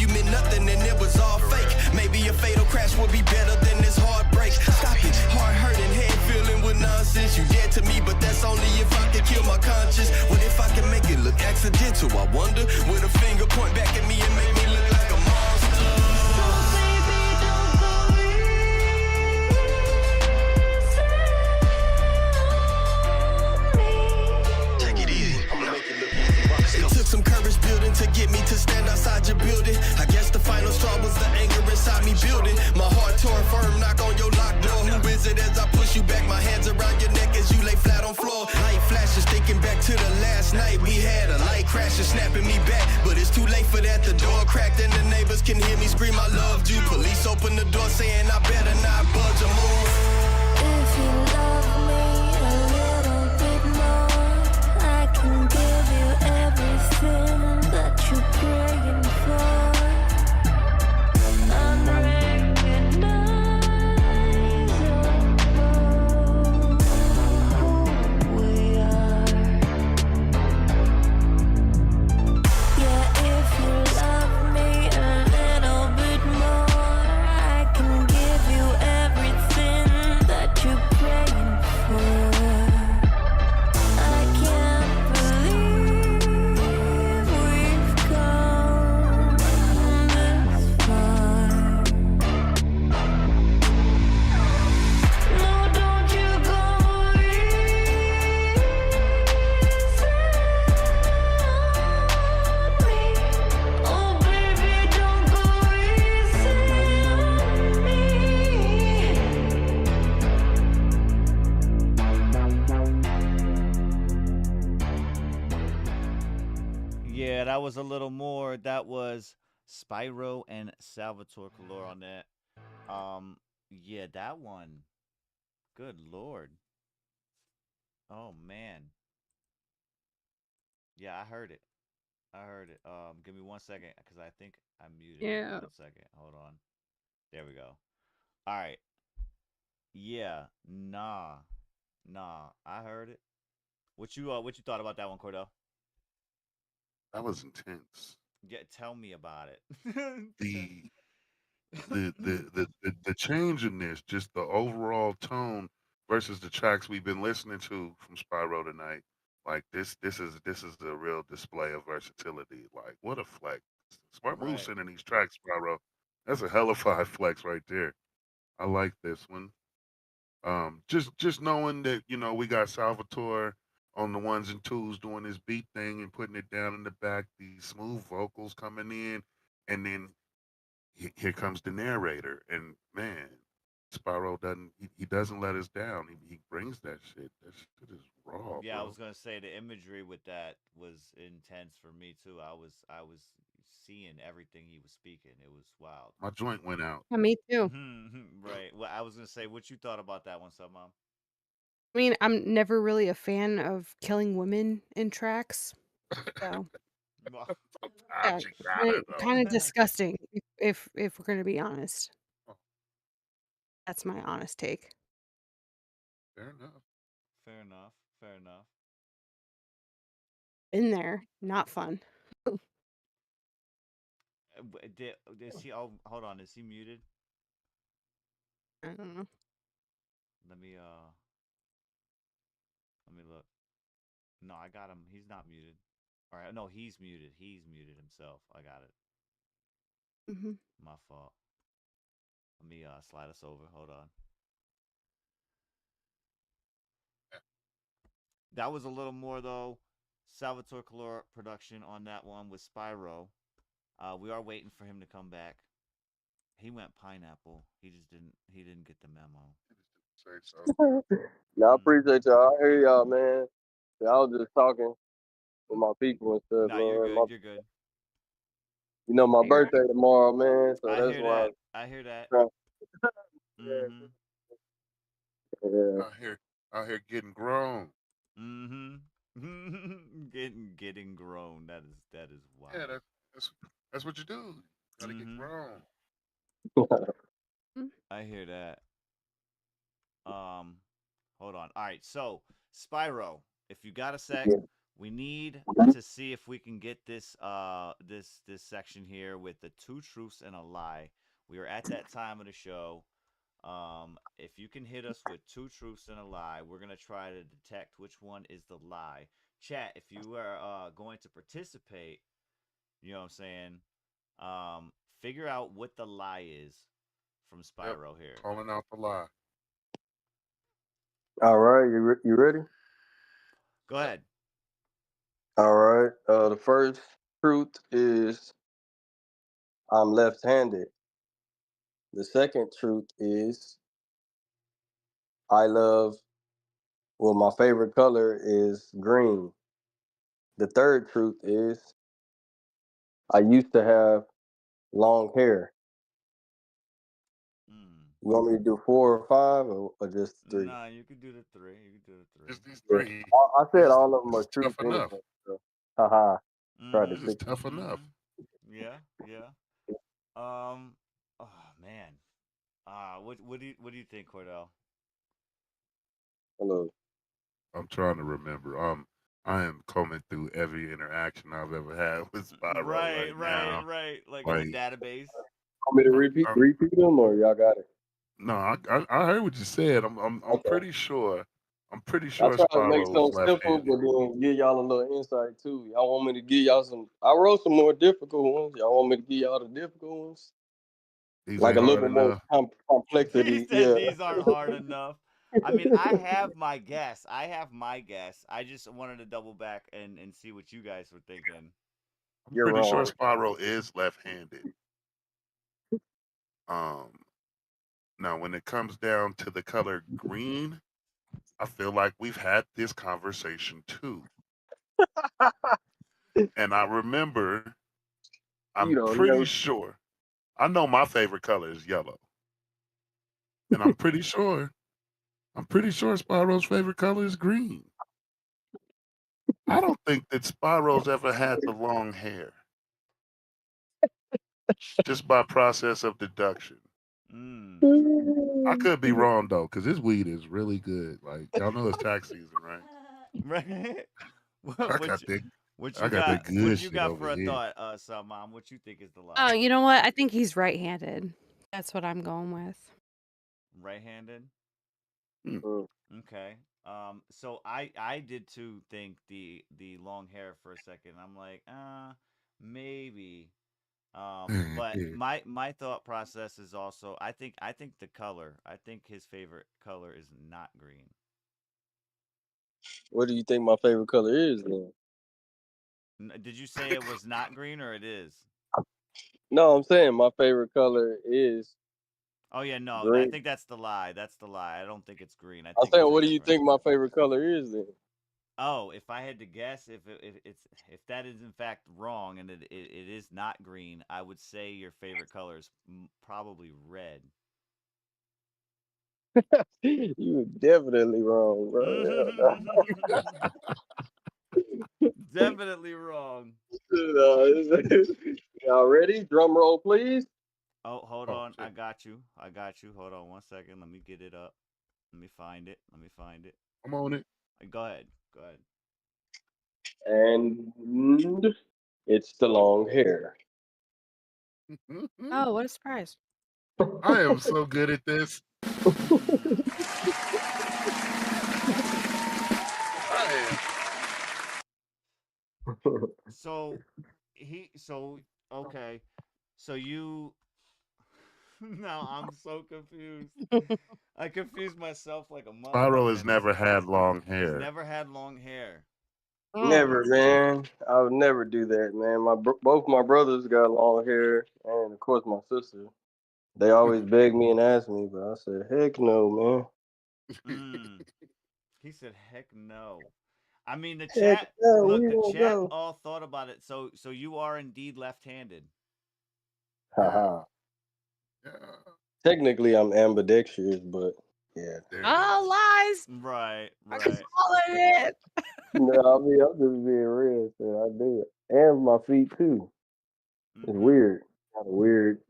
you meant nothing and it was all fake. Maybe a fatal crash would be better than this heartbreak. Stop it, heart hurting, head feeling with nonsense. You dead to me, but that's only if I can kill my conscience. What if I can make it look accidental? I wonder, with a finger point back at me and make me look like a monster. It took some courage building to get me to stand outside your building. I guess the final straw was the anger inside me building. My heart tore firm, knock on your locked door. Who is it as I push you back? My hands around your neck as you lay flat on floor. Light flashes, thinking back to the last night we had. A light crashing, snapping me back. But it's too late for that, the door cracked and the neighbors can hear me scream I loved you. Police open the door saying I better not budge or move. If you love me a little bit more, I can give you everything that you're praying for. I'm recognizing who we are. Yeah, if you love me a little bit more, I can give you everything that you're praying for. I can't believe we've come this far. No, don't you go easy on me. Oh, baby, don't go easy on me. Yeah, that was a little more. That was Spiirow and Salvatore Color on that. Yeah, that one. Good Lord. Oh man. Yeah, I heard it. I heard it. Give me 1 second, because I think I'm muted. Yeah. 1 second. Hold on. There we go. All right. Yeah. Nah. I heard it. What you thought about that one, Cordell? That was intense. Yeah, tell me about it. The the change in this, just the overall tone versus the tracks we've been listening to from Spiirow tonight. Like this is a real display of versatility. Like what a flex. Smart move Right. sending these tracks, Spiirow. That's a hell of a flex right there. I like this one. Just knowing that we got Salvatore on the ones and twos doing his beat thing and putting it down in the back, these smooth vocals coming in, and then here comes the narrator, and man, Spiirow he doesn't let us down. He brings that shit. That shit is raw, Yeah, I bro. was gonna say the imagery with that was intense for me too. I was seeing everything he was speaking. It was wild. My joint went out. Yeah, me too. Right. Well, I was gonna say what you thought about that one, Submom. I mean, I'm never really a fan of killing women in tracks. So yeah, Sometimes you gotta kind of though. disgusting if we're gonna be honest. That's my honest take. Fair enough. Fair enough. Fair enough. In there, not fun. Is he? Oh, hold on. Is he muted? I don't know. Let me look. No, I got him. He's not muted. All right. No, he's muted. He's muted himself. I got it. My fault. Let me slide us over. Hold on. That was a little more though. Salvatore Color production on that one with Spiirow. We are waiting for him to come back. He went pineapple. He just didn't. He didn't get the memo. Say so. No, I appreciate y'all. I hear y'all, man. I was just talking with my people and stuff, No, man. you're good. You're good. You know, my birthday tomorrow, man. So I that's hear why. that. I hear that. Yeah. Out here getting grown. Getting grown. That is wild. Yeah, that's what you do. You gotta get grown. I hear that. Hold on. All right, so Spiirow, if you got a sec, We need to see if we can get this this section here with the 2 truths and a lie. We are at that time of the show. If you can hit us with 2 truths and a lie, we're gonna try to detect which one is the lie. Chat, if you are going to participate, you know what I'm saying? Figure out what the lie is from Yep. Spiirow here. Calling out the lie. All right, you ready? Go ahead. All right. The first truth is I'm left-handed. The second truth is I love. Well, my favorite color is green. The third truth is I used to have long hair. You want me to do 4 or 5 or just 3? Nah, you can do the 3. You can do the 3. Just these Yeah. 3. I said all of them This are is truth tough enough. anyway. So, haha. Tried to This is fix it. tough enough. Yeah, yeah. Oh man. What do you think, Cordell? Hello. I'm trying to remember. I am combing through every interaction I've ever had with Spiirow right now. Right. Like in Like, the database. Want me to repeat them or y'all got it? no, I heard what you said. I'm Okay. pretty sure. I'm pretty I sure try to make Spiirow's something simple, left-handed. but then give y'all a little insight too. Y'all want me to give y'all some? I wrote some more difficult ones. Y'all want me to give y'all the difficult ones? These Like ain't a little hard bit more enough. complexity. He said Yeah. these aren't hard enough. I mean, I have my guess. I just wanted to double back and see what you guys were thinking. I'm You're pretty sure wrong. Spiirow is left-handed. Now when it comes down to the color green, I feel like we've had this conversation too. And I remember, I'm You don't pretty know. sure, I know my favorite color is yellow. And I'm pretty sure Spirow's favorite color is green. I don't think that Spirow's ever had the long hair. Just by process of deduction. I could be wrong though, because this weed is really good. Like y'all know it's tax season, right? Right. I got that What I you got that got? good What you shit got over for a here. thought, Mom? What you think is the lie? Oh, you know what? I think he's right-handed. That's what I'm going with. Right-handed. Mm. Okay. So I did too think the long hair for a second. I'm like, maybe. But my thought process is also I think the color. I think his favorite color is not green. What do you think my favorite color is then? Did you say it was not green or it is? No, I'm saying my favorite color is Oh yeah, no. I green. think that's the lie. That's the lie. I don't think it's green. I I'm think saying, it's what do you different. think my favorite color is then? Oh, if I had to guess, if that is in fact wrong and it is not green, I would say your favorite color is probably red. You definitely wrong, bro. Definitely wrong. Y'all ready? Drum roll, please. Oh, hold Oh, on. shit. I got you. Hold on 1 second. Let me get it up. Let me find it. I'm on it. Go ahead. Go ahead. And it's the long hair. Oh, what a surprise. I am so good at this. So okay. So you now I'm so confused. I confused myself like a Spyro motherfucker has at this never point. had long He's hair. never had long hair. Never, man. I would never do that, man. Both my brothers got long hair, and of course my sister. They always beg me and ask me, but I said, heck no, man. He said, "Heck no." I mean, the Heck chat. no, Look, we the won't chat go. all thought about it. So you are indeed left-handed. Haha. Yeah. Technically, I'm ambidextrous, but yeah. There it is. Oh, lies. Right. I'm calling it. No, I mean, I'm just being real. So I do it, and my feet too. It's weird. Kind of weird.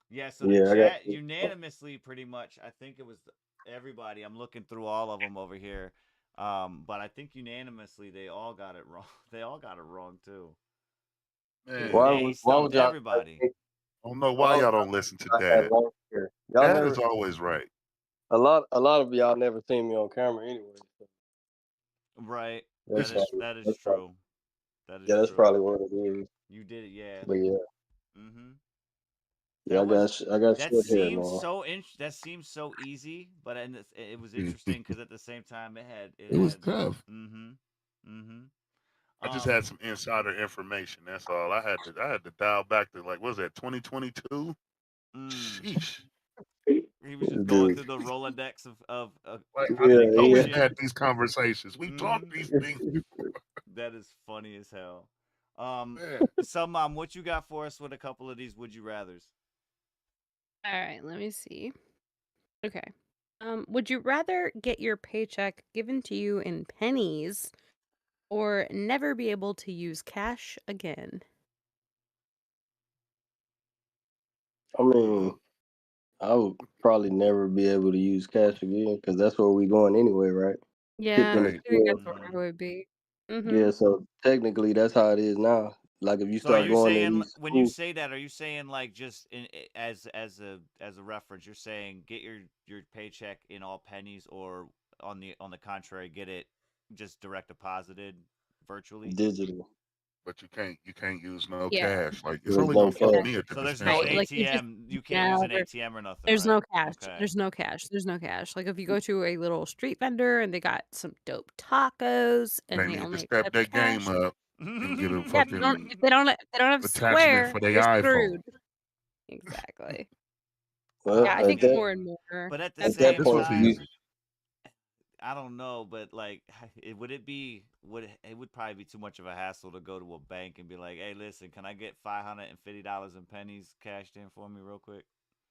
Yeah. So the Yeah, I got. chat unanimously, pretty much. I think it was everybody. I'm looking through all of them over here. But I think unanimously they all got it wrong. They all got it wrong too. Man, Why Yeah, he would why would stumped y'all everybody. I don't know why why would y'all don't listen to y'all have Dad. long hair? Y'all Dad is never always right. a lot of y'all never seen me on camera anyway. So Right. that's That is that's probably, true. That is yeah, that's true. probably what it is. You did it, yeah. But yeah, Mm-hmm. yeah, That was I got that short hair, seems man. so that seems so easy, but and it was interesting because at the same time it It was had tough. mm-hmm mm-hmm I just um had some insider information. That's all. I had to dial back to like what was that 2022? mm. Sheesh. He was just going Dude, through the Rolodex of Like I know we've yeah, communication. had these conversations. We've Mm-hmm. talked these things yeah. before. That is funny as hell. Man, So mom, what you got for us with a couple of these would you rather's? All right, let me see. Okay. Would you rather get your paycheck given to you in pennies or never be able to use cash again? I mean, I would probably never be able to use cash again because that's where we going anyway, right? Tip Yeah, in the right. I think that's scale. where I Mm-hmm. would be. Mm-hmm. Yeah, so technically that's how it is now. Like if you So are start you going to saying these when you schools, say that, are you saying like just as a reference, you're saying get your paycheck in all pennies, or on the contrary, get it just direct deposited virtually? digital, But you can't use no Yeah. cash. Like it's there's only no gonna fuck cash. me at the So there's no Right. dispensary. Like you just ATM. You can't use an never. ATM or nothing, There's right? no cash. Okay. There's no cash. There's no cash. Like if you go to a little street vendor and they got some dope tacos and They they need to only step accept their game cash. up and get a Yeah, fucking if they don't have attachment Square, for their you're iPhone. screwed. Exactly. Well, Yeah, I um, at think that more and more. but at the That's at what that same This point, was you time, easy. I don't know, but like, it would probably be too much of a hassle to go to a bank and be like, "Hey, listen, can I get $550 in pennies cashed in for me real quick?"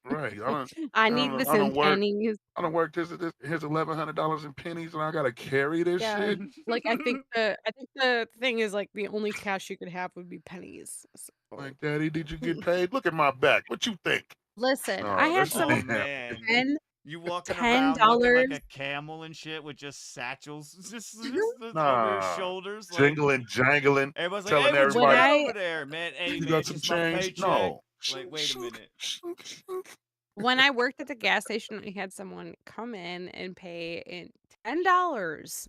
Right. I I need don't this I in don't work. pennies. I don't work. Here's $1,100 in pennies, and I gotta carry this Yeah. shit. Like I think the thing is like the only cash you could have would be pennies. So Like, Daddy, did you get paid? Look at my back. What you think? listen, I No, that had shit Oh someone ain't happening. man, ten you walking ten around looking like dollars. a camel and shit with just satchels just over your Nah, shoulders, like jingling, jangling, everybody's like, "Hey, telling what you When everybody, got I over there, man? Hey, you man, got it's some just my change. paycheck." No. Like, Shink, wait a shink, minute. shink, shink. when I worked at the gas station, we had someone come in and pay in $10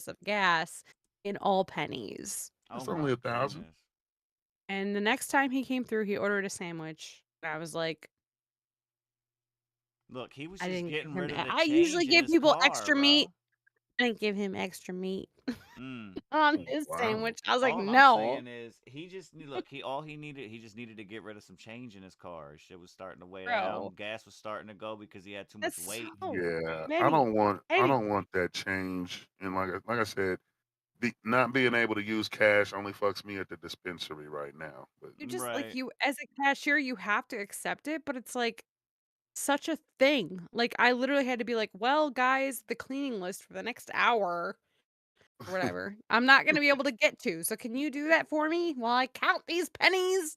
of gas in all pennies. Oh It's only my 1,000. goodness. And the next time he came through, he ordered a sandwich. And I was like, Look, he was I just didn't give getting him. rid of the I usually change in give his people car, extra meat. bro. I didn't give him extra meat Mm. on Oh, his wow. sandwich. I was like, All I'm no. saying is he just he just needed to get rid of some change in his car. His shit was starting to weigh Bro, down. Gas was starting to go because he had too much that's weight. so Yeah, I many. don't want I Any don't want that change. And like I said, not being able to use cash only fucks me at the dispensary right now. But you just like Right. you as a cashier, you have to accept it, but it's like such a thing. Like I literally had to be like, well, guys, the cleaning list for the next hour or whatever, I'm not gonna be able to get to. So can you do that for me while I count these pennies?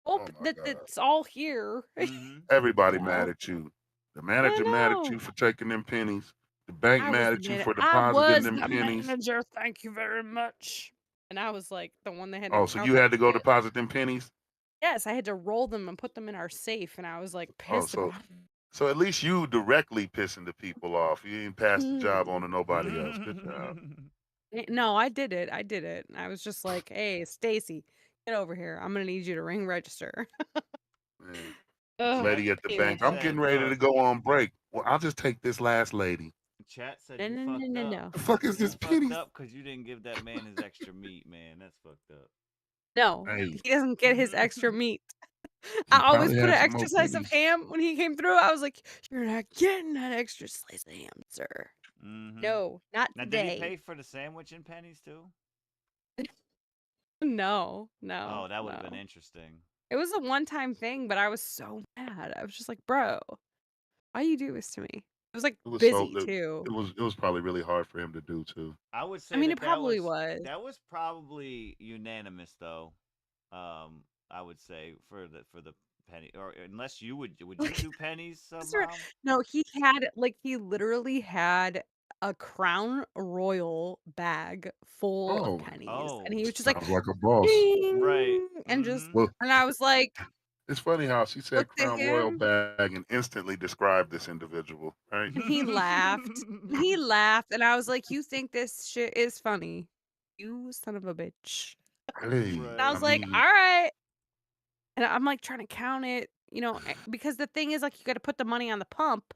oh Hope my that god, that's all here. Mm-hmm. everybody No. mad at you. The I manager mad at you know. for taking them pennies. The bank I was mad the at you man. for I depositing was them the pennies. manager. Thank you very much. And I was like the one that had to Oh, so count you that had to go shit. deposit them pennies? Yes, I had to roll them and put them in our safe, and I was like Oh, pissed so about so at least you directly pissing the people off. You ain't passed the job it. on to nobody else. Good job. No, I did it. I did it. I was just like, "Hey, Stacy, get over here. I'm gonna need you to ring register." Man. Ugh, Chat Lady at the anyway. bank, I'm said, getting ready to look, go on break. Well, I'll just take this last lady. chat said No, you no, no, fucked no, up. no. The fuck is You this fucked pennies? up because you didn't give that man his extra meat, man. That's fucked up. No, Hey, he doesn't get his extra meat. he I always probably put had an some more extra slice of pennies. ham when he came through. I was like, "You're not getting that extra slice of ham, sir. Mm-hmm. No, not Now, did he today. pay for the sandwich in pennies too? No, no, Oh, that would have been no." interesting. It was a one-time thing, but I was so mad. I was just like, "Bro, why you do this to me?" It was like It was so busy too. it was probably really hard for him to do too. I would I say mean, it that probably was. that was probably unanimous though. I would say for the penny, or unless you would you Like do pennies, Mr. mom? No, he had like he literally had a Crown Royal bag full of Oh, pennies, and he was just like, sounds like a boss. Right. "Ding," and just, Well, and I was like, it's funny how she said looked at Crown Royal him, bag and instantly described this individual, right? and he laughed. He laughed, and I was like, "You think this shit is funny? You son of a bitch!" Hey, And I I was like, mean, "All right," and I'm like trying to count it, because the thing is, like, you got to put the money on the pump.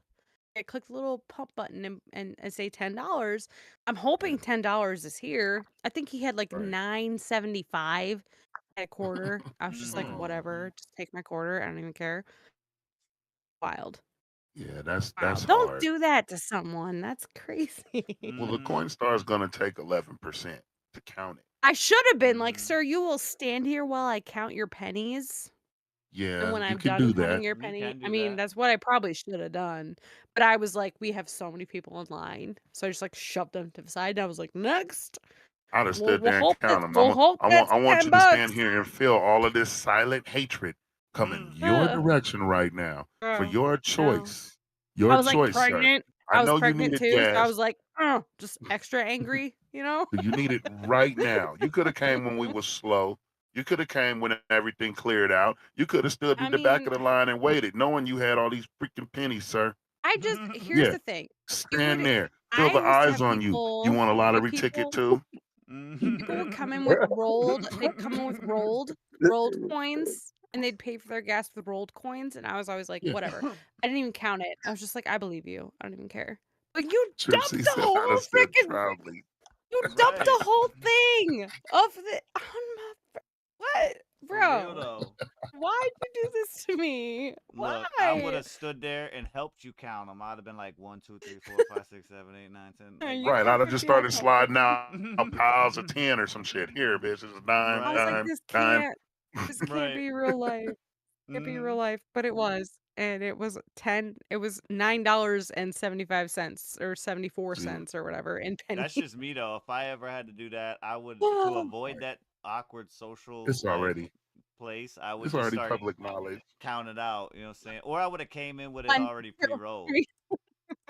I click the little pump button and say $10. I'm hoping $10 is here. I think he had like right. $9.75 at a quarter. I was just like, Mhm. whatever, just take my quarter. I don't even care. Wild. Yeah, that's Wild. Don't hard. do that to someone. That's crazy. Well, the Mhm. Coinstar is gonna take 11% to count it. I should have been like, Mhm. sir, you will stand here while I count your pennies. And Yeah, when you I'm can done do counting that. your You penny, can I do mean, that. that's what I probably should have done. But I was like, we have so many people in line. So I just like shoved them to the side. And I was like, next. I'd have We'll, stood we'll there and hope that count them. we'll hope that's I want $10. you to stand here and feel all of this silent hatred coming your Ugh, direction right now for bro, your no. choice. I Your was like choice, sir. pregnant. I I was know you pregnant needed too, so I gas, was like, just extra angry, but you need it right now. You could have came when we was slow. You could have came when everything cleared out. You could have stood I in the back mean, of the line and waited, knowing you had all these freaking pennies, sir. here's Yeah, the thing. stand there. Feel the I used to eyes have on you. You want a the lottery ticket people too? would come in with they'd come in with rolled coins, and they'd pay for their gas with rolled coins, and I was always like, Yeah. whatever. I didn't even count it. I was just like, I believe you. I don't even care. But you Trixie dumped the said, I'd whole have stood freaking proudly. you Right. dumped the whole thing of the on my what? For real Bro, though. why'd you do this to me? Look, I would Why? have stood there and helped you count them. I'd have been like 1, 2, 3, 4, 5, 6, 7, 8, 9, 10. Are Like, you Right, I'd have gonna just be like, started sliding out piles of 10 or some shit. Here, bitch, this is I was like, right. this dime. can't Right. be real life. Can't be real Mhm. life, but it was, and it was $9.75 or 74 See, cents or whatever in That's pennies. just me though. If I ever had to do that, I would to avoid that awkward social it's already place, I would it's just already start public knowledge. counting it out, you know what I'm saying? Or I would have came in with it One, already two, pre-rolled. three.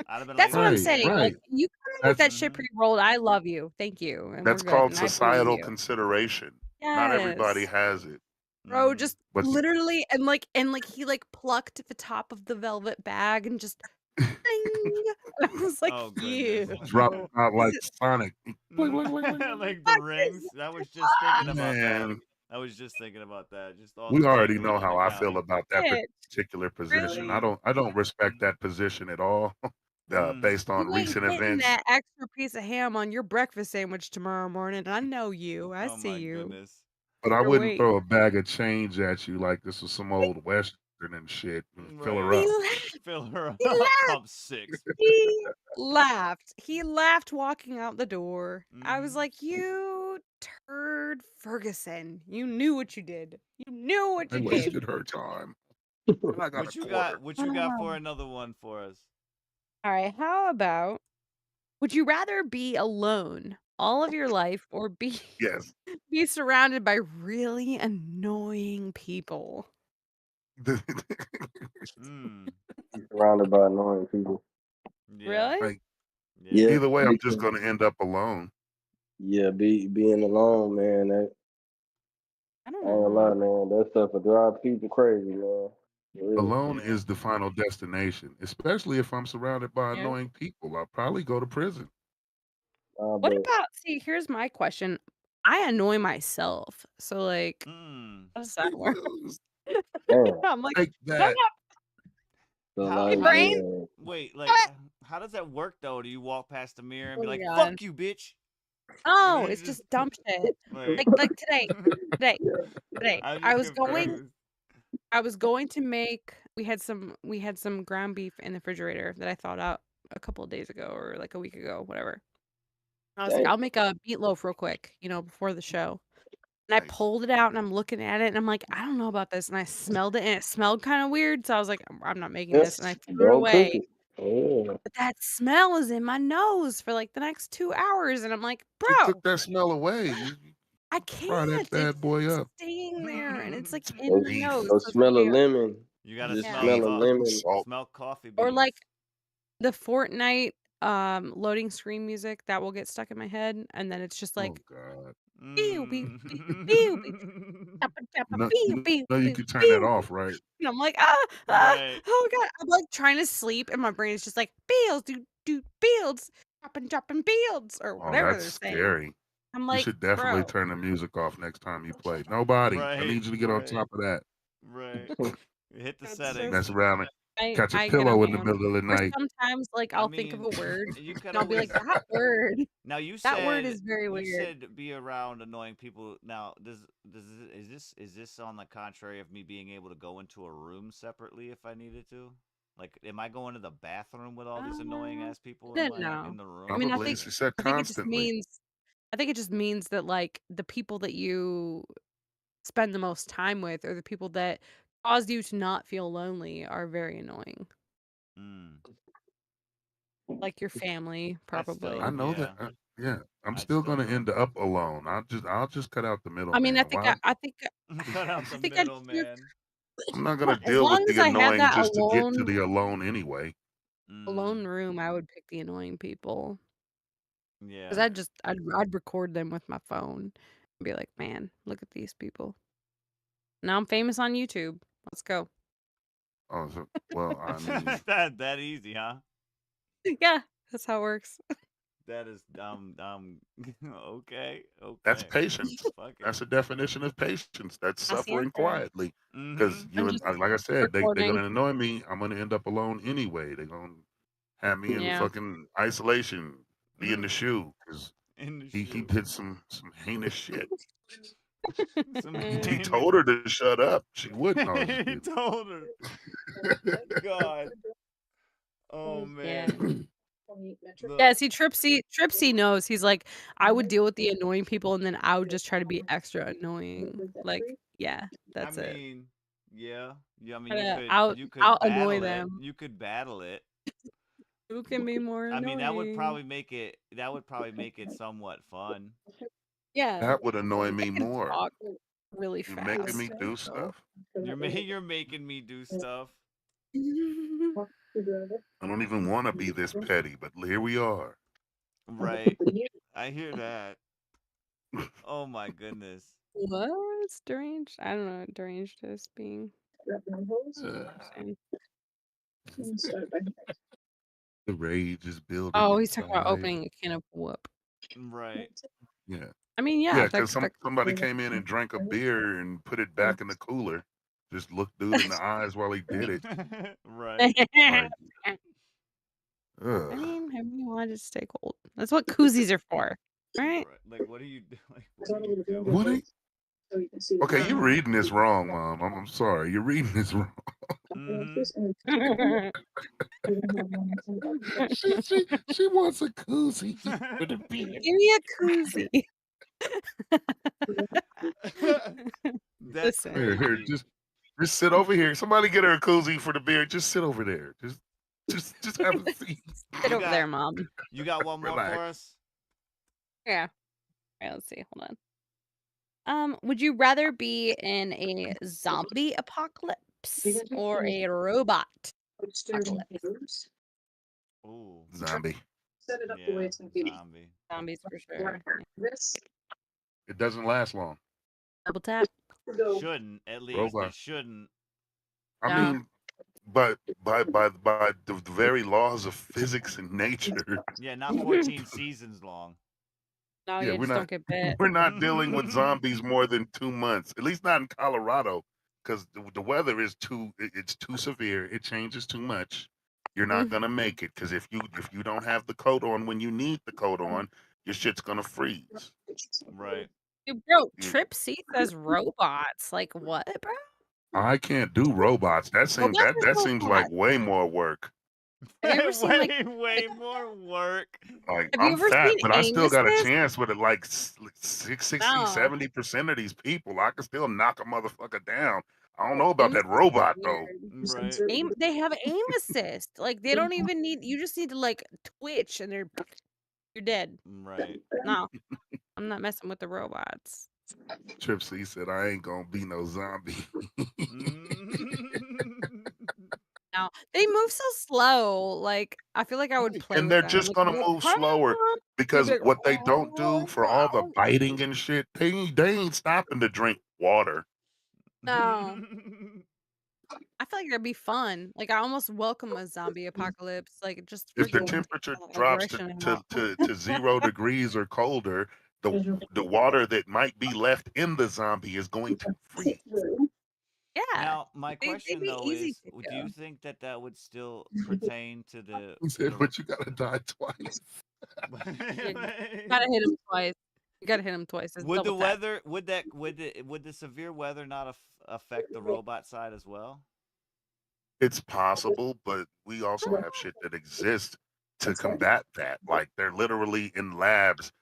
I'd have been like, That's what I'm Right, saying. okay. Like, right. you come in with That's that shit Mhm. pre-rolled. I love you. Thank you. And we're that's good. called And I believe societal you. consideration. Not everybody Yes. has it. Bro, Mhm. just But literally, and he like plucked the top of the velvet bag and just ding. And I was like, Oh you. goodness. drop out Is like it Sonic. Bling, bling, bling, bling, bling. Like the what is rings. I was just thinking about that. Man, I was just thinking about that. Just all we the already dangling know in the how I feel counter. about that it? particular position. Really? I don't respect that position at all. Mm. Based on You ain't recent getting events. that extra piece of ham on your breakfast sandwich tomorrow morning. I know you. I Oh see my you. goodness. But I You're wouldn't wait. throw a bag of change at you like this was some old Western and shit and fill her Right. He up. laughed. Fill her He up. laughed. Pump 6. He laughed. He laughed walking out the door. I was Mhm. like, you turd Ferguson. You knew what you did. You knew what I you did. wasted her time. And I got a quarter. What you got for another one for us? All right. How about would you rather be alone all of your life or be Yes. be surrounded by really annoying people? Mm. Surrounded by annoying people. Yeah. Really? Like Yeah. Yeah, either way, I'm just because gonna end up alone. being alone, man. That I don't I ain't gonna know. lie, man. That stuff will drive people crazy, man. For real. Alone Yeah. is the final destination, especially if I'm surrounded by Yeah. annoying people. I'll probably go to prison. What But about see, here's my question. I annoy myself. So like Mm. how does that work? damn. I'm like, Take shut that. up, So How hey like, how brain. yeah. wait, like Shut up. how does that work though? Do you walk past the mirror and Oh be my like, god. "Fuck you, bitch"? And No, then you it's just just dumb shit. wait. Like today. Today. Today. I'm I just was going confused. I was going to make we had some ground beef in the refrigerator that I thawed out a couple of days ago or like a week ago, whatever. I was like, Damn. I'll make a meatloaf real quick, before the show. And I Nice. pulled it out and I'm looking at it and I'm like, I don't know about this. And I smelled it and it smelled kind of weird. So I was like, I'm not making this. And I Yes. threw it Don't cook away. it. Yeah. But that smell is in my nose for like the next 2 hours. And I'm like, You bro, took that smell away. You I fry that can't. bad boy It's up. staying there and it's like in Go, my Beef. nose. go So it's smell a weird. lemon. You gotta Just Yeah. smell smell Beef a with some lemon. salt. smell coffee Or beans. like the Fortnite loading screen music that will get stuck in my head, and then it's just Oh like God. pew pew pew pew pew tappa tappa pew pew You pew can turn that pew off, right? and I'm like Right. oh God, I'm like trying to sleep and my brain is just like Beals do Beals dropping Beals or Oh, whatever that's they're saying. scary. I'm You like, should definitely bro, turn the music off next time you play. Nobody. I Right. need you to get on Right. top of that. Right. Hit the that's so settings. Mess around and catch a I get pillow on in my the own. middle of the Or night. sometimes like I I'll think of mean, a word you could and I'll be always. like, that word. Now you That word said is very you weird. said be around annoying people. Now, is this on the contrary of me being able to go into a room separately if I needed to? Like, am I going to the bathroom with all these annoying ass people in No. the room? I mean, Probably. She said I think it just constantly. means that like the people that you spend the most time with or the people that cause you to not feel lonely are very annoying. Mm. Like your family, probably. I know that. Yeah. Yeah, I'm I'd still still gonna do 'em. end up alone. I'll just cut out the I mean, middleman. Why? Cut out the I think I'd choose middleman. I'm not gonna as deal with long as the I had annoying that just to get to the alone anyway. alone room, I would pick the annoying people. Yeah. Because I'd record them with my phone and be like, man, look at these people. Now I'm famous on YouTube. Let's go. Oh, so, well, I mean, that easy, huh? Yeah, that's how it works. That is okay. that's Okay. patience. Fuck it. That's a definition of patience. That's suffering Paciente. quietly. Because Mm-hmm. you I'm and just like I said, they're recording. gonna annoy me. I'm gonna end up alone anyway. They're gonna have me in Yeah. fucking isolation, be in the shoe because In the he shoe. did some heinous shit. Some He heinous- told her to shut up. She wouldn't. No, just He kidding. told her. God. Oh Yeah. man. Yeah, see, Tripsy knows. He's like, I would deal with the annoying people, and then I would just try to be extra annoying. Like, yeah, that's it. mean, yeah. I mean, Try to you could out annoy battle it. them. You could battle it. Who can be more I mean, annoying? that would probably make it somewhat fun. Yeah, That would annoy I me can more. talk really You're fast. making me do stuff. You're making me do stuff. I don't even want to be this petty, but here we are. Right. I hear that. Oh my goodness. What? Deranged? I don't know what deranged is being. Saying. The rage is building. Oh, he's talking about inside. opening a can of whoop. Right. Yeah. I mean, Yeah, yeah, because somebody came in and drank a beer and put it back in the cooler. Just looked dude in the eyes while he did it. Right. Like, I ugh. mean, maybe you wanted to stay cold. That's what koozies are for, right? Like, what are you doing? What are you doing? What? Okay, you're reading this wrong, Mom. I'm sorry. You're reading this wrong. She wants a koozie for the beer. Give me a koozie. That's Listen. Here, crazy. just sit over here. Somebody get her a koozie for the beer. Just sit over there. Just have a seat. Sit over there, Mom. You got one more Relax. for us? Yeah. All right, let's see. Hold on. Would you rather be in a zombie apocalypse or a robot apocalypse? Ooh. Zombie. Yeah, zombie. Zombies for sure. It doesn't last long. Double tap. Shouldn't, at least. Robot. It shouldn't. I No. mean, but by the very laws of physics and nature, Yeah, not 14 seasons long. No, yeah, you just don't get bit. we're not dealing with zombies more than 2 months. At least not in Colorado, because the weather is it's too severe. It changes too much. You're not gonna make it because if you don't have the coat on when you need the coat on, your shit's gonna freeze. Right. Dude, bro, Tripsy says robots. Like what, bro? I can't do robots. That seems Robots are that so seems hot. like way more work. Have you ever seen like? way more work? Like Have you I'm ever fat, seen but I still got a Amos's? chance with it. Like 60, No. 70% of these people, I can still knock a motherfucker down. I don't know about that robot though. Right. They have aim assist. Like they don't even need. You just need to like twitch, and you're dead. Right. No, I'm not messing with the robots. Tripsy said, "I ain't gonna be no zombie." now. They move so slow. Like I feel like I would play And with they're them. just Like, gonna they'll move come, slower they'll because be like, what they don't do for all the biting and shit, they ain't stopping to drink water. no. I feel like that'd be fun. Like I almost welcome a zombie apocalypse. Like just If the freaking temperature drops aggression and to, all. to, to 0 degrees or colder, the water that might be left in the zombie is going to freeze. Yeah. Now, my They'd question be though easy is, to do you do. think that that would still pertain to the He said, but you gotta die twice. You gotta hit him twice. You gotta hit him twice. It's Would double the tap. weather would the severe weather not affect the robot side as well? It's possible, but we also have shit that exists to combat that. Like they're literally in labs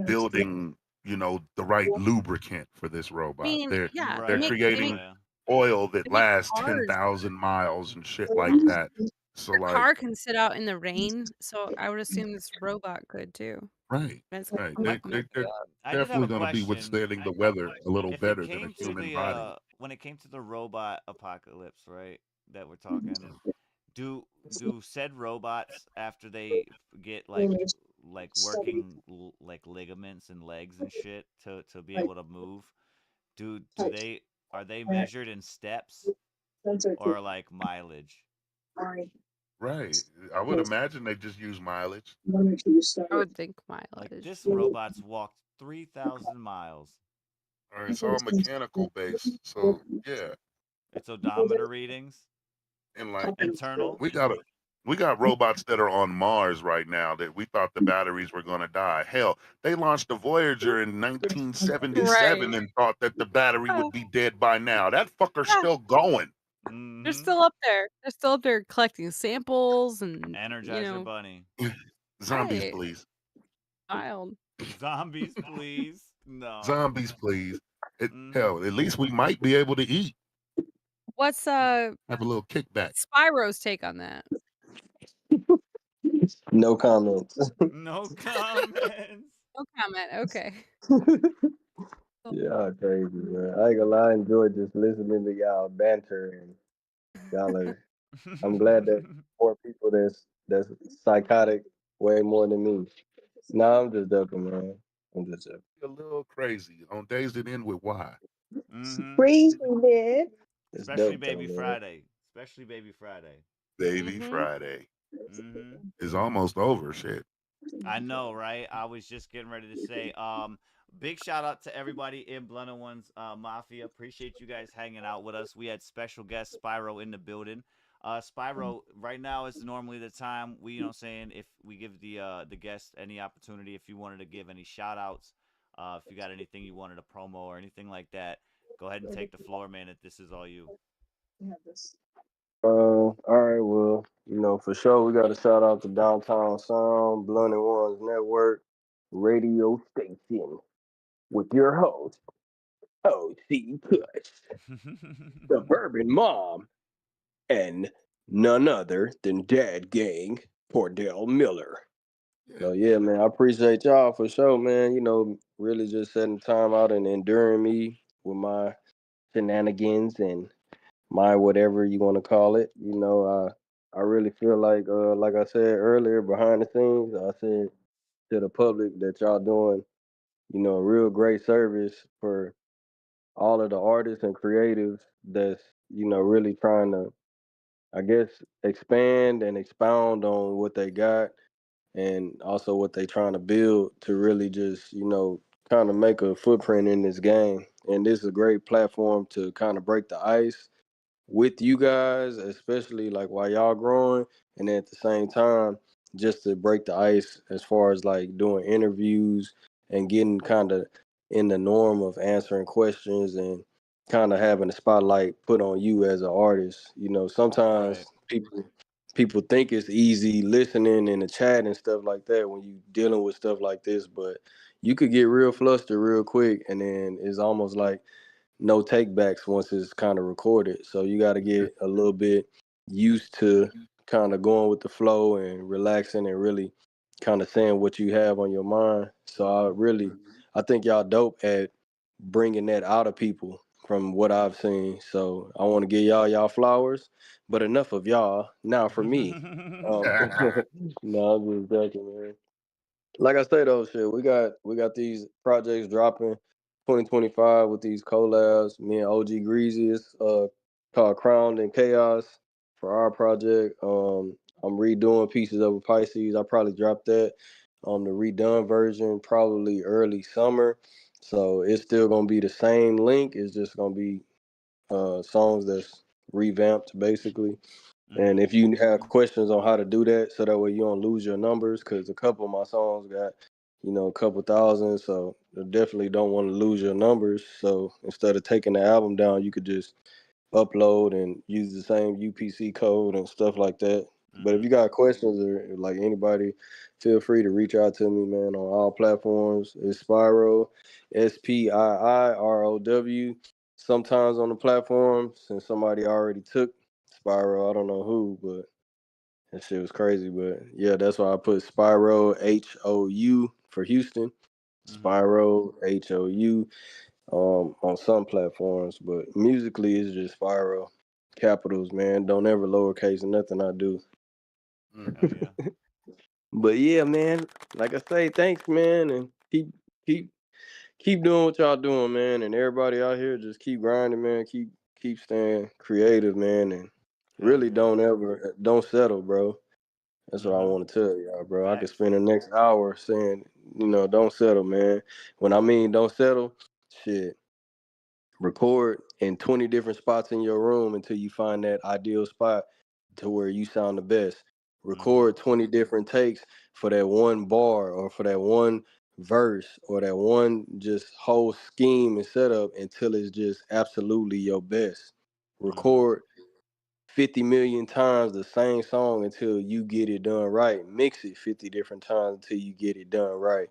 building, the right lubricant for this I robot. mean, They're yeah, they're they creating Yeah. oil that make lasts cars. 10,000 miles and shit like that. So Your like, car can sit out in the rain, so I would assume this robot could too. right, It's right. gonna mess They're you up. I did have definitely a going to be question. withstanding the weather a little If it better than a came to human the body. when it came to the robot apocalypse, right? That we're talking, do said robots after they get like working like ligaments and legs and shit to be able to move, do they are they measured in steps or like mileage? Right. I would imagine they just use mileage. I would think Like mileage. this robot's walked 3,000 miles. Or it's all mechanical based. So yeah. It's odometer readings, And like internal. we got robots that are on Mars right now that we thought the batteries were going to die. Hell, they launched the Voyager in 1977 Right. and thought that the battery Yeah. would be dead by now. That fucker's Yeah. still going. They're Mm-hmm. still up there. They're still up there collecting samples and Energizer Bunny. Zombies, right. please. Wild. Zombies, please. No. Zombies, please. Mhm. Hell, at least we might be able to eat. What's Have a little kickback. Spirow's take on that? No comments. No comments. No comment. Okay. Y'all crazy, man. I ain't gonna lie, I enjoy just listening to y'all banter and y'all are. I'm glad that more people that's psychotic way more than me. No, I'm just joking, man. I'm just joking. A little crazy on days that end with Y. Mm-hmm. Crazy, man. It's Especially dope, though, Baby man. Friday. Especially Baby Friday. Baby Mhm. Friday Mm-hmm. is almost over. Shit. I know, right? I was just getting ready to say, big shout out to everybody in Blunt and One's Mafia. Appreciate you guys hanging out with us. We had special guest Spiirow in the building. Spiirow, right now is normally the time we, saying, if we give the guest any opportunity, if you wanted to give any shout outs, if you got anything you wanted to promo or anything like that, go ahead and take the floor, man. If this is all you. All right, well, for sure, we got to shout out to Downtown Sound, Blunt and Ones Network, radio station with your host, O.C. Kush, Suburban Mom, and none other than Dad Gang Cordell Miller. So yeah, man, I appreciate y'all for sure, man. Really just setting time out and enduring me with my shenanigans and my whatever you want to call it. I really feel like I said earlier behind the scenes, I said to the public that y'all doing, a real great service for all of the artists and creatives that's, really trying to, I guess, expand and expound on what they got and also what they trying to build to really just, kind of make a footprint in this game. And this is a great platform to kind of break the ice with you guys, especially like while y'all growing, and at the same time, just to break the ice as far as like doing interviews and getting kind of in the norm of answering questions and kind of having the spotlight put on you as an artist. Sometimes Right. people think it's easy listening in the chat and stuff like that when you dealing with stuff like this, but you could get real flustered real quick, and then it's almost like no takebacks once it's kind of recorded. So you got to get a little bit used to kind of going with the flow and relaxing and really kind of saying what you have on your mind. So I think y'all dope at bringing that out of people from what I've seen. So I want to give y'all flowers, but enough of y'all. Now for me. Um, no, I'm just joking, man. Like I say though, shit, we got these projects dropping 2025 with these collabs. Me and OG Greasy is called Crowned in Chaos for our project. I'm redoing pieces of a Pisces. I probably dropped that the redone version probably early summer. So it's still gonna be the same link. It's just gonna be songs that's revamped basically. And if you have questions on how to do that, so that way you don't lose your numbers, because a couple of my songs got, a couple thousand, so you definitely don't want to lose your numbers. So instead of taking the album down, you could just upload and use the same UPC code and stuff like that. But if you got questions or like anybody, feel free to reach out to me, man, on all platforms. It's Spiirow, Spiirow. Sometimes on the platform, since somebody already took Spiirow, I don't know who, but that shit was crazy. But yeah, that's why I put Spiirow HOU for Houston. Spiirow HOU on some platforms, but musically it's just Spiirow. Capitals, man. Don't ever lowercase nothing I do. Hell yeah. But yeah, man. Like I say, thanks, man, and keep keep doing what y'all doing, man. And everybody out here, just keep grinding, man. Keep staying creative, man, and really don't settle, bro. That's what I want to tell y'all, bro. I could spend the next hour saying, don't settle, man. When I mean don't settle, shit. Record in 20 different spots in your room until you find that ideal spot to where you sound the best. Record 20 different takes for that one bar or for that one verse or that one just whole scheme and setup until it's just absolutely your best. Record 50 million times the same song until you get it done right. Mix it 50 different times until you get it done right.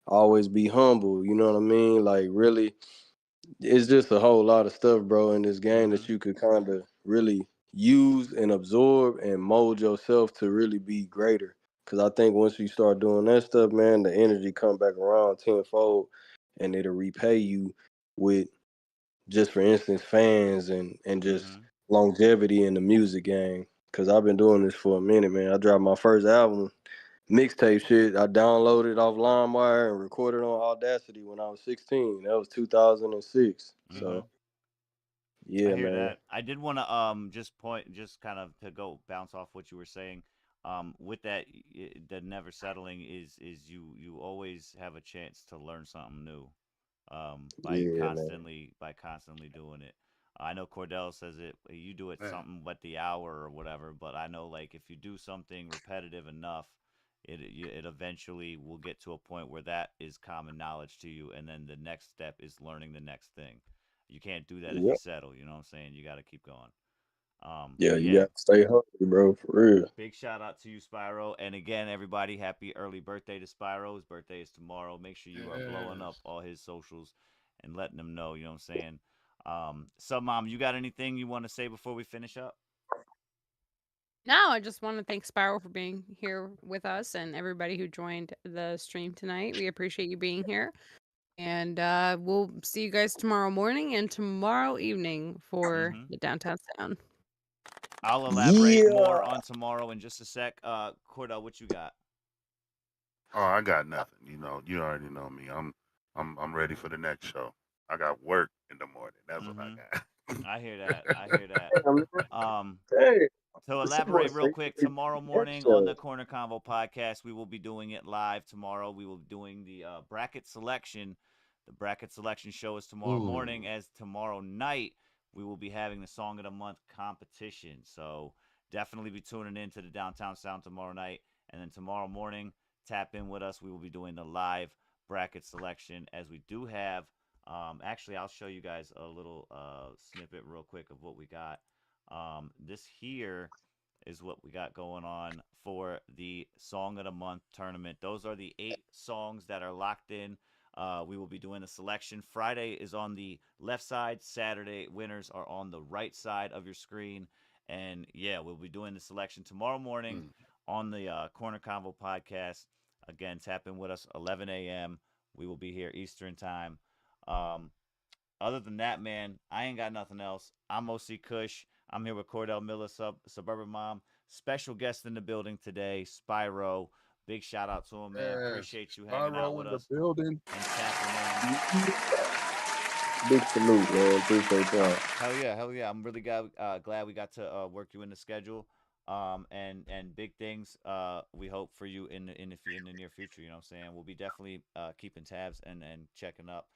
Always be humble, you know what I mean? Like really, it's just a whole lot of stuff, bro, in this game that you could kind of really use and absorb and mold yourself to really be greater. Because I think once you start doing that stuff, man, the energy come back around tenfold, and it'll repay you with, just for instance, fans and just longevity in the music game. Because I've been doing this for a minute, man. I dropped my first album mixtape shit. I downloaded off LimeWire and recorded on Audacity when I was 16. That was 2006. So I yeah, hear man. that. I did want to just kind of to go bounce off what you were saying. With that, the never settling is you always have a chance to learn something new, by Yeah, man. constantly doing it. I know Cordell says it. You do it something but the hour or whatever. But I know like if you do something repetitive enough, it eventually will get to a point where that is common knowledge to you, and then the next step is learning the next thing. You can't do that if you Yep. settle. You know what I'm saying? You got to keep going. Yeah, But you yeah, got to stay hungry, bro, for real. big shout out to you, Spiirow. And again, everybody, happy early birthday to Spiirow. His birthday is tomorrow. Make sure you are blowing up all his socials and letting them know. You know what I'm saying? So, Mom, you got anything you want to say before we finish up? No, I just want to thank Spiral for being here with us and everybody who joined the stream tonight. We appreciate you being here. And we'll see you guys tomorrow morning and tomorrow evening for the Downtown Sound. I'll elaborate Yeah. more on tomorrow in just a sec. Cordell, what you got? Oh, I got nothing. You already know me. I'm ready for the next show. I got work in the morning. That's what I got. I hear that. I hear that. Hey, To the Super Bowl elaborate real straight quick, to tomorrow the next morning on the show. Korner Konvo Podcast, we will be doing it live tomorrow. We will be doing the bracket selection. The bracket selection show is tomorrow morning. As tomorrow night, we will be having the Song of the Month competition. So definitely be tuning in to the Downtown Sound tomorrow night. And then tomorrow morning, tap in with us. We will be doing the live bracket selection, as we do have. Actually, I'll show you guys a little snippet real quick of what we got. This here is what we got going on for the Song of the Month tournament. Those are the 8 songs that are locked in. We will be doing the selection. Friday is on the left side. Saturday, winners are on the right side of your screen. And yeah, we'll be doing the selection tomorrow morning on the Korner Konvo Podcast. Again, tap in with us 11 a.m. We will be here Eastern time. Other than that, man, I ain't got nothing else. I'm OC Kush. I'm here with Cordell Miller, Suburban Mom. Special guest in the building today, Spiirow. Big shout out to him, man. Appreciate you hanging out with us. Building. And tapping in. Big salute, man. Appreciate y'all. Hell yeah. I'm really glad we got to work you in the schedule. And big things we hope for you in the near future. You know what I'm saying? We'll be definitely keeping tabs and checking up,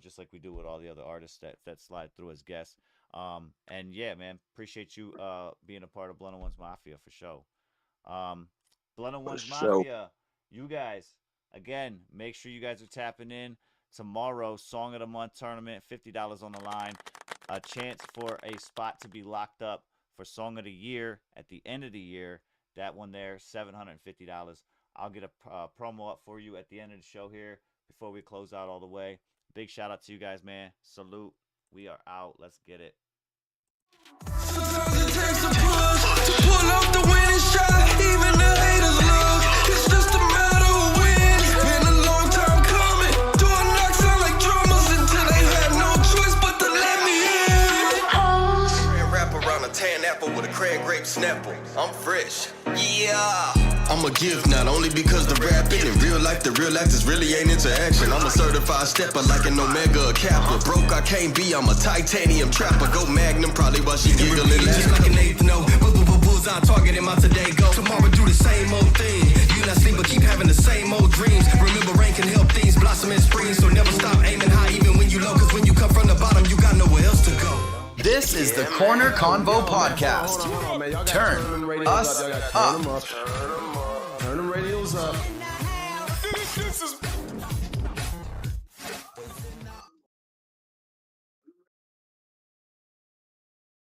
just like we do with all the other artists that slide through as guests. And yeah, man, appreciate you being a part of Blunt and Ones Mafia for sure. Blunt and Ones Mafia, you guys, again, make sure you guys are tapping in. Tomorrow, Song of the Month tournament, $50 on the line. A chance for a spot to be locked up for Song of the Year at the end of the year. That one there, $750. I'll get a promo up for you at the end of the show here before we close out all the way. Big shout out to you guys, man. Salute. We are out. Let's get it. Sometimes it takes a push to pull off the winning shot. Even the haters look. It's just a matter of when. It's been a long time coming. Door knocks sound like drummers until they had no choice but to let me in. Wrap around a tan apple with a cran grape snapple. I'm fresh. Yeah. I'm a gift not only because the rapping in real life, the real actors really ain't into action. I'm a certified stepper like an Omega Kappa. Broke I can't be, I'm a titanium trapper. Go Magnum, probably while she giggling. Just like an eighth note, bullseye target in my today go. Tomorrow do the same old thing. You not sleep but keep having the same old dreams. Remember rain can help things blossom in spring. So never stop aiming high even when you low. Cause when you come from the bottom, you got nowhere else to go. This is the Korner Konvo Podcast. Turn us up. Turn them radios up.